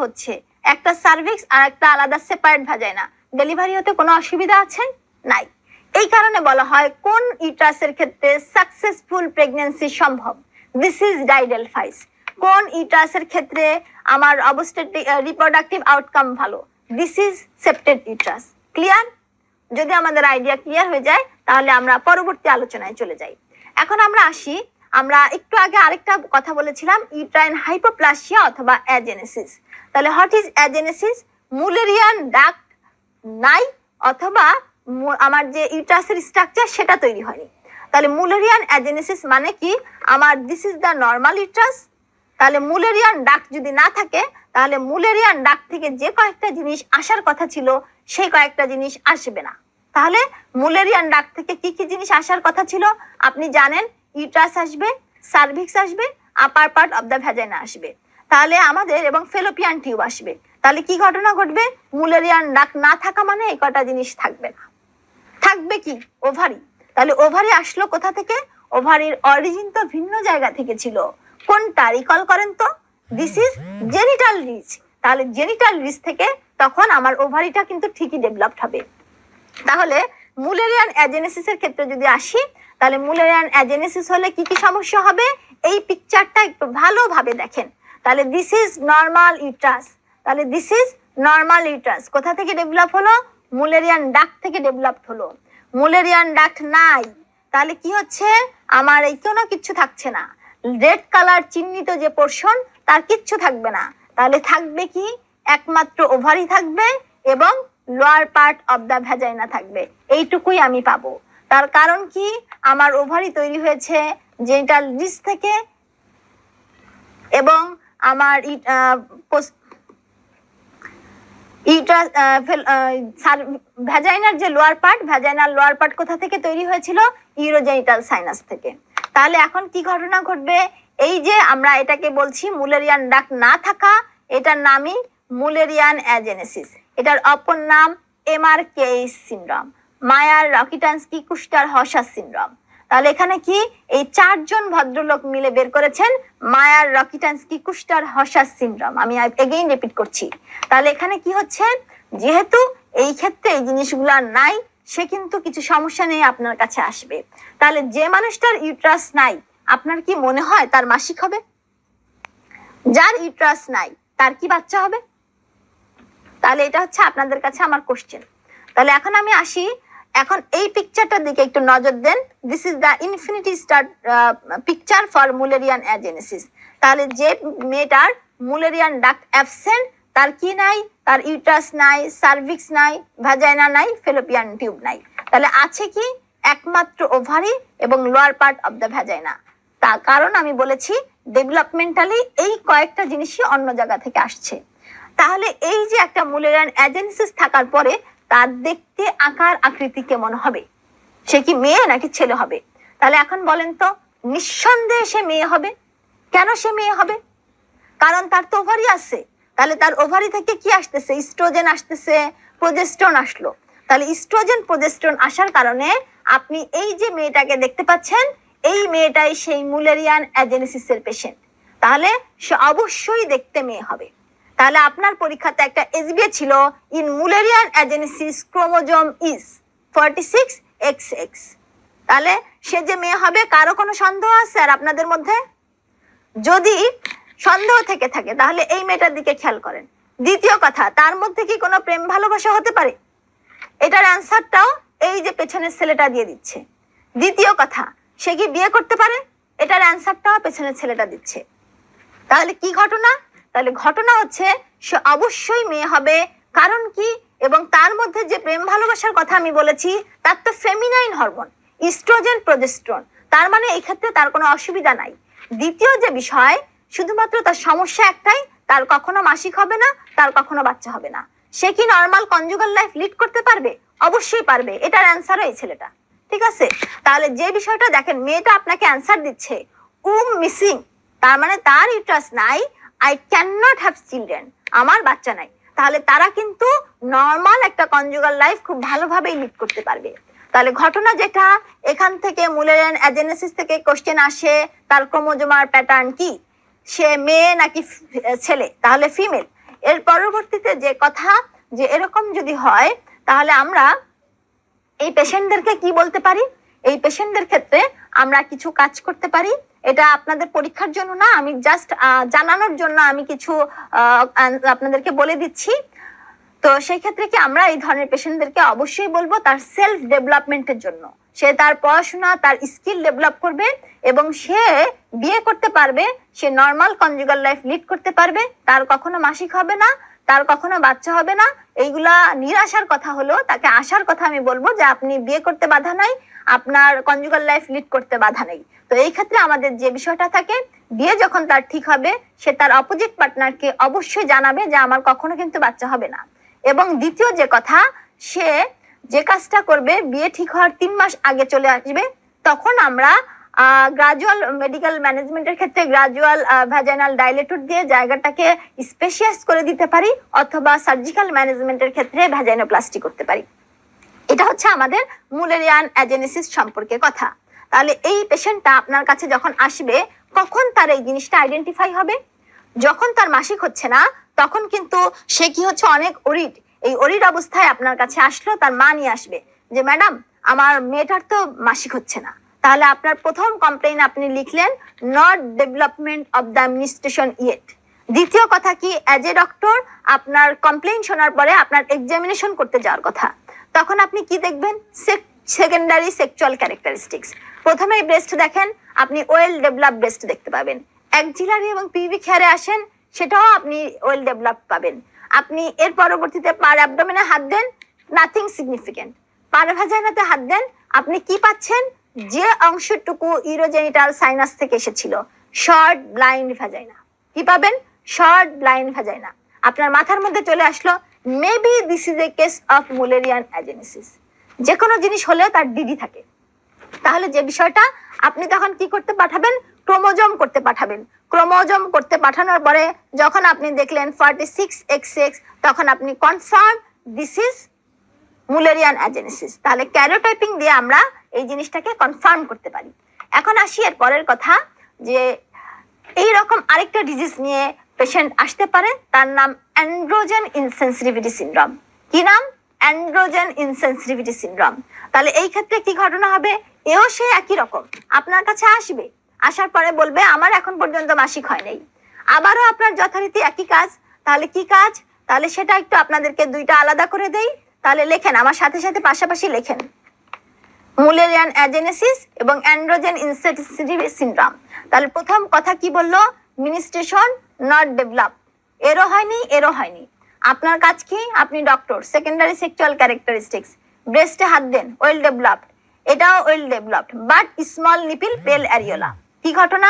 হচ্ছে, একটা সার্ভিক্স আর একটা আলাদা সেপারেট ভ্যাজাইনা, ডেলিভারি হতে কোনো অসুবিধা আছে? নাই। এই কারণে বলা হয় কোন ইউটারাসের ক্ষেত্রে সাকসেসফুল প্রেগন্যান্সি সম্ভব, দিস ইজ ডাইডেলফাইস। কোন ইউটারাসের ক্ষেত্রে আমার রিপ্রোডাক্টিভ আউটকাম ভালো, দিস ইজ সেপ্টেড ইউটারাস। ক্লিয়ার? যদি আমাদের আইডিয়া ক্লিয়ার হয়ে যায় তাহলে আমরা পরবর্তী আলোচনায় চলে যাই। এখন আমরা আসি, আমরা একটু আগে আরেকটা কথা বলেছিলাম ইউট্রাইন হাইপোপ্লাসিয়া অথবা অ্যাজেনেসিস। তাহলে what is agenesis? Mullerian duct নাই অথবা আমার যে ইউট্রাসের স্ট্রাকচার সেটা তৈরি হয়নি। তাহলে মুলেরিয়ান অ্যাজেনেসিস মানে কি? আমার this is the normal uterus. তাহলে মুলেরিয়ান ডাক্ট যদি না থাকে তাহলে মুলেরিয়ান ডাক্ট থেকে যে কয়েকটা জিনিস আসার কথা ছিল সেই কয়েকটা জিনিস আসবে না। তাহলে মুলেরিয়ান ডাক্ট থেকে কি কি জিনিস আসার কথা ছিল? আপনি জানেন ইউট্রাস আসবে, সার্ভিক্স আসবে, আপার পার্ট অফ দ্য ভ্যাজাইনা আসবে, তাহলে আমাদের এবং ফেলোপিয়ান টিউব আসবে। তাহলে কি ঘটনা ঘটবে? মুলেরিয়ান ডাক্ট না থাকা মানে এই কটা জিনিস থাকবে না। থাকবে কি? ওভারি। তাহলে ওভারি আসলো কোথা থেকে? ওভারির অরিজিন তো ভিন্ন জায়গা থেকে ছিল। কোনটা রিকল করেন তো? This is genital ridge. তাহলে জেনিটাল রিচ থেকে তখন আমার ওভারিটা কিন্তু ঠিকই ডেভেলপড হবে। তাহলে মুলেরিয়ান অ্যাজেনেসিসের ক্ষেত্রে যদি আসি, তাহলে মুলেরিয়ান অ্যাজেনেসিস হলে কি কি সমস্যা হবে এই পিকচারটা একটু ভালোভাবে দেখেন। তাহলে দিস ইজ নর্মাল ইউট্রাস। তাহলে দিস ইজ নর্মাল ইউট্রাস কোথা থেকে ডেভেলপ হলো? মুলেরিয়ান ডাক্ট থেকে ডেভেলপ হলো। মুলেরিয়ান ডাক্ট নাই, তাহলে কি হচ্ছে? আমার এই কোনো কিছু থাকছে না, রেড কালার চিহ্নিত যে পোর্শন তার কিচ্ছু থাকবে না। তাহলে থাকবে কি? একমাত্র ওভারি থাকবে এবং lower part of the vagina থাকবে, এইটুকুই আমি পাবো। তার কারণ কি? আমার ওভারি তৈরি হয়েছে জেনিটাল রিচ থেকে এবং আমার ভ্যাজাইনার যে লোয়ার পার্ট, ভ্যাজাইনার লোয়ার পার্ট কোথা থেকে তৈরি হয়েছিল? ইউরোজেনিটাল সাইনাস থেকে। তাহলে এখন কি ঘটনা ঘটবে? এই যে আমরা এটাকে বলছি মুলেরিয়ান ডাক্ট না থাকা, এটার নামই মুলেরিয়ান অ্যাজেনেসিস। এটার অপর নাম এমআরকেএইচ সিনড্রোম, মায়ার রকিটানস্কি কুস্টার হসাস সিনড্রোম। তাহলে এখানে কি এই চারজন ভদ্রলোক মিলে বের করেছেন মায়ার রকিটানস্কি কুস্টার হসাস সিনড্রোম। আমি এগেইন রিপিট করছি। তাহলে এখানে কি হচ্ছে? যেহেতু এই ক্ষেত্রে এই জিনিসগুলো নাই, সে কিন্তু কিছু সমস্যা নিয়ে আপনার কাছে আসবে। তাহলে যে মানুষটার ইউট্রাস নাই, আপনার কি মনে হয় তার মাসিক হবে? যার ইউট্রাস নাই তার কি বাচ্চা হবে? তাহলে এটা হচ্ছে আপনাদের কাছে আমার কোশ্চেন। তাহলে এখন আমি আসি, এখন এই পিকচারটার দিকে একটু নজর দেন। This is the infinity star picture for Mullerian agenesis. তাহলে যে মেয়েটার মুলেরিয়ান ডাক্ট অ্যাবসেন্ট, তার কি নাই? তার ইউট্রাস নাই, সার্ভিক্স নাই, ভ্যাজাইনা নাই, ফেলোপিয়ান টিউব নাই। তাহলে আছে কি? একমাত্র ওভারি এবং lower part of the vagina. তার কারণ আমি বলেছি ডেভেলপমেন্টালি এই কয়েকটা জিনিসই অন্য জায়গা থেকে আসছে। তাহলে এই যে একটা মুলেরিয়ান অ্যাজেনেসিস থাকার পরে তার দেখতে আকার আকৃতি কেমন হবে? সে কি মেয়ে নাকি ছেলে হবে? তাহলে এখন বলেন তো, নিঃসন্দেহে সে মেয়ে হবে। কেন সে মেয়ে হবে? কারণ তার তো ওভারি আছে। তাহলে তার ওভারি থেকে কি আসতেছে? ইস্ট্রোজেন আসতেছে, প্রোজেস্টেরন আসলো। তাহলে ইস্ট্রোজেন প্রোজেস্টেরন আসার কারণে আপনি এই যে মেয়েটাকে দেখতে পাচ্ছেন, এই মেয়েটাই সেই মুলেরিয়ান অ্যাজেনেসিসের পেশেন্ট। তাহলে সে অবশ্যই দেখতে মেয়ে হবে। তাহলে আপনার পরীক্ষাতে একটা এসবিএ ছিল in Mullerian agenesis chromosome is 46XX। তাহলে সে যে মেয়ে হবে, কারো কোনো সন্দেহ আছে আর আপনাদের মধ্যে? যদি সন্দেহ থেকে থাকে তাহলে এই মেয়েটার দিকে খেয়াল করেন। দ্বিতীয় কথা, তার মধ্যে কি কোনো প্রেম ভালোবাসা হতে পারে? এটার অ্যান্সারটাও এই যে পেছনের ছেলেটা দিয়ে দিচ্ছে। দ্বিতীয় কথা, সে কি বিয়ে করতে পারে? এটার অ্যান্সারটাও পেছনের ছেলেটা দিচ্ছে। তাহলে কি ঘটনা? তাহলে ঘটনা হচ্ছে সে অবশ্যই মেয়ে হবে। কারণ কি? এবং তার মধ্যে যে প্রেম ভালোবাসার কথা আমি বলেছি তার তো ফেমিনাইন হরমোন ইস্ট্রোজেন প্রোজেস্টেরন, তার মানে এই ক্ষেত্রে তার কোনো অসুবিধা নাই। দ্বিতীয় যে বিষয়, শুধুমাত্র তার সমস্যা একটাই, তার কখনো মাসিক হবে না, তার কখনো বাচ্চা হবে না। সে কি নর্মাল কনজুগাল লাইফ লিড করতে পারবে? অবশ্যই পারবে। এটার অ্যান্সারও এই ছেলেটা। ঠিক আছে? তাহলে যে বিষয়টা দেখেন, মেয়েটা আপনাকে অ্যান্সার দিচ্ছে মিসিং, তার মানে তার ইউট্রাস নাই, I can not have children, আমার বাচ্চা নাই। তাহলে তারা কিন্তু নর্মাল একটা কনজুগাল লাইফ খুব ভালোভাবেই লিড করতে পারবে। তাহলে ঘটনা যেটা, এখান থেকে মুলেরিয়ান অ্যাজেনেসিস থেকে কোশ্চেন আসে তার ক্রোমোজোমার প্যাটার্ন কি, সে মেয়ে নাকি ছেলে? তাহলে ফিমেল। এর পরবর্তীতে যে কথা, যে এরকম যদি হয় তাহলে আমরা এই পেশেন্টদেরকে কি বলতে পারি? এই পেশেন্টদের ক্ষেত্রে আমরা কিছু কাজ করতে পারি। এটা আপনাদের পরীক্ষার জন্য না, আমি জাস্ট জানানোর জন্য আমি কিছু আপনাদেরকে বলে দিচ্ছি। তো সেই ক্ষেত্রে কি আমরা এই ধরনের পেশেন্টদেরকে অবশ্যই বলবো তার সেলফ ডেভেলপমেন্টের জন্য সে তার পড়াশোনা তার স্কিল ডেভেলপ করবে এবং সে বিয়ে করতে পারবে, সে নর্মাল কনজুগাল লাইফ লিড করতে পারবে, তার কখনো মাসিক হবে না, তার কখনো বাচ্চা হবে না। এইগুলা নিরাশার কথা হলো, তাকে আশার কথা আমি বলবো যে আপনি বিয়ে করতে বাধা নাই, আপনার কনজুগাল লাইফ লিড করতে বাধা নেই। তো এই ক্ষেত্রে আমাদের যে বিষয়টা থাকে, বিয়ে যখন তার ঠিক হবে সে তার অপোজিট পার্টনারকে অবশ্যই জানাবে যে আমার কখনো কিন্তু বাচ্চা হবে না। এবং দ্বিতীয় যে কথা, সে যে কাজটা করবে বিয়ে ঠিক হওয়ার 3 মাস আগে চলে আসবে, তখন আমরা গ্রাজুয়াল মেডিকেল ম্যানেজমেন্টের ক্ষেত্রে গ্রাজুয়াল ভ্যাজাইনাল ডাইলেটর দিয়ে জায়গাটাকে স্পেশিয়াস করে দিতে পারি, অথবা সার্জিক্যাল ম্যানেজমেন্টের ক্ষেত্রে ভ্যাজাইনোপ্লাস্টি করতে পারি। এটা হচ্ছে আমাদের মুলেরিয়ান অ্যাজেনেসিস সম্পর্কে কথা। তাহলে এই পেশেন্টটা আপনার কাছে যখন আসবে, কখন তার এই জিনিসটা আইডেন্টিফাই হবে? যখন তার মাসিক হচ্ছে না, তখন কিন্তু সে কি হচ্ছে অনেক ওরিড। এই ওরিড অবস্থায় আপনার কাছে আসলো, তার মা নিয়ে আসবে যে ম্যাডাম আমার মেয়েটার তো মাসিক হচ্ছে না। তাহলে আপনার প্রথম কমপ্লেইন আপনি লিখলেন not development of the administration yet. দ্বিতীয় কথা কি, অ্যাজ এ ডক্টর আপনার কমপ্লেইন শোনার পরে আপনার এক্সামিনেশন করতে যাওয়ার কথা, তখন আপনি কি দেখবেন? Secondary sexual characteristics. প্রথমেই ব্রেস্ট দেখেন, আপনি ওয়েল ডেভেলপ ব্রেস্ট দেখতে পাবেন। অ্যাক্সিলারি এবং পিউবিক হেয়ারে আসেন, সেটাও আপনি ওয়েল ডেভেলপ পাবেন। আপনি এর পরবর্তীতে পার অ্যাবডোমেনে হাত দেন, নাথিং সিগনিফিকেন্ট। পার ভ্যাজাইনাতে হাত দেন, আপনি কি পাচ্ছেন? যে অংশটুকু ইউরোজেনিটাল সাইনাস থেকে এসেছিল, শর্ট ব্লাইন্ড ভ্যাজাইনা। কি পাবেন? Short blind vagina. আপনার মাথার মধ্যে চলে আসলো maybe this is A case of Mullerian agenesis. যে কোনো জিনিস হলেও তার ডিডি থাকে। তাহলে যে বিষয়টা, আপনি তখন কি করতে পাঠাবেন? ক্রোমোজোম করতে পাঠাবেন। ক্রোমোজোম করতে পাঠানোর পরে যখন আপনি দেখলেন 46XX, তখন আপনি confirm this is Mullerian agenesis. তাহলে ক্যারিওটাইপিং দিয়ে আমরা এই জিনিসটাকে কনফার্ম করতে পারি। এখন আসি এর পরের কথা, যে এই রকম আরেকটা ডিজিজ নিয়ে পেশেন্ট আসতে পারে, তার নাম অ্যান্ড্রোজেন ইনসেনসিটিভিটি সিনড্রোম। কি নাম? Androgen insensitivity syndrome. তাহলে এই ক্ষেত্রে কি ঘটনা হবে? এও সে একই রকম আপনার কাছে আসবে, আসার পরে বলবে আমার এখন পর্যন্ত মাসিক হয় নাই। আবারও আপনার যথারীতি একই কাজ। তাহলে কি কাজ? তাহলে সেটা একটু আপনাদেরকে দুইটা আলাদা করে দেই। তাহলে লেখেন, আমার সাথে সাথে পাশাপাশি লেখেন, মুলেরিয়ান অ্যাজেনেসিস এবং অ্যান্ড্রোজেন ইনসেনসিটিভিটি সিনড্রোম। তাহলে প্রথম কথা কি বললো? মিনিস্ট্রেশন নট ডেভেলপ, এরও হয়নি এরও হয়নি। আপনার কাজ কি? আপনি ডক্টর, সেকেন্ডারি সেক্সুয়াল ক্যারেক্টারিস্টিক্স, ব্রেস্টে হাত দেন, ওয়েল ডেভেলপড, এটাও well developed, but small nipple pale areola. কি ঘটনা?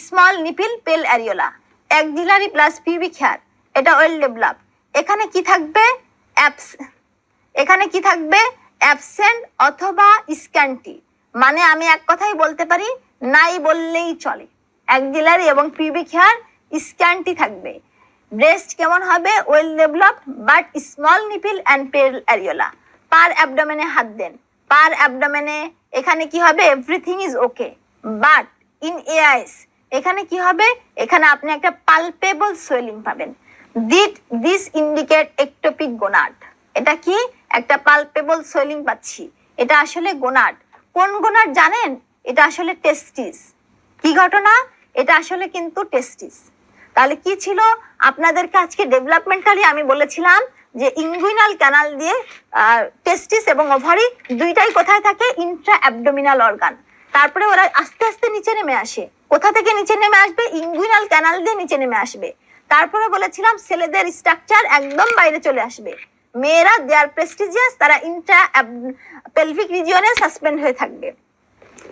Small nipple pale areola. Axillary plus pubic hair, এটা ওয়েল ডেভেলপড। এখানে কি থাকবে? এখানে কি থাকবে? অ্যাবসেন্ট অথবা স্ক্যান্টি। মানে আমি এক কথাই বলতে পারি, নাই বললেই চলে। অ্যাক্সিলারি এবং পিউবিক হেয়ার স্ক্যান্টি থাকবে। ব্রেস্ট কেমন হবে? Well developed but small nipple and পেল অ্যারিওলা। পার অ্যাবডোমেনে হাত দেন, পার অ্যাবডোমেনে এখানে কি হবে? Everything is okay, but in AIS এখানে কি হবে? এখানে আপনি একটা পালপেবল সোয়েলিং পাবেন। This indicate ectopic gonad. এটা কি? একটা পালপেবল সোয়েলিং পাচ্ছি। এটা আসলে গোনাড। কোন গোনাড জানেন? এটা আসলে টেস্টিস। কি ঘটনা? এটা আসলে কিন্তু টেস্টিস। তাহলে কি ছিল আপনাদেরকে আজকে ডেভেলপমেন্টালি আমি বলেছিলাম যে ইনগুইনাল ক্যানাল দিয়ে টেস্টিস এবং ওভারি দুইটাই কোথায় থাকে? Intra abdominal organ. তারপরে ওরা আস্তে আস্তে নিচে নেমে আসে। কোথা থেকে নিচে নেমে আসবে? ইনগুইনাল ক্যানাল দিয়ে নিচে নেমে আসবে। তারপরে বলেছিলাম ছেলেদের স্ট্রাকচার একদম বাইরে চলে আসবে। মেয়েরা দে আর প্রেস্টিজিয়াস, তারা ইন্ট্রা পেলভিক রিজিয়নে সাসপেন্ড হয়ে থাকবে।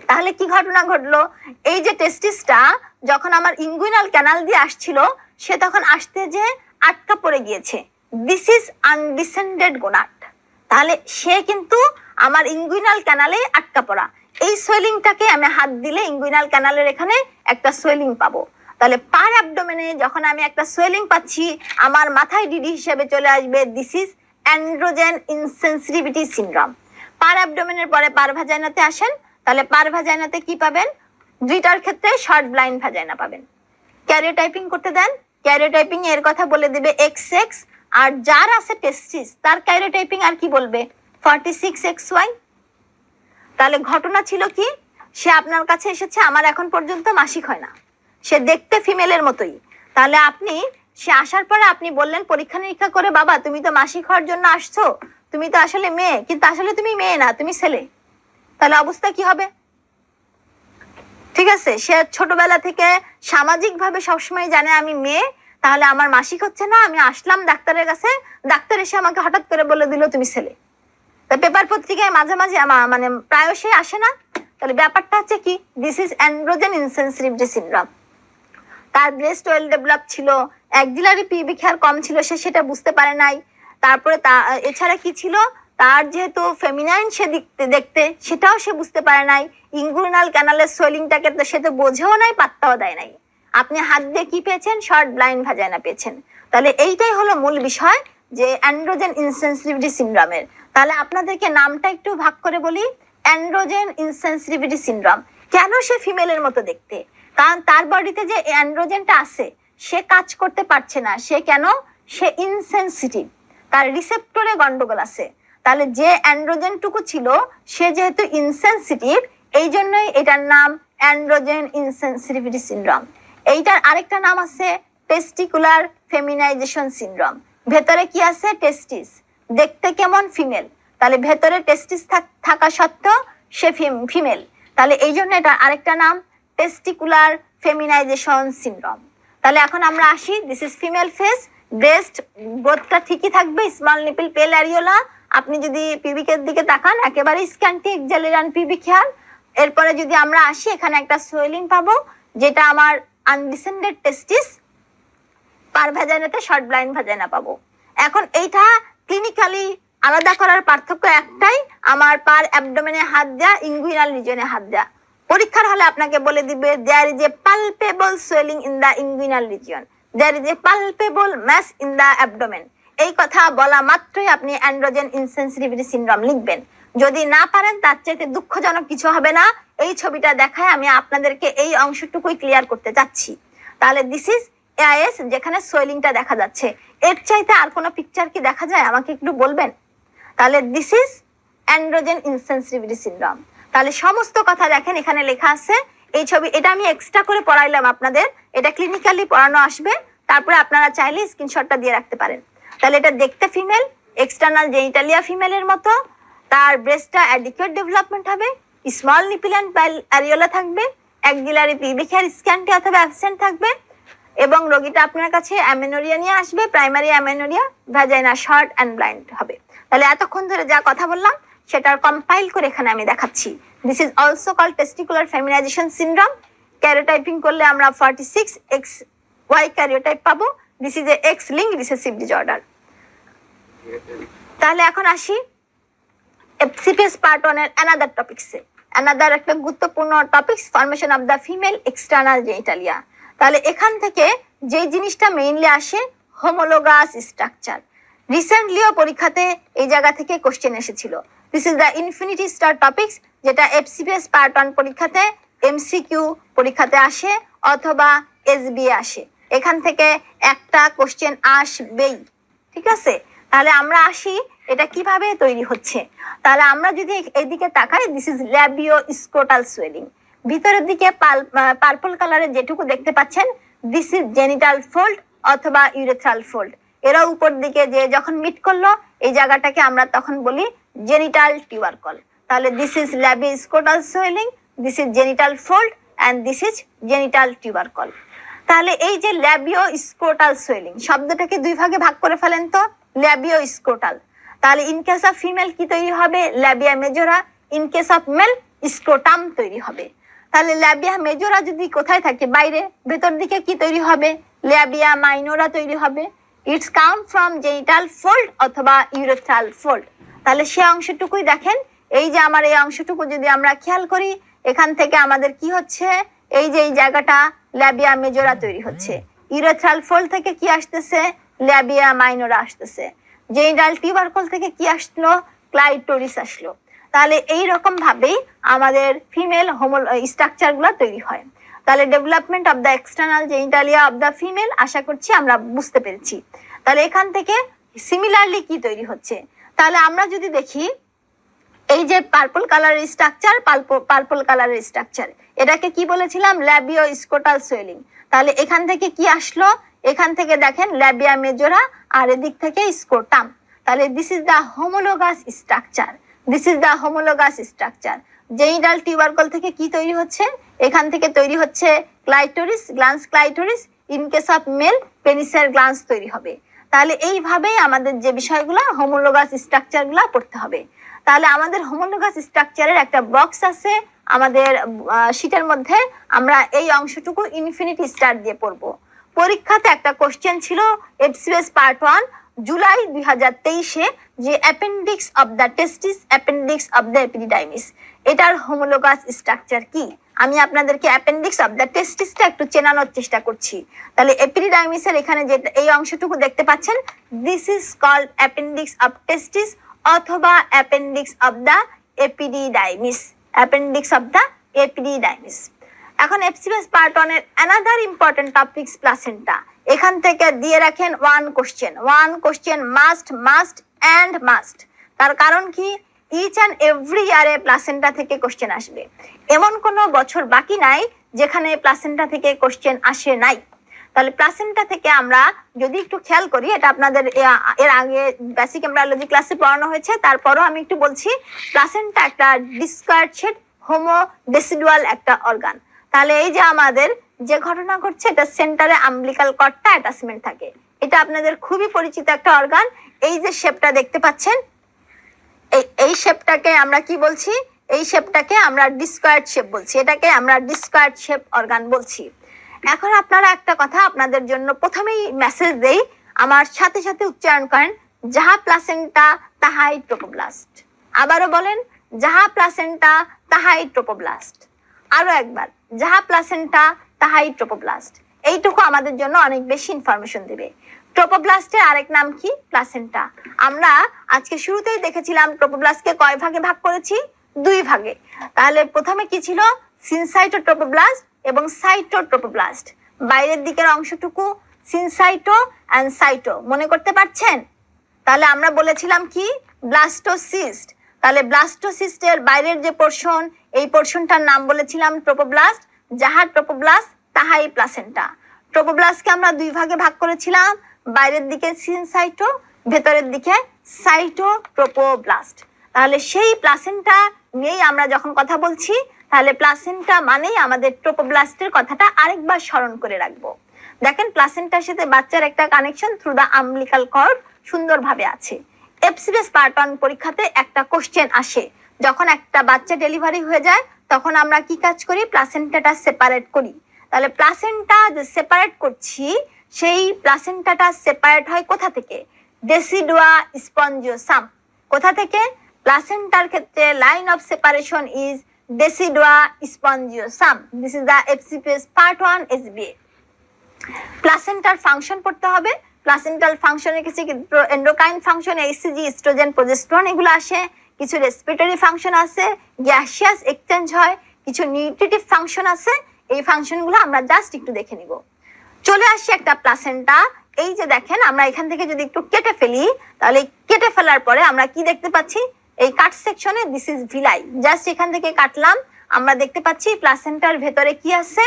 তাহলে কি ঘটনা ঘটলো? এই যে টেস্টিসটা যখন আমার ইনগুইনাল ক্যানাল দিয়ে আসছিল, সে তখন আসতে যে আটকা পড়ে গিয়েছে। This is undescended gonad. তাহলে সে কিন্তু আমার ইনগুইনাল ক্যানালে আটকা পড়া। এই সোয়েলিংটাকে আমি হাত দিলে ইনগুইনাল ক্যানালের এখানে একটা সোয়েলিং পাবো। তাহলে পার অ্যাবডোমেনে যখন আমি একটা সোয়েলিং পাচ্ছি, আমার মাথায় ডিডি হিসেবে চলে আসবে this is androgen insensitivity syndrome. পার অ্যাবডোমেনের পরে পার ভ্যাজাইনাতে আসেন, তাহলে পার ভ্যাজাইনাতে কি পাবেন? দুইটার ক্ষেত্রে শর্ট ব্লাইন্ড ভ্যাজাইনা পাবেন। ক্যারিওটাইপিং করতে দেন, ক্যারিওটাইপিং এর কথা বলে দেবে XX, আর যার আছে টেস্টিস তার ক্যারিওটাইপিং আর কি বলবে? 46XY। তাহলে ঘটনা ছিল কি? সে আপনার কাছে এসেছে, আমার এখন পর্যন্ত মাসিক হয় না, সে দেখতে ফিমেলের মতোই। তাহলে আপনি সে আসার পরে আপনি বললেন পরীক্ষা নিরীক্ষা করে, বাবা তুমি তো মাসিক হওয়ার জন্য আসছো, তুমি তো আসলে মেয়ে, কিন্তু আসলে তুমি মেয়ে না, তুমি ছেলে। তাহলে অবস্থা কি হবে? ঠিক আছে, সে ছোটবেলা থেকে সামাজিক ভাবে সবসময় জানে আমি মেয়ে, তাহলে আমার মাসিক হচ্ছে না, আমি আসলাম ডাক্তারের কাছে, ডাক্তার এসে আমাকে হঠাৎ করে বলে দিল তুমি ছেলে। তা পেপার পত্রিকায় মাঝে মাঝে মানে প্রায়শই আসে না? তাহলে ব্যাপারটা হচ্ছে কি, this is androgen insensitivity syndrome. তার ব্রেস্ট ওয়েল ডেভেলপ ছিল, অ্যাক্সিলারি পিউবিক হেয়ার কম ছিল, সে সেটা বুঝতে পারে নাই। তারপরে এছাড়া কি ছিল, তার যেহেতু ফেমিনাইন সে দেখতে, সেটাও সে বুঝতে পারে নাই। ইনগুইনাল ক্যানালের সোয়েলিংটাকে তো সে তো বোঝেও নাই, পাত্তাও দেয় নাই। আপনি হাত দিয়ে কি পেয়েছেন? শর্ট ব্লাইন্ড ভাজাইনা পেয়েছেন। তাহলে এইটাই হলো মূল বিষয় যে অ্যান্ড্রোজেন ইনসেনসিটিভিটি সিনড্রোমের। তাহলে আপনাদেরকে নামটা একটু ভাগ করে বলি। Androgen insensitivity syndrome. কেন সে ফিমেলের মতো দেখতে? কারণ তার বডিতে যে অ্যান্ড্রোজেনটা আছে সে কাজ করতে পারছে না। সে কেন? সে ইনসেনসিটিভ, তার রিসেপ্টরে গন্ডগোল আছে। তাহলে যে অ্যান্ড্রোজেনটুকু ছিল সে যেহেতু ইনসেনসিটিভ, এই জন্যই এটার নাম অ্যান্ড্রোজেন ইনসেনসিটিভিটি সিনড্রোম। এইটার আরেকটা নাম আছে টেস্টিকুলার ফেমিনাইজেশন সিনড্রোম। ভেতরে কি আছে? টেস্টিস। দেখতে কেমন? ফিমেল। তাহলে ভেতরে টেস্টিস থাকা সত্ত্বেও সে ফিমেল, তাহলে এই জন্য এটা আরেকটা নাম টেস্টিকুলার ফেমিনাইজেশন সিনড্রোম। তাহলে এখন আমরা আসি, this is female face. Breast গ্রোথটা ঠিকই থাকবে, স্মল নিপল, পেল অ্যারিওলা। আপনি যদি পিবিকের দিকে তাকান একেবারে স্ক্যান্টি এক্সালিরান পিবিক হেয়ার। এরপরে যদি আমরা আসি, এখানে একটা সোয়েলিং পাবো যেটা আমার আনডিসেন্ডেড টেস্টিস, পার ভ্যাজাইনাতে শর্ট ব্লাইন্ড ভ্যাজাইনা পাবো। এখন এইটা ক্লিনিক্যালি আলাদা করার পার্থক্য একটাই, আমার পার অ্যাবডোমেনে হাত দেয়া, ইনগুইনাল রিজনে হাত দেয়া। পরীক্ষার হলে আপনাকে বলে দিবে there is a palpable swelling in the inguinal region, there is a palpable mass in the abdomen. এই কথা বলা মাত্রই আপনি অ্যান্ড্রোজেন ইনসেনসিটিভিটি সিনড্রোম লিখবেন। যদি না পারেন তার চাইতে দুঃখজনক কিছু হবে না, এই ছবিটা দেখায় আমি আপনাদেরকে এই অংশটুকুই ক্লিয়ার করতে চাচ্ছি। তাহলে দিস ইজ এআইএস, যেখানে সোয়েলিংটা দেখা যাচ্ছে। এর চাইতে আর কোনো পিকচার কি দেখা যায়? আমাকে একটু বলবেন। তাহলে this is androgen insensitivity syndrome. তাহলে সমস্ত কথা দেখেন এখানে লেখা আছে। এই ছবি এটা আমি এক্সট্রা করে পড়াইলাম আপনাদের, এটা ক্লিনিক্যালি পড়ানো আসবে, তারপরে আপনারা চাইলে স্ক্রিনশটটা দিয়ে রাখতে পারেন। তাহলে এটা দেখতে ফিমেল, এক্সটার্নাল জেনিটালিয়া ফিমেলের মতো, তার ব্রেস্টটা অ্যাডিকুয়েট ডেভেলপমেন্ট হবে, small nipple and pale areola থাকবে, অ্যাক্সিলারি পিউবিক হেয়ার স্ক্যান্টি অথবা অ্যাবসেন্ট থাকবে, এবং রোগীটা আপনার কাছে অ্যামেনোরিয়া নিয়ে আসবে, primary amenorrhoea, vagina short and blind হবে। তাহলে এতক্ষণ ধরে যা কথা বললাম সেটার কম্পাইল করে এখানে আমি দেখাচ্ছি। This is also called testicular feminization syndrome. Karyotyping করলে আমরা 46XY ক্যারিওটাইপ পাবো। This is a X linked recessive disorder. তাহলে এখন আসি এফসিপিএস পার্ট 1 এর অ্যানাদার টপিকসে। অ্যানাদার একটা গুরুত্বপূর্ণ topics, formation of the female external genitalia. তাহলে এখান থেকে যে জিনিসটা মেইনলি আসে, হোমোলোগাস স্ট্রাকচার। রিসেন্টলিও পরীক্ষাতে এই জায়গা থেকে কোশ্চেন এসেছিল। This is the infinity star topics, যেটা এফসিপিএস পার্ট 1 পরীক্ষাতে এমসিকিউ পরীক্ষাতে আসে অথবা এসবি আসে। এখান থেকে একটা কোশ্চেন আসবেই, ঠিক আছে? তাহলে আমরা আসি এটা কিভাবে তৈরি হচ্ছে। তাহলে আমরা যদি এইদিকে তাকাই, this is labio scrotal swelling. ভিতরের দিকে পার্পল কালারের যেটুকু দেখতে পাচ্ছেন, দিস ইজ জেনিটাল ফোল্ড অথবা ইউরেথ্রাল ফোল্ড। এরা উপর দিকে যে যখন মিট করলো এই জায়গাটাকে আমরা তখন বলি জেনিটাল টিউবারকল। তাহলে this is labio scrotal swelling, this is genital fold and this is genital tubercle. তাহলে এই যে ল্যাবিও স্ক্রোটাল সোয়েলিং শব্দটাকে দুই ভাগে ভাগ করে ফেলেন তো, ল্যাবিও স্ক্রোটাল। তাহলে ইন কেস অফ ফিমেল কি তৈরি হবে? Labia majora. In case of male scrotum তৈরি হবে। তাহলে ল্যাবিয়া মেজোরা যদি কোথায় থাকে? বাইরে। ভেতর দিকে কি তৈরি হবে? ল্যাবিয়া মাইনোরা তৈরি হবে। It's come from genital fold অথবা ইউরেথ্রাল ফোল্ড। তাহলে সে অংশটুকুই দেখেন, এই যে আমার এই অংশটুকু যদি আমরা খেয়াল করি, এখান থেকে আমাদের কি হচ্ছে, এই যে এই জায়গাটা ল্যাবিয়া মেজোরা তৈরি হচ্ছে। ইউরেথ্রাল ফোল্ড থেকে কি আসতেছে? ল্যাবিয়া মাইনোরা আসতেছে। জেনিটাল টিউবারকল থেকে কি আসলো? ক্লাইটোরিস আসলো। তাহলে এই রকম ভাবেই আমাদের ফিমেল স্ট্রাকচার গুলো তৈরি হয়। তাহলে development of the external genitalia of the female আশা করছি আমরা বুঝতে পেরেছি। তাহলে এখান থেকে সিমিলারলি কি তৈরি হচ্ছে, তাহলে আমরা যদি দেখি এই যে পার্পল কালারের স্ট্রাকচার, পার্পল কালারের স্ট্রাকচার, এটাকে কি বলেছিলাম? ল্যাবিও স্ক্রোটাল সোয়েলিং। তাহলে এখান থেকে কি আসলো? এখান থেকে দেখেন ল্যাবিয়া মেজরা আর এদিক থেকে স্কোটাম। তাহলে this is the homologous structure, this is the homologous structure. Genital tubercle থেকে কি তৈরি হচ্ছে? এখান থেকে তৈরি হচ্ছে clitoris, glans clitoris. In case of male পেনিসের গ্ল্যান্স তৈরি হবে। তাহলে এইভাবেই আমাদের যে বিষয়গুলো হোমোলোগাস স্ট্রাকচার গুলা পড়তে হবে। তাহলে আমাদের হোমোলোগাস স্ট্রাকচারের একটা বক্স আছে আমাদের শীটের মধ্যে, আমরা এই অংশটুকু ইনফিনিটি স্টার দিয়ে পড়বো। পরীক্ষাতে একটা কোশ্চেন ছিল এফসিএস পার্ট 1 জুলাই 2023-এ, যে appendix of the testis, appendix of the epididymis, এটার হোমোলোগাস স্ট্রাকচার কি? আমি আপনাদেরকে অ্যাপেন্ডিক্স অফ দ্য টেস্টিসটা একটু চেনানোর চেষ্টা করছি। তাহলে এপিডিডাইমিসের এখানে যে এই অংশটুকু দেখতে পাচ্ছেন, this is called appendix of testis অথবা appendix of the epididymis, appendix of the epididymis. এখন এফসিএস পার্ট 1 এর অ্যানাদার ইম্পর্টেন্ট টপিকস প্লাসেন্টা। এখান থেকে দিয়ে রাখেন one question must must and must. তার কারণ কি? ইচ অ্যান্ড এভরি ইয়ারে প্লাসেন্টা থেকে কোশ্চেন আসবে। এমন কোনো বছর বাকি নাই যেখানে প্লাসেন্টা থেকে কোশ্চেন আসে নাই। তাহলে প্লাসেন্টা থেকে আমরা যদি একটু খেয়াল করি, এটা আপনাদের এর আগে বেসিক এমব্রায়োলজি ক্লাসে পড়ানো হয়েছে, তারপরও আমি একটু বলছি। প্লাসেন্টা একটা ডিসকার্ডেড হোমোডেসিডুয়াল একটা অর্গান। তাহলে এই যে আমাদের যে ঘটনা ঘটছে, এটা সেন্টারে আম্বিলিকাল কর্ডটা অ্যাটাচমেন্ট থাকে। এটা আপনাদের খুবই পরিচিত একটা অর্গান। এই যে শেপটা দেখতে পাচ্ছেন, এই শেপটাকে আমরা কি বলছি? এই শেপটাকে আমরা ডিসকার্ড শেপ বলছি, এটাকে আমরা ডিসকার্ড শেপ অর্গান বলছি। এখন আপনারা একটা কথা আপনাদের জন্য প্রথমেই মেসেজ দেই, আমার সাথে সাথে উচ্চারণ করেন, যাহা প্লাসেন্টা তাহাই ট্রোপোব্লাস্ট। আবারও বলেন, যাহা প্লাসেন্টা তাহাই ট্রোপোব্লাস্ট। আরো একবার, যাহা প্লাসেন্টা তাহাই ট্রোপোব্লাস্ট। এইটুকু আমাদের জন্য অনেক বেশি ইনফরমেশন দিবে। ট্রোপোব্লাস্টের আরেক নাম কি? প্লাসেন্টা। আমরা আজকে শুরুতেই দেখেছিলাম ট্রোপোব্লাস্টকে কয় ভাগে ভাগ করেছি? 2 ভাগে। তাহলে প্রথমে কি ছিল? সিনসাইটোট্রোপোব্লাস্ট এবং সাইটোট্রোপোব্লাস্ট। বাইরের দিকের অংশটুকু সিনসাইটো এন্ড সাইটো, মনে করতে পারছেন? তাহলে আমরা বলেছিলাম কি? ব্লাস্টোসিস্ট। তাহলে ব্লাস্টোসিস্টের বাইরের যে পোর্শন, এই পোর্শনটার নাম বলেছিলাম ট্রোপোব্লাস্ট। যাহা ট্রোপোব্লাস্ট তাহাই প্লাসেন্টা। ট্রোপোব্লাস্টকে আমরা 2 ভাগে ভাগ করেছিলাম, বাইরের দিকে সিনসাইটো, ভেতরের দিকে সাইটোট্রোপোব্লাস্ট। তাহলে সেই প্লাসেন্টা নিয়েই আমরা যখন কথা বলছি, তাহলে প্লাসেন্টা মানেই আমাদের ট্রোপোব্লাস্টের কথাটা আরেকবার স্মরণ করে রাখবো। দেখেন প্লাসেন্টার সাথে বাচ্চার একটা connection through the umbilical cord সুন্দরভাবে আছে। এফসিএস পার্ট 1 পরীক্ষাতে একটা কোশ্চেন আসে, যখন একটা বাচ্চা ডেলিভারি হয়ে যায় তখন আমরা কি কাজ করি? প্লাসেন্টাটা সেপারেট করি। তাহলে প্লাসেন্টা যে সেপারেট করছি, সেই প্লাসেন্টাটা সেপারেট হয় কোথা থেকে? Decidua spongiosum. কোথা থেকে? প্লাসেন্টার ক্ষেত্রে line of separation is decidua spongiosum. This is the FCS part 1 SBA. প্লাসেন্টার ফাংশন পড়তে হবে। প্লাসেন্টাল ফাংশনে কিছু endocrine function, HCG, oestrogen, progesterone এগুলো আসে। কিছু রেসপিরেটরি ফাংশন আছে, গ্যাসিয়াস এক্সচেঞ্জ হয়, কিছু নিউট্রিটিভ ফাংশন আছে। এই ফাংশনগুলো আমরা জাস্ট একটু দেখে নিব। চলে আসি একটা প্লাসেন্টা। এই যে দেখেন, আমরা এখান থেকে যদি একটু কেটে ফেলি, তাহলে কেটে ফেলার পরে আমরা কি দেখতে পাচ্ছি? এই কাট সেকশনে দিস ইজ ভিলাই। জাস্ট এখান থেকে কাটলাম, আমরা দেখতে পাচ্ছি প্লাসেন্টার ভেতরে কি আছে?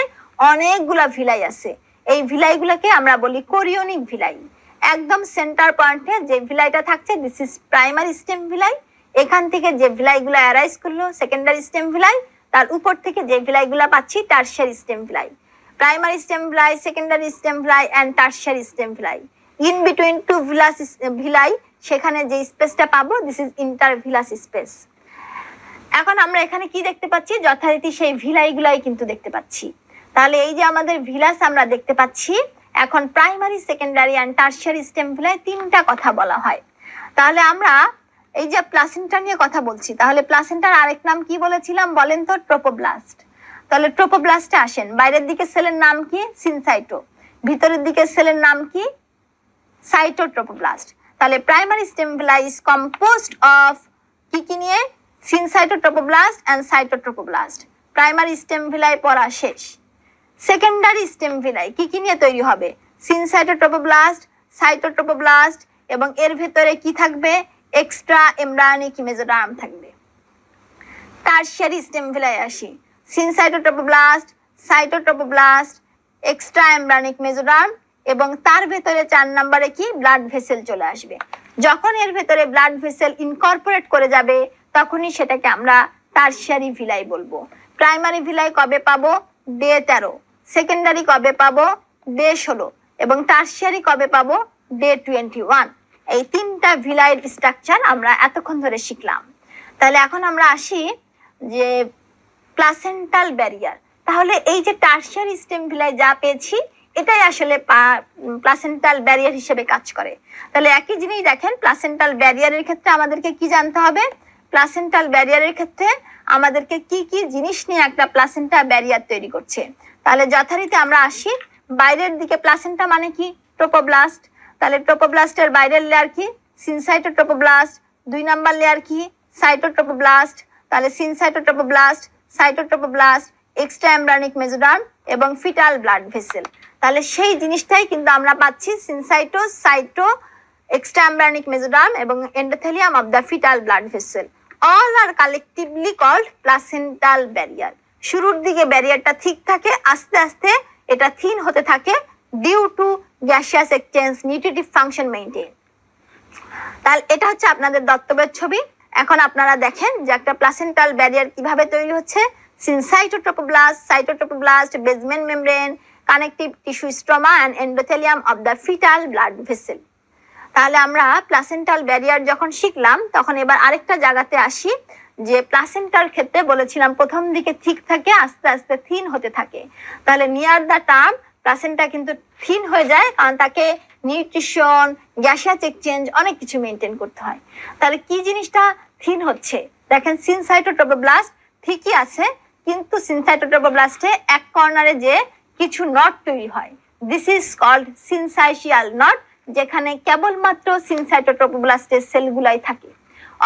অনেকগুলা ভিলাই আছে। এই ভিলাইগুলোকে আমরা বলি কোরিওনিক ভিলাই। একদম সেন্টার পয়েন্টে যে ভিলাইটা থাকছে, this is primary stem villi. এখান থেকে যে ভিলাইগুলো অ্যারাইজ করলো, সেকেন্ডারি স্টেম ভিলাই। তার উপর থেকে যে ভিলাইগুলো পাচ্ছি, tertiary stem villi. Primary stem villi, secondary stem villi and tertiary stem villi. In between two villi, সেখানে যে স্পেসটা পাবো, দিস ইজ ইন্টারভিলাস স্পেস। এখন আমরা এখানে কি দেখতে পাচ্ছি? যথারীতি সেই ভিলাইগুলাই কিন্তু দেখতে পাচ্ছি। তাহলে এই যে আমাদের ভিলাস আমরা দেখতে পাচ্ছি, এখন primary, secondary and tertiary stem villi 3টা কথা বলা হয়। তাহলে আমরা এই যে প্লাসেন্টা নিয়ে কথা বলছি, তাহলে প্লাসেন্টার আরেক নাম কি বলেছিলাম বলেন তো? ট্রোপোব্লাস্ট। তাহলে ট্রোপোব্লাস্টে আসেন, বাইরের দিকে সেলের নাম কি? সিনসাইটো। ভিতরের দিকে সেলের নাম কি? সাইটোট্রোপোব্লাস্ট। তাহলে primary stem villi is composed of কি নিয়ে? সিনসাইটোট্রোপোব্লাস্ট এন্ড সাইটোট্রোপোব্লাস্ট। প্রাইমারি স্টেম ভিলাই পড়া শেষ। সেকেন্ডারি স্টেম ভিলাই কি নিয়ে তৈরি হবে? সিনসাইটোট্রোপোব্লাস্ট, সাইটোট্রোপোব্লাস্ট, এবং এর ভেতরে কি থাকবে? এক্সট্রা এমব্রায়োনিক মেসোডার্ম থাকবে। টারশিয়ারি স্টেম ভিলাই আসি, সিনসাইটোট্রোপোব্লাস্ট, সাইটোট্রোপোব্লাস্ট, এক্সট্রা এমব্রায়োনিক মেসোডার্ম, এবং তার ভেতরে 4 নম্বরে কি ব্লাড ভেসেল চলে আসবে। যখন এর ভেতরে ব্লাড ভেসেল ইনকর্পোরেট করে যাবে তখনই সেটাকে আমরা টারশিয়ারি ভিলাই বলবো। প্রাইমারি ভিলাই কবে পাবো? ডে 13। সেকেন্ডারি কবে পাবো? ডে 16। এবং টারশিয়ারি কবে পাবো? ডে 21। এই 3টা ভিলাইয়ের স্ট্রাকচার আমরা এতক্ষণ ধরে শিখলাম। তাহলে এখন আমরা আসি যে প্লাসেন্টাল ব্যারিয়ার। তাহলে এই যে টারশিয়ারি স্টেম ভিলাই যা পেয়েছি এটাই আসলে প্লাসেন্টাল ব্যারিয়ার হিসেবে কাজ করে। তাহলে একই জিনিস দেখেন, প্লাসেন্টাল ব্যারিয়ারের ক্ষেত্রে আমাদেরকে কি জানতে হবে? প্লাসেন্টাল ব্যারিয়ারের ক্ষেত্রে আমাদেরকে কি কি জিনিস নিয়ে একটা প্লাসেন্টা ব্যারিয়ার তৈরি করছে। তাহলে যথারীতি আমরা আসি, বাইরের দিকে প্লাসেন্টা মানে কি? ট্রোপোব্লাস্ট। তাহলে ট্রোপোব্লাস্টের বাইরের লেয়ার কি? সিনসাইটোট্রোপোব্লাস্ট। 2 নাম্বার লেয়ার কি? সাইটোট্রোপোব্লাস্ট। তাহলে syncytiotrophoblast, cytotrophoblast, extra embryonic mesoderm এবং ফিটাল ব্লাড ভেসেল। তাহলে সেই জিনিসটাই কিন্তু আমরা পাচ্ছি syncytio, cyto, extra embryonic mesoderm এবং endothelium of the fetal blood vessel. All are collectively called placental barrier. শুরুর দিকে ব্যারিয়ারটা ঠিক থাকে, আস্তে আস্তে এটা থিন হতে থাকে due to gaseous exchange, nutritive function maintain. তাহলে এটা হচ্ছে আপনাদের দত্তবের ছবি। এখন আপনারা দেখেন যে একটা প্লাসেন্টাল ব্যারিয়ার কিভাবে তৈরি হচ্ছে। Syncytiotrophoblast, cytotrophoblast, basement membrane, connective tissue stroma and endothelium of the fetal blood vessel. তাহলে আমরা প্লাসেন্টাল ব্যারিয়ার যখন শিখলাম তখন এবার আরেকটা জায়গাতে আসি, যে প্লাসেন্টার ক্ষেত্রে বলেছিলাম প্রথম দিকে ঠিক থাকে, আস্তে আস্তে থিন হতে থাকে। তাহলে নিয়ার দ্য টার্ম প্লাসেন্টা কিন্তু থিন হয়ে যায়, কারণ তাকে নিউট্রিশন, গ্যাসিয়াস এক্সচেঞ্জ অনেক কিছু মেনটেন করতে হয়। তাহলে কি জিনিসটা থিন হচ্ছে? দেখেন সিনসাইটোট্রোপোব্লাস্ট ঠিকই আছে, কিন্তু সিনসাইটোট্রোপোব্লাস্টে এক কর্নারে যে কিছু নট তৈরি হয়, this is called syncytial knot, যেখানে কেবলমাত্র সিনসাইটোট্রোপোব্লাস্টের সেলগুলাই থাকে।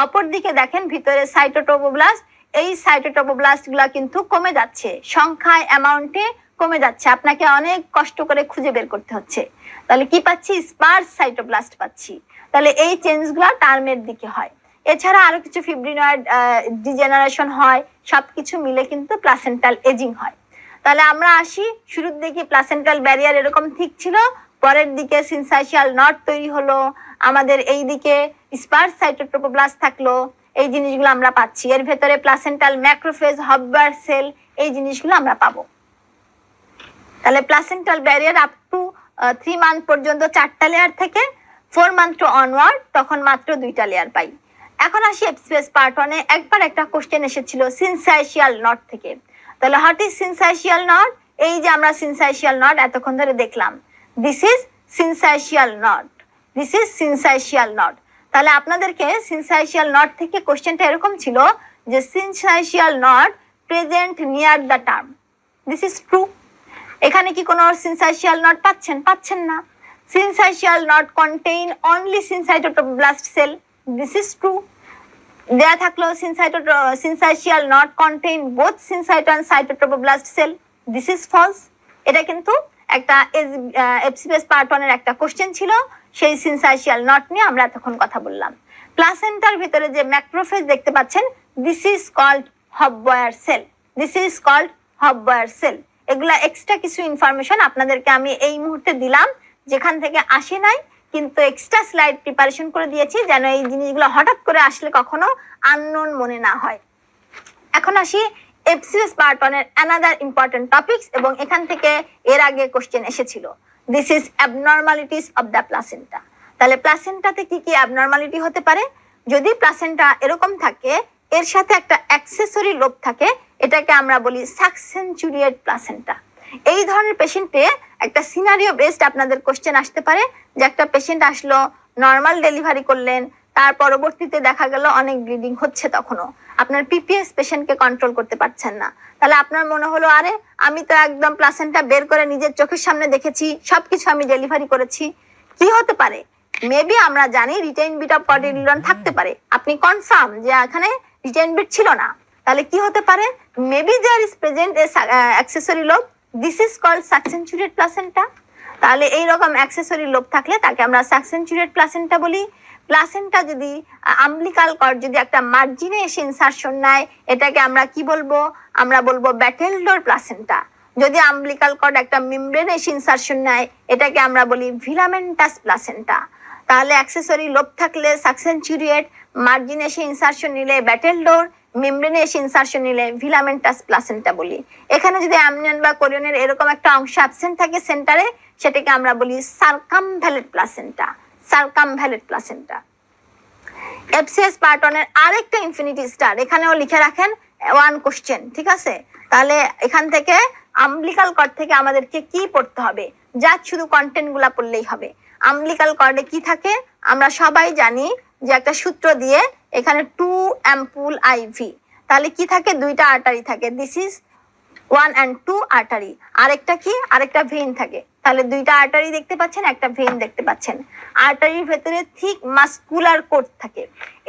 অপরদিকে দেখেন ভিতরে সাইটোট্রোপোব্লাস্ট, এই সাইটোট্রোপোব্লাস্ট গুলা কিন্তু কমে যাচ্ছে, সংখ্যায় অ্যামাউন্টে কমে যাচ্ছে, আপনাকে অনেক কষ্ট করে খুঁজে বের করতে হচ্ছে। তাহলে কি পাচ্ছি? স্পার্স সাইটোপ্লাস্ট পাচ্ছি। তাহলে এই চেঞ্জগুলো টার্মের দিকে হয়। এছাড়া আরো কিছু ফিব্রিনয়েড ডিজেনারেশন হয়, সবকিছু মিলে কিন্তু প্লাসেন্টাল এজিং হয়। তাহলে আমরা আসি, শুরুর দিকে প্লাসেন্টাল ব্যারিয়ার এরকম ঠিক ছিল, পরের দিকে সিনসাইশিয়াল নট তৈরি হলো, আমাদের এই দিকে স্পার্স সাইটোট্রোপোব্লাস্ট থাকলো, এই জিনিসগুলো আমরা পাচ্ছি। এর ভেতরে প্লাসেন্টাল ম্যাক্রোফেজ, হববার সেল, এই জিনিসগুলো আমরা পাবো। তাহলে placental barrier up to 3 month পর্যন্ত 4টা লেয়ার থেকে, 4 মান্থ টু অনওয়ার্ড তখন মাত্র 2টা লেয়ার পাই। এখন আসি এপিসিএস পার্ট 1-এ। একবার একটা কোশ্চেন এসেছিল সিনসাইশিয়াল নট থেকে। তাহলে হোয়াট ইজ সিনসাইশিয়াল নট? এই যে আমরা সিনসাইশিয়াল নট এতক্ষণ ধরে দেখলাম, this is syncytial knot, this is syncytial knot. তাহলে আপনাদেরকে সিনসাইশিয়াল নট থেকে কোশ্চেনটা এরকম ছিল যে syncytial knot present near the term, this is true. এখানে কি কোনো সিনসাইশিয়াল নট পাচ্ছেন? পাচ্ছেন না। Syncytial knot contain only syncytiotrophoblast cell, this is true. দেয়া থাকলো syncytial knot contain both syncytio and cytotrophoblast cell, this is false. এটা কিন্তু একটা এফসিপিএস পার্ট 1-এর একটা কোশ্চেন ছিল, সেই সিনসাইশিয়াল নট নিয়ে আমরা এতক্ষণ কথা বললাম। প্লাসেন্টার ভিতরে যে ম্যাক্রোফেজ দেখতে পাচ্ছেন, this is called Hofbauer cell, this is called Hofbauer cell. এগুলা এক্সট্রা কিছু ইনফরমেশন আপনাদেরকে আমি এই মুহূর্তে দিলাম, যেখান থেকে আসে নাই, কিন্তু এক্সট্রা স্লাইড প্রিপারেশন করে দিয়েছি যেন এই জিনিসগুলো হঠাৎ করে আসলে কখনো আননোন মনে না হয়। এখন আসি এফসিএস পার্ট 1-এর অ্যানাদার ইম্পর্টেন্ট টপিকস, এবং এখান থেকে এর আগে কোশ্চেন এসেছিল, this is abnormalities of the placenta. তাহলে প্লাসেন্টাতে কি কি অ্যাবনর্মালিটি হতে পারে? যদি প্লাসেন্টা এরকম থাকে, এর সাথে একটা অ্যাক্সেসরি লোব থাকে, এটাকে আমরা বলি সাকসেনচুরিয়েট প্লাসেন্টা। এই ধরনের পেশেন্টে একটা সিনারিও বেসড আপনাদের কোশ্চেন আসতে পারে, যে একটা পেশেন্ট আসলো, নর্মাল ডেলিভারি করলেন, তার পরবর্তীতে দেখা গেল অনেক ব্লিডিং হচ্ছে, তখনও আপনার পিপিএস পেশেন্টকে কন্ট্রোল করতে পারছেন না। তাহলে আপনার মনে হলো, আরে আমি তো একদম প্লাসেন্টা বের করে নিজের চোখের সামনে দেখেছি, সবকিছু আমি ডেলিভারি করেছি, কি হতে পারে? মেবি আমরা জানি রিটেইন বিট অফ কটিলিডন থাকতে পারে, আপনি কনফার্ম যে এখানে রিটেইন বিট ছিল না, তাহলে কি হতে পারে? Maybe there is present a accessory lobe, this is called succenturiate placenta. তাহলে এইরকম অ্যাক্সেসরি লোব থাকলে তাকে আমরা সাকসেনচুরিয়েট প্লাসেন্টা বলি। প্লাসেন্টা যদি আম্বিলিকাল কর্ড যদি একটা মার্জিনে এসে ইনসারশন নেয়, এটাকে আমরা কি বলবো? আমরা বলবো ব্যাটেলডোর প্লাসেন্টা। যদি আম্বিলিকাল কর্ড একটা মেমব্রেনাস ইনসারশন নেয় এটাকে আমরা বলি ফিলামেন্টাস প্লাসেন্টা। তাহলে অ্যাক্সেসরি লোব থাকলে সাকসেন্চুরিয়েট, মার্জিনে এসে ইনসারশন নিলে ব্যাটেল ডোর, মেমব্রেনে এসে ইনসারশন নিলে ফিলামেন্টাস প্লাসেন্টা বলি। এখানে যদি অ্যামনিয়ন বা কোরিয়নের এরকম একটা অংশ অ্যাবসেন্ট থাকে সেন্টারে, সেটাকে আমরা বলি সার্কামভ্যালেট প্লাসেন্টা, সার্কামভ্যালেট প্লাসেন্টা। এফসিএস পার্ট 1 এর আরেকটা ইনফিনিটি স্টার এখানেও লিখে রাখেন, 1 কোশ্চেন, ঠিক আছে? তাহলে এখান থেকে আম্বিলিকাল কর্ড থেকে আমাদেরকে কি পড়তে হবে, যা শুধু কন্টেন্ট গুলা পড়লেই হবে। আম্বিলিকাল কর্ডে কি থাকে আমরা সবাই জানি যে একটা সূত্র দিয়ে এখানে 2 অ্যাম্পুল আইভি, তাহলে কি থাকে, দুইটা আর্টারি থাকে, দিস ইজ 1 and 2 আর্টারি, আরেকটা কি, আরেকটা ভেইন থাকে। তাহলে দুইটা আর্টারি দেখতে পাচ্ছেন, একটা ভেইন দেখতে পাচ্ছেন। আর্টারির ভেতরে থিক মাসকুলার কোট থাকে।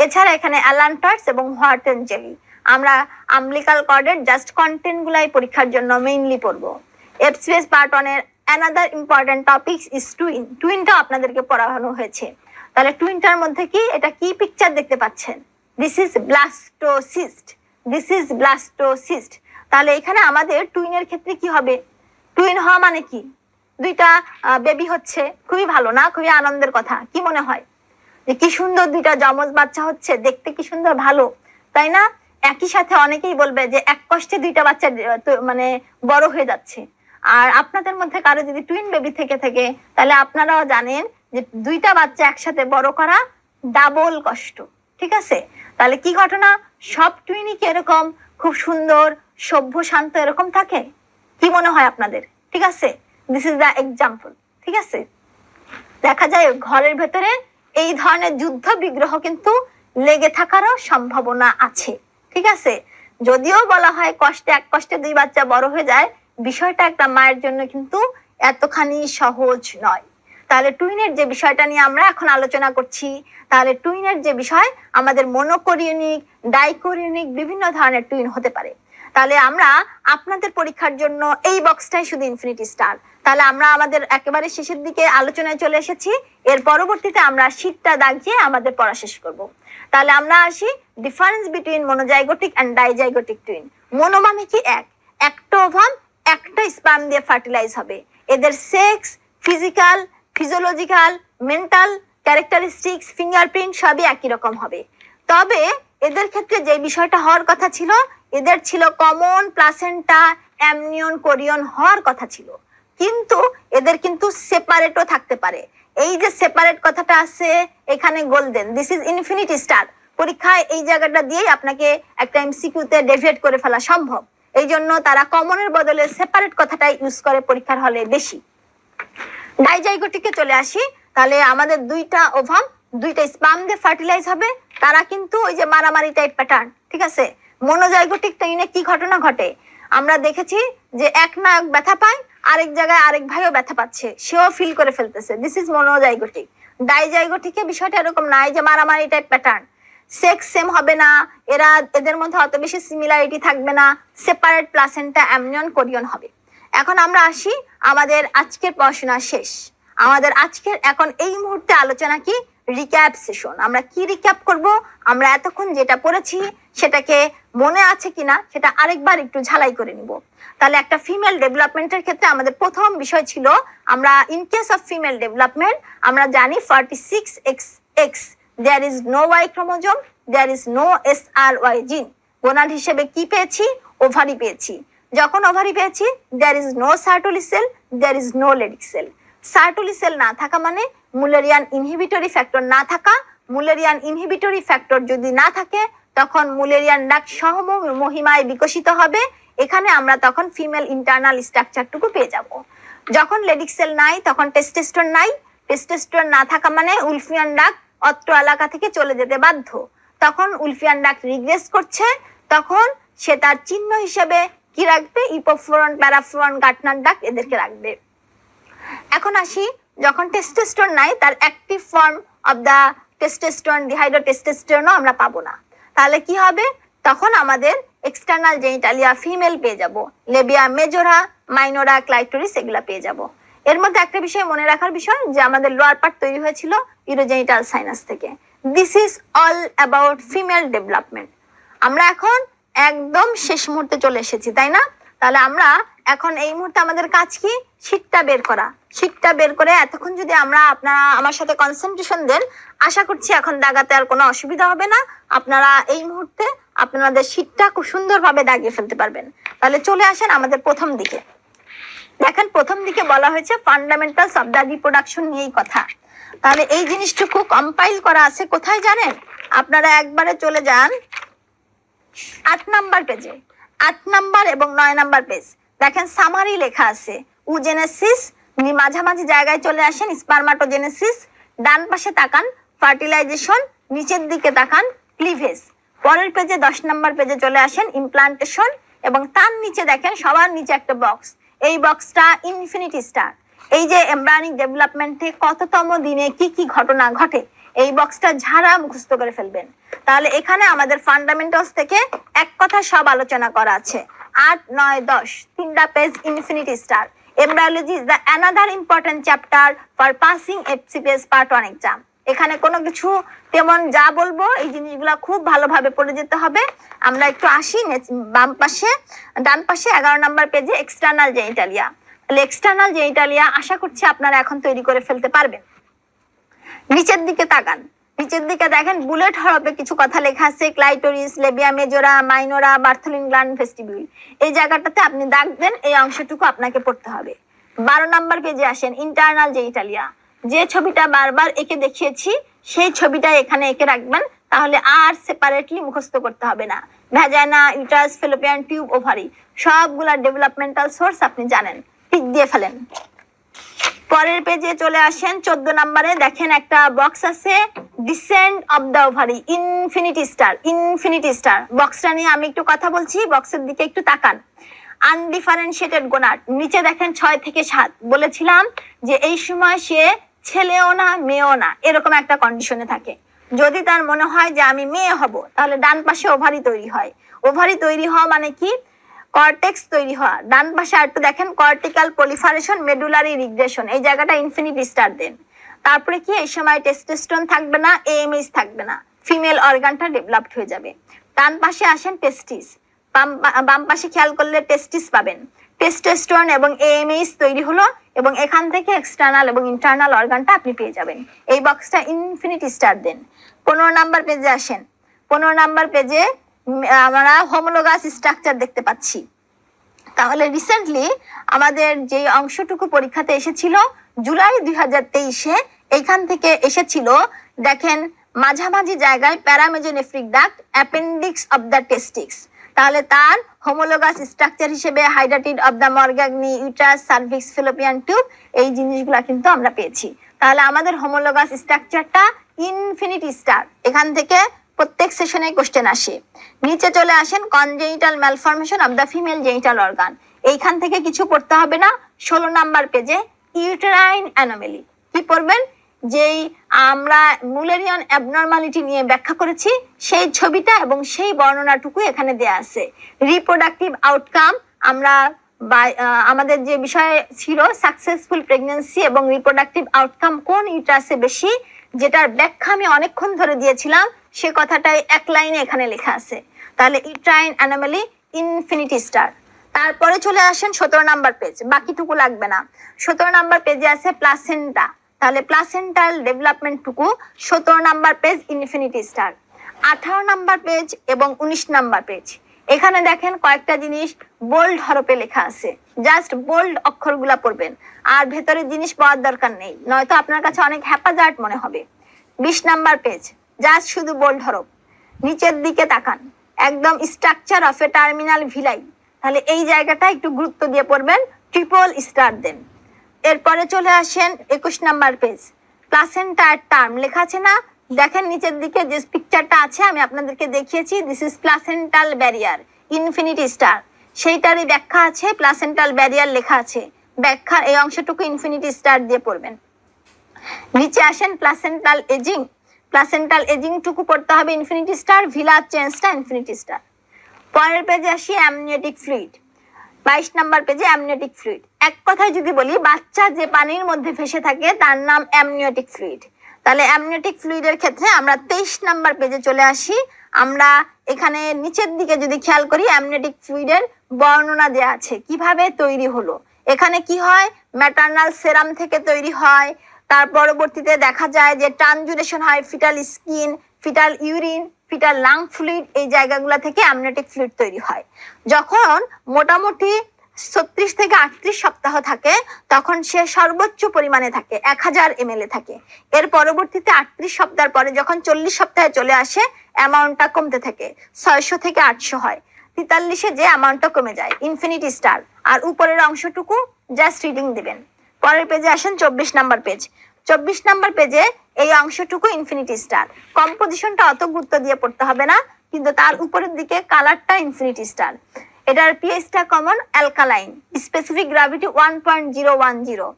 এছাড়া এখানে অ্যালান্টার্স এবং হোয়ার্টেন জেলি। আমরা আম্বিলিকাল কর্ডের জাস্ট কন্টেন্ট গুলাই পরীক্ষার জন্য মেইনলি পড়বো। এফসিএস পার্ট 1 এর another important topics is twin. টুইনটা আপনাদেরকে পড়ানো হয়েছে। তাহলে টুইনটার মধ্যে কি, এটা কি পিকচার দেখতে পাচ্ছেন, this is blastocyst, this is blastocyst. তাহলে এখানে আমাদের টুইনের ক্ষেত্রে কি হবে, টুইন হওয়া মানে কি, দুইটা বেবি হচ্ছে, খুবই ভালো না, খুবই আনন্দের কথা। কি মনে হয় যে কি সুন্দর দুইটা যমজ বাচ্চা হচ্ছে, দেখতে কি সুন্দর, ভালো, তাই না? একই সাথে অনেকেই বলবে যে এক কষ্টে দুইটা বাচ্চা মানে বড় হয়ে যাচ্ছে। আর আপনাদের মধ্যে কারো যদি টুইন বেবি থেকে থাকে তাহলে আপনারাও জানেন যে দুইটা বাচ্চা একসাথে বড় করা ডাবল কষ্ট, ঠিক আছে? তাহলে কি ঘটনা, সব টুইনই কি এরকম খুব সুন্দর, সভ্য, শান্ত এরকম থাকে? কি মনে হয় আপনাদের? ঠিক আছে, দিস ইজ দ্য এক্সাম্পল, ঠিক আছে? দেখা যায় ঘরের ভেতরে এই ধরনের যুদ্ধ বিগ্রহ কিন্তু লেগে থাকারও সম্ভাবনা আছে, ঠিক আছে? যদিও বলা হয় কষ্টে এক কষ্টে দুই বাচ্চা বড় হয়ে যায়, বিষয়টা একটা মায়ের জন্য কিন্তু এতখানি সহজ নয়। তাহলে টুইনের যে বিষয়টা নিয়ে আমরা এখন আলোচনা করছি, তাহলে টুইনের যে বিষয়, আমাদের মনোকোরিয়নিক, ডাইকোরিয়নিক বিভিন্ন ধরনের টুইন হতে পারে। তাহলে আমরা আপনাদের পরীক্ষার জন্য এই বক্সটাই শুধু ইনফিনিটি স্টার। তাহলে আমরা আমাদের একেবারে শেষের দিকে আলোচনায় চলে এসেছি। এর পরবর্তীতে আমরা শীটটা দাগিয়ে আমাদের পড়া শেষ করব। তাহলে আমরা আসি difference between monozygotic and dizygotic twin. Mono মানে কি, একটা ওভাম একটা স্পার্ম দিয়ে ফার্টিলাইজ হবে। এদের sex, physical, physiological, mental characteristics, fingerprint সবই একই রকম হবে। তবে এদের ক্ষেত্রে যে বিষয়টা হওয়ার কথা ছিল, এদের ছিল কমন প্লাসেন্টা, অ্যামনিয়ন, কোরিয়ন হওয়ার কথা ছিল, কিন্তু এদের কিন্তু সেপারেটও থাকতে পারে। এই যে সেপারেট কথাটা আছে এখানে golden, this is infinity star. পরীক্ষায় এই জায়গাটা দিয়ে আপনাকে একটা এমসিকিউতে ডেভিয়েট করে ফেলা সম্ভব। এই জন্য তারা কমনের বদলে সেপারেট কথাটাই ইউজ করে পরীক্ষার হলে বেশি। ডাইজাইগোটিকে চলে আসি। তাহলে আমাদের দুইটা ওভাম দুইটা স্পার্ম দিয়ে ফার্টিলাইজ হবে। তারা কিন্তু ওই যে মারামারি টাইপ প্যাটার্ন, ঠিক আছে? মনোজাইগোটিক টুইনে কি ঘটনা ঘটে, আমরা দেখেছি যে এক নায়ক ব্যথা পায়, আরেক জায়গায় আরেক ভাইও ব্যথা পাচ্ছে, সেও ফিল করে ফেলতেছে, দিস ইজ মনোজাইগোটিক। ডাইজাইগোটিকে বিষয়টা এরকম নাই যে মারামারি টাইপ প্যাটার্ন, সেক্স সেম হবে না, এদের মধ্যে অত বেশি সিমিলারিটি থাকবে না, সেপারেট প্লাসেন্টা, অ্যামনিয়ন, কোরিয়ন হবে। এখন আমরা আসি, আমাদের আজকের পড়াশোনা শেষ। আমাদের আজকের এখন এই মুহূর্তে আলোচনা কি, রিক্যাপ সেশন। আমরা কি রিক্যাপ করব, আমরা এতক্ষণ যেটা পড়েছি সেটাকে মনে আছে কিনা সেটা আরেকবার একটু ঝালাই করে নিব। তাহলে একটা ফিমেল ডেভেলপমেন্টের ক্ষেত্রে আমাদের প্রথম বিষয় ছিল, আমরা in case of female development আমরা জানি 46XX there is no Y chromosome, there is no SRY জিন। গোনাড হিসেবে কি পেয়েছি, ওভারি পেয়েছি। যখন ওভারি পেয়েছি, there is no Sertoli cell, there is no Leydig cell। Sertoli cell না থাকা মানে মুলারিয়ান ইনহিবিটরি ফ্যাক্টর না থাকা। মুলারিয়ান ইনহিবিটরি ফ্যাক্টর যদি না থাকে তখন মুলারিয়ান ডাক সহমহিমায় বিকশিত হবে। এখানে আমরা তখন ফিমেল ইন্টারনাল স্ট্রাকচারটুকু পেয়ে যাব। যখন লেডিক সেল নাই তখন টেস্টোস্টেরন নাই। টেস্টোস্টেরন না থাকা মানে উলফিয়ান ডাক অত্র এলাকা থেকে চলে যেতে বাধ্য। তখন উলফিয়ান ডাক রিগ্রেস করছে, তখন সে তার চিহ্ন হিসেবে কি রাখবে, ইপোফ্লোরন, প্যারাফ্লোরন, গার্টনার ডাক এদেরকে রাখবে। এখন আসি, যখন টেস্টোস্টেরন নাই তার active form of the testosterone, ডিহাইড্রোটেস্টোস্টেরনও আমরা পাবো না। তাহলে কি হবে, তখন আমাদের এক্সটার্নাল জেনিটালিয়া ফিমেল পেয়ে যাব, লেবিয়া মেজোরা, মাইনোরা, ক্লাইটোরিস এগুলা পেয়ে যাব। এর মধ্যে একটা বিষয় মনে রাখার বিষয় যে আমাদের লোয়ার পার্ট তৈরি হয়েছিল ইউরোজেনিটাল সাইনাস থেকে। This is all about female development. আমরা এখন একদম শেষ মুহূর্তে চলে এসেছি, তাই না? তাহলে আমরা এখন এই মুহূর্তে আমাদের কাজ কি, শীটটা বের করা। শীটটা বের করে এতক্ষণ যদি আপনারা আমার সাথে কনসেন্ট্রেশন দেন, আশা করছি এখন দাগাতে আর কোনো অসুবিধা হবে না। আপনারা এই মুহূর্তে আপনাদের শীটটা খুব সুন্দরভাবে দাগিয়ে ফেলতে পারবেন। তাহলে চলে আসেন আমাদের প্রথম দিকে। দেখেন প্রথম দিকে বলা হয়েছে ফান্ডামেন্টালস অফ দ্য রিপ্রোডাকশন নিয়েই কথা। তাহলে এই জিনিসটুকু কম্পাইল করা আছে কোথায় জানেন? আপনারা একবারে চলে যান 8 নাম্বার পেজে, 8 নাম্বার এবং 9 নাম্বার পেজ। দেখেন সামারি লেখা আছে উজেনেসিস, মাঝামাঝি জায়গায় চলে আসেন স্পারমাটোজেনেসিস, ডান পাশে তাকান ফার্টিলাইজেশন, নিচের দিকে তাকান ক্লিভেজ। পরের পেজে 10 নাম্বার পেজে চলে আসেন ইমপ্লান্টেশন, এবং তার নিচে দেখেন সবার নিচে একটা বক্স, এই বক্সটা ইনফিনিটি স্টার। এই যে এমব্রায়োনিক ডেভেলপমেন্টে কততম দিনে কি কি ঘটনা ঘটে, এই বক্সটা ঝাড়া মুখস্থ করে ফেলবেন। তাহলে এখানে আমাদের ফান্ডামেন্টালস থেকে এক কথা সব আলোচনা করা আছে। 8, 9, 10 তিনটা page infinity star. Embryology is the another important chapter for passing FCPS part 1 exam. এখানে কোনো কিছু তেমন যা বলবো এই জিনিসগুলো খুব ভালোভাবে পড়ে যেতে হবে। আমরা একটু আসি ডান পাশে 11 নাম্বার পেজে এক্সটার্নাল জেনিটালিয়া। তাহলে এক্সটার্নাল জেনিটালিয়া আশা করছি আপনারা এখন তৈরি করে ফেলতে পারবেন। নিচের দিকে তাকান, নিচের দিকে দেখেন বুলেট হরফে কিছু কথা লেখা আছে, clitoris, Libya মেজোরা, minora, Bartholin gland, vestibule. এই জায়গাটাতে আপনি দাগ দেন, এই অংশটুকু আপনাকে পড়তে হবে। 12 নাম্বার পেজে আসেন ইন্টারনাল জেনিটালিয়া। যে ছবিটা বারবার এঁকে দেখিয়েছি সেই ছবিটা এখানে এঁকে রাখবেন, তাহলে আর সেপারেটলি মুখস্থ করতে হবে না। Vagina, uterus, fallopian tube, ovary সবগুলা ডেভেলপমেন্টাল সোর্স আপনি জানেন, টিক দিয়ে ফেলেন। পরের পেজে চলে আসেন 14 নম্বরে, দেখেন একটা বক্স আছে descent of the ovary, infinity star. Infinity star বক্সটা নিয়ে আমি একটু কথা বলছি, বক্সের দিকে একটু তাকান। আনডিফারেন্সিয়েটেড গোনাড, নিচে দেখেন 6 থেকে 7। বলেছিলাম যে এই সময় সে ছেলেও না মেয়েও না, এরকম একটা কন্ডিশনে থাকে। যদি তার মনে হয় যে আমি মেয়ে হব, তাহলে ডান পাশে ওভারি তৈরি হয়। ওভারি তৈরি হওয়া মানে কি, কর্টেক্স তৈরি হওয়া। ডান পাশে আরেকটু দেখেন কর্টিক্যাল পলিফারেশন, মেডুলারি রিগ্রেশন, এই জায়গাটা ইনফিনিটি স্টার দেন। তারপরে কি এই সময় টেস্টোস্টেরন থাকবে না, এএমএইচ থাকবে না, ফিমেল অর্গানটা ডেভেলপড হয়ে যাবে। ডান পাশে আসেন টেস্টিস, বাম পাশে খেয়াল করলে টেস্টিস পাবেন। টেস্টোস্টেরন এবং এএমএইচ তৈরি হলো, এবং এখান থেকে এক্সটার্নাল এবং ইন্টারনাল অর্গানটা আপনি পেয়ে যাবেন। এই বক্সটা ইনফিনিটি স্টার দেন। 15 নাম্বার পেজে আসেন। 15 নাম্বার পেজে আমরা হোমোলোগাস স্ট্রাকচার দেখতে পাচ্ছি। তাহলে রিসেন্টলি আমাদের যে অংশটুকু পরীক্ষাতে এসেছিল জুলাই 2023-এ, এইখান থেকে এসেছিল দেখেন মাঝামাঝি জায়গায় paramesonephric duct, appendix of the testis. তাহলে তার হোমোলোগাস স্ট্রাকচার হিসেবে hydatid of the Morgagni, uterus, cervix, fallopian tube, এই জিনিসগুলো কিন্তু আমরা পেয়েছি। তাহলে আমাদের হোমোলোগাস স্ট্রাকচারটা ইনফিনিটি স্টার। এখান থেকে প্রত্যেক সেশনে কোশ্চেন আসে। নিচে চলে আসেন congenital malformation of the female genital organ. এইখান থেকে কিছু পড়তে হবে না। 16 নাম্বার পেজে ইউটেরাইন অ্যানোমালি কি পড়বেন, যেই আমরা মুলেরিয়ান অ্যাবনর্মালিটি নিয়ে ব্যাখ্যা করেছি সেই ছবিটা এবং সেই বর্ণনাটুকু এখানে দেয়া আছে। রিপ্রোডাক্টিভ আউটকাম, আমরা আমাদের যে বিষয় ছিল সাকসেসফুল প্রেগন্যান্সি এবং রিপ্রোডাক্টিভ আউটকাম কোন ইউটারাসে বেশি, যেটার ব্যাখ্যা আমি অনেকক্ষণ ধরে দিয়েছিলাম, সে কথাটাই এক লাইনে এখানে লেখা আছে। তাহলে ইউট্রাইন অ্যানোমালি ইনফিনিটি স্টার। তারপরে চলে আসেন 17 নাম্বার পেজ, বাকিটুকু লাগবে না। 17 নাম্বার পেজে আছে প্লাসেন্টা। তাহলে প্লাসেন্টাল ডেভেলপমেন্টটুকু 17 number page infinity star. 18 number page এবং 19 নাম্বার পেজ, এখানে দেখেন কয়েকটা জিনিস বোল্ড হরফে লেখা আছে, জাস্ট বোল্ড অক্ষরগুলা পড়বেন, আর ভেতরের জিনিস পড়ার দরকার নেই, নয়তো আপনার কাছে অনেক হ্যাপাজার্ট মনে হবে। 20 নাম্বার পেজ জাস্ট শুধু বোল্ড হরফ। নিচের দিকে তাকান, একদম structure of A terminal villi, তাহলে এই জায়গাটা একটু গুরুত্ব দিয়ে পড়বেন, ট্রিপল স্টার দেন। এরপরে চলে আসেন 21 নাম্বার পেজ, প্লাসেন্টার টার্ম লেখা আছে না, দেখেন নিচের দিকে যে পিকচারটা আছে আমি আপনাদেরকে দেখিয়েছি, this is placental barrier infinity star, সেইটারই ব্যাখ্যা আছে, প্লাসেন্টাল ব্যারিয়ার লেখা আছে, ব্যাখ্যার এই অংশটুকু ইনফিনিটি স্টার দিয়ে পড়বেন। নিচে আসেন প্লাসেন্টাল এজিং, প্লাসেন্টাল এজিং টুকু পড়তে হবে ইনফিনিটি স্টার, ভিলার চেঞ্জটা ইনফিনিটি স্টার। পরের পেজে আসি অ্যামনিওটিক ফ্লুইড। 22 নাম্বার পেজে অ্যামনিওটিক ফ্লুইড। এক কথায় যদি বলি, বাচ্চা যে পানির মধ্যে ভেসে থাকে তার নাম অ্যামনিওটিক ফ্লুইড। তাহলে অ্যামনিওটিক ফ্লুইডের ক্ষেত্রে আমরা 23 নাম্বার পেজে চলে আসি। আমরা এখানে নিচের দিকে যদি খেয়াল করি, অ্যামনিওটিক ফ্লুইডের বর্ণনা দেওয়া আছে কিভাবে তৈরি হলো। এখানে কি হয়, ম্যাটারনাল সেরাম থেকে তৈরি হয়, তার পরবর্তীতে দেখা যায় যে ট্রানজুরেশন হয় fetal skin, fetal urine, fetal lung fluid, এই জায়গাগুলো থেকে অ্যামনিওটিক ফ্লুইড তৈরি হয়। যখন মোটামুটি 36 থেকে 38 সপ্তাহ থাকে তখন সে সর্বোচ্চ পরিমাণে থাকে 1000 ml থাকে। এর পরবর্তীতে 38 সপ্তাহ পরে যখন 40 সপ্তাহে চলে আসে অ্যামাউন্টটা কমতে থাকে, 600 থেকে 800 হয়। 43-এ যে অ্যামাউন্টটা কমে যায়, ইনফিনিটি স্টার। আর উপরের অংশটুকু জাস্ট রিডিং দিবেন। পরের পেজে আসেন 24 নাম্বার পেজ। 24 নাম্বার পেজে এই অংশটুকু ইনফিনিটি স্টার। কম্পোজিশনটা অত গুরুত্ব দিয়ে পড়তে হবে না, কিন্তু তার উপরের দিকে কালারটা ইনফিনিটি স্টার। এটার পিএইচটা কমন অ্যালকালাইন, স্পেসিফিক গ্র্যাভিটি 1.010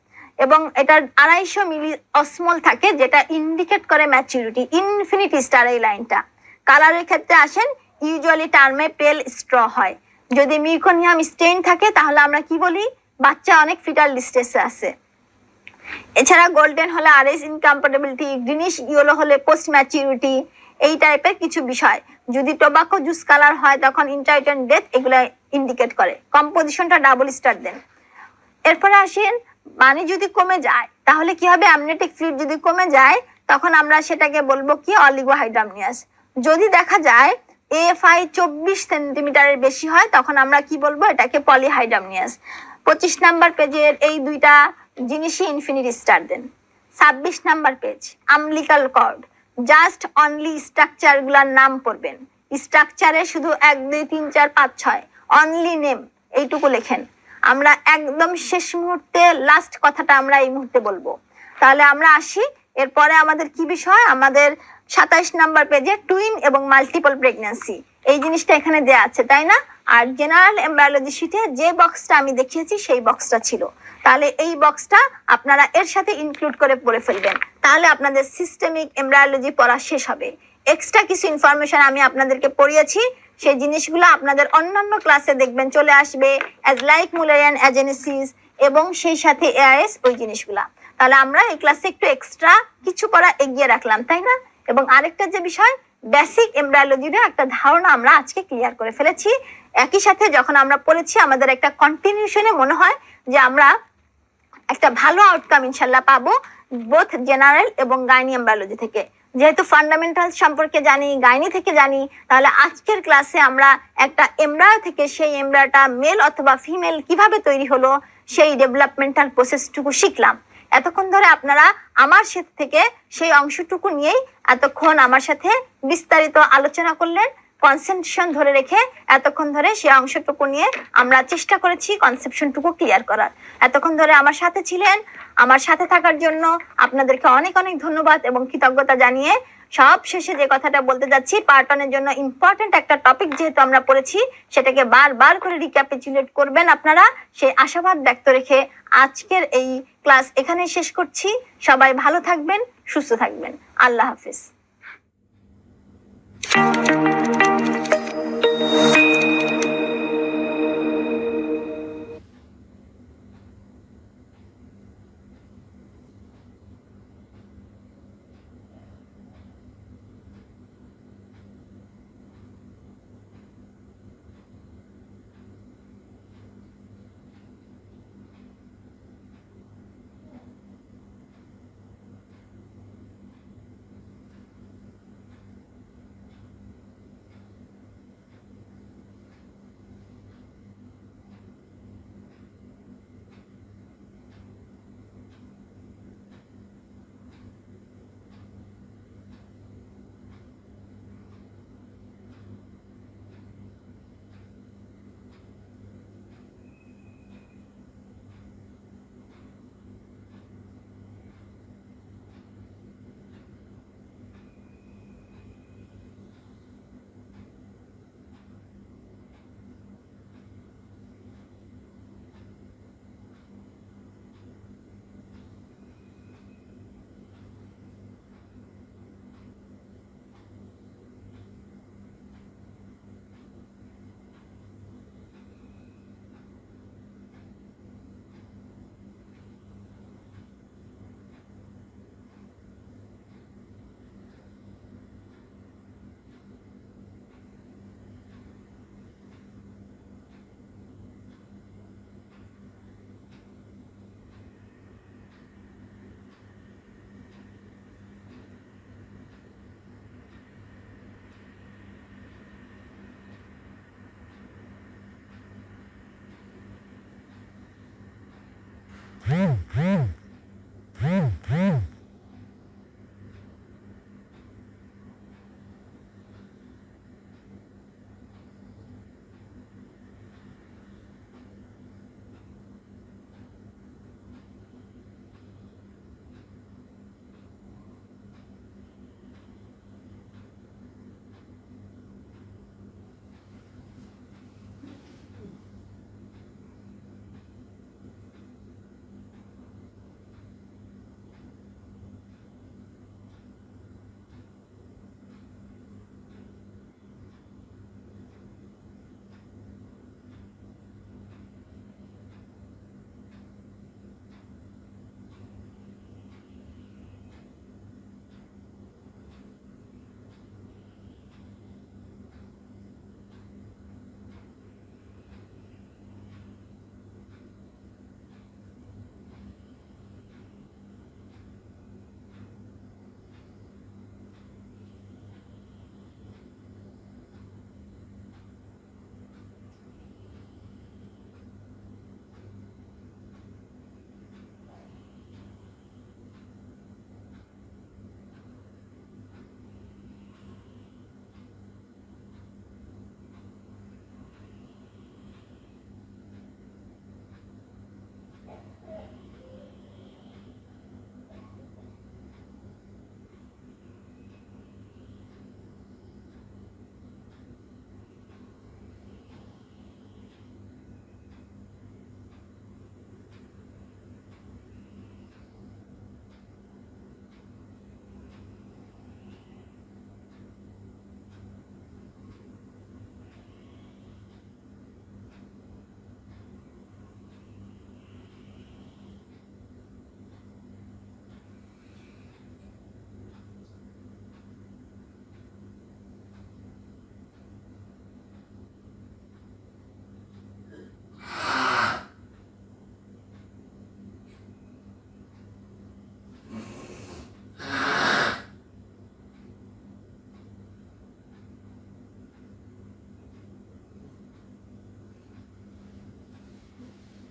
এবং এটার 250 মিলি অসমল থাকে, যেটা ইন্ডিকেট করে ম্যাচুরিটি। ইনফিনিটি স্টার এই লাইনটা। কালারের ক্ষেত্রে আসেন, ইউজুয়ালি টার্মে পেল স্ট্র হয়। যদি মিউকোনিয়াম স্টেইন থাকে তাহলে আমরা কি বলি, বাচ্চা অনেক ফিটাল ডিস্ট্রেসে আছে। এছাড়া গোল্ডেন হলে আরএস ইনকম্প্যাটিবিলিটি, গ্রিনিশ ইয়েলো হলে পোস্ট ম্যাচুরিটি, এই টাইপের কিছু বিষয়। যদি টোবাকো জুস কালার হয় তখন ইন্টারমিটেন্ট ডেথ, এগুলা ইন্ডিকেট করে। কম্পোজিশনটা ডাবল স্টার দেন। এরপরে আসেন, পানি যদি কমে যায় তাহলে কি হবে, অ্যামনিওটিক ফ্লুইড যদি কমে যায় তখন আমরা সেটাকে বলবো কি, অলিগোহাইড্রামনিয়াস। যদি দেখা যায় এএফআই 24 সেন্টিমিটারের বেশি হয় তখন আমরা কি বলবো, এটাকে পলিহাইড্রামনিয়াস। 25 নাম্বার পেজের এই দুইটা জিনিসই ইনফিনিটি স্টার দেন। 26 number page, আমলিকাল cord. Just only structure গুলার নাম পড়বেন। স্ট্রাকচারে শুধু 1 2 3 4 5 6 অনলি নেম এইটুকু লেখেন। আমরা একদম শেষ মুহূর্তে লাস্ট কথাটা আমরা এই মুহূর্তে বলবো। তাহলে আমরা আসি, এরপরে আমাদের কি বিষয়, আমাদের 27 নাম্বার পেজে টুইন এবং মাল্টিপল প্রেগন্যান্সি, এই জিনিসটা এখানে দেয়া আছে, তাই না? আর জেনারেল এমব্রায়োলজি শিটে যে বক্সটা আমি দেখিয়েছি সেই বক্সটা ছিল। তাহলে এই বক্সটা আপনারা এর সাথে ইনক্লুড করে পড়ে ফেলবেন, তাহলে আপনাদের সিস্টেমিক এমব্রায়োলজি পড়া শেষ হবে। এক্সট্রা কিছু ইনফরমেশন আমি আপনাদেরকে পড়িয়েছি, সেই জিনিসগুলো আপনাদের অন্যান্য ক্লাসে দেখবেন চলে আসবে, অ্যাজ লাইক মুলারিয়ান অ্যাজেনেসিস এবং সেই সাথে এআইএস, ওই জিনিসগুলা। তাহলে আমরা এই ক্লাসে একটু এক্সট্রা কিছু পড়া এগিয়ে রাখলাম, তাই না? এবং আরেকটা যে বিষয়, বেসিক এমব্রায়োলজির একটা ধারণা আমরা আজকে ক্লিয়ার করে ফেলেছি। একই সাথে যখন আমরা পড়েছি আমাদের একটা কন্টিনিউশনে মনে হয় যে আমরা একটা ভালো আউটকাম ইনশাল্লাহ পাবো, বোথ জেনারেল এবং গাইনি এমব্রায়োলজি থেকে। যেহেতু ফান্ডামেন্টাল সম্পর্কে জানি, গাইনি থেকে জানি, তাহলে আজকের ক্লাসে আমরা একটা এমব্রায়ো থেকে সেই এমব্রায়োটা মেল অথবা ফিমেল কিভাবে তৈরি হলো সেই ডেভেলপমেন্টাল প্রসেসটুকু শিখলাম। এতক্ষণ ধরে আপনারা আমার সাথে থেকে সেই অংশটুকু নিয়েই এতক্ষণ আমার সাথে বিস্তারিত আলোচনা করলেন, কনসেন্ট্রেশন ধরে রেখে এতক্ষণ ধরে সেই অংশটুকু নিয়ে আমরা চেষ্টা করেছি কনসেপশনটুকু ক্লিয়ার করার। এতক্ষণ ধরে আমার সাথে ছিলেন, আমার সাথে থাকার জন্য আপনাদেরকে অনেক অনেক ধন্যবাদ এবং কৃতজ্ঞতা জানিয়ে সব শেষে যে কথাটা বলতে যাচ্ছি, পার্ট 1 এর জন্য ইম্পর্টেন্ট একটা টপিক যেহেতু আমরা পড়েছি সেটাকে বারবার করে রিক্যাপিচুলেট করবেন আপনারা, সেই আশাবাদ ব্যক্ত রেখে আজকের এই ক্লাস এখানেই শেষ করছি। সবাই ভালো থাকবেন, সুস্থ থাকবেন। আল্লাহ হাফেজ।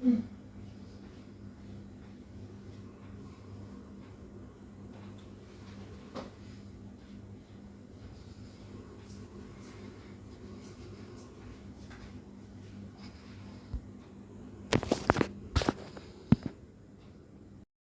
Mm.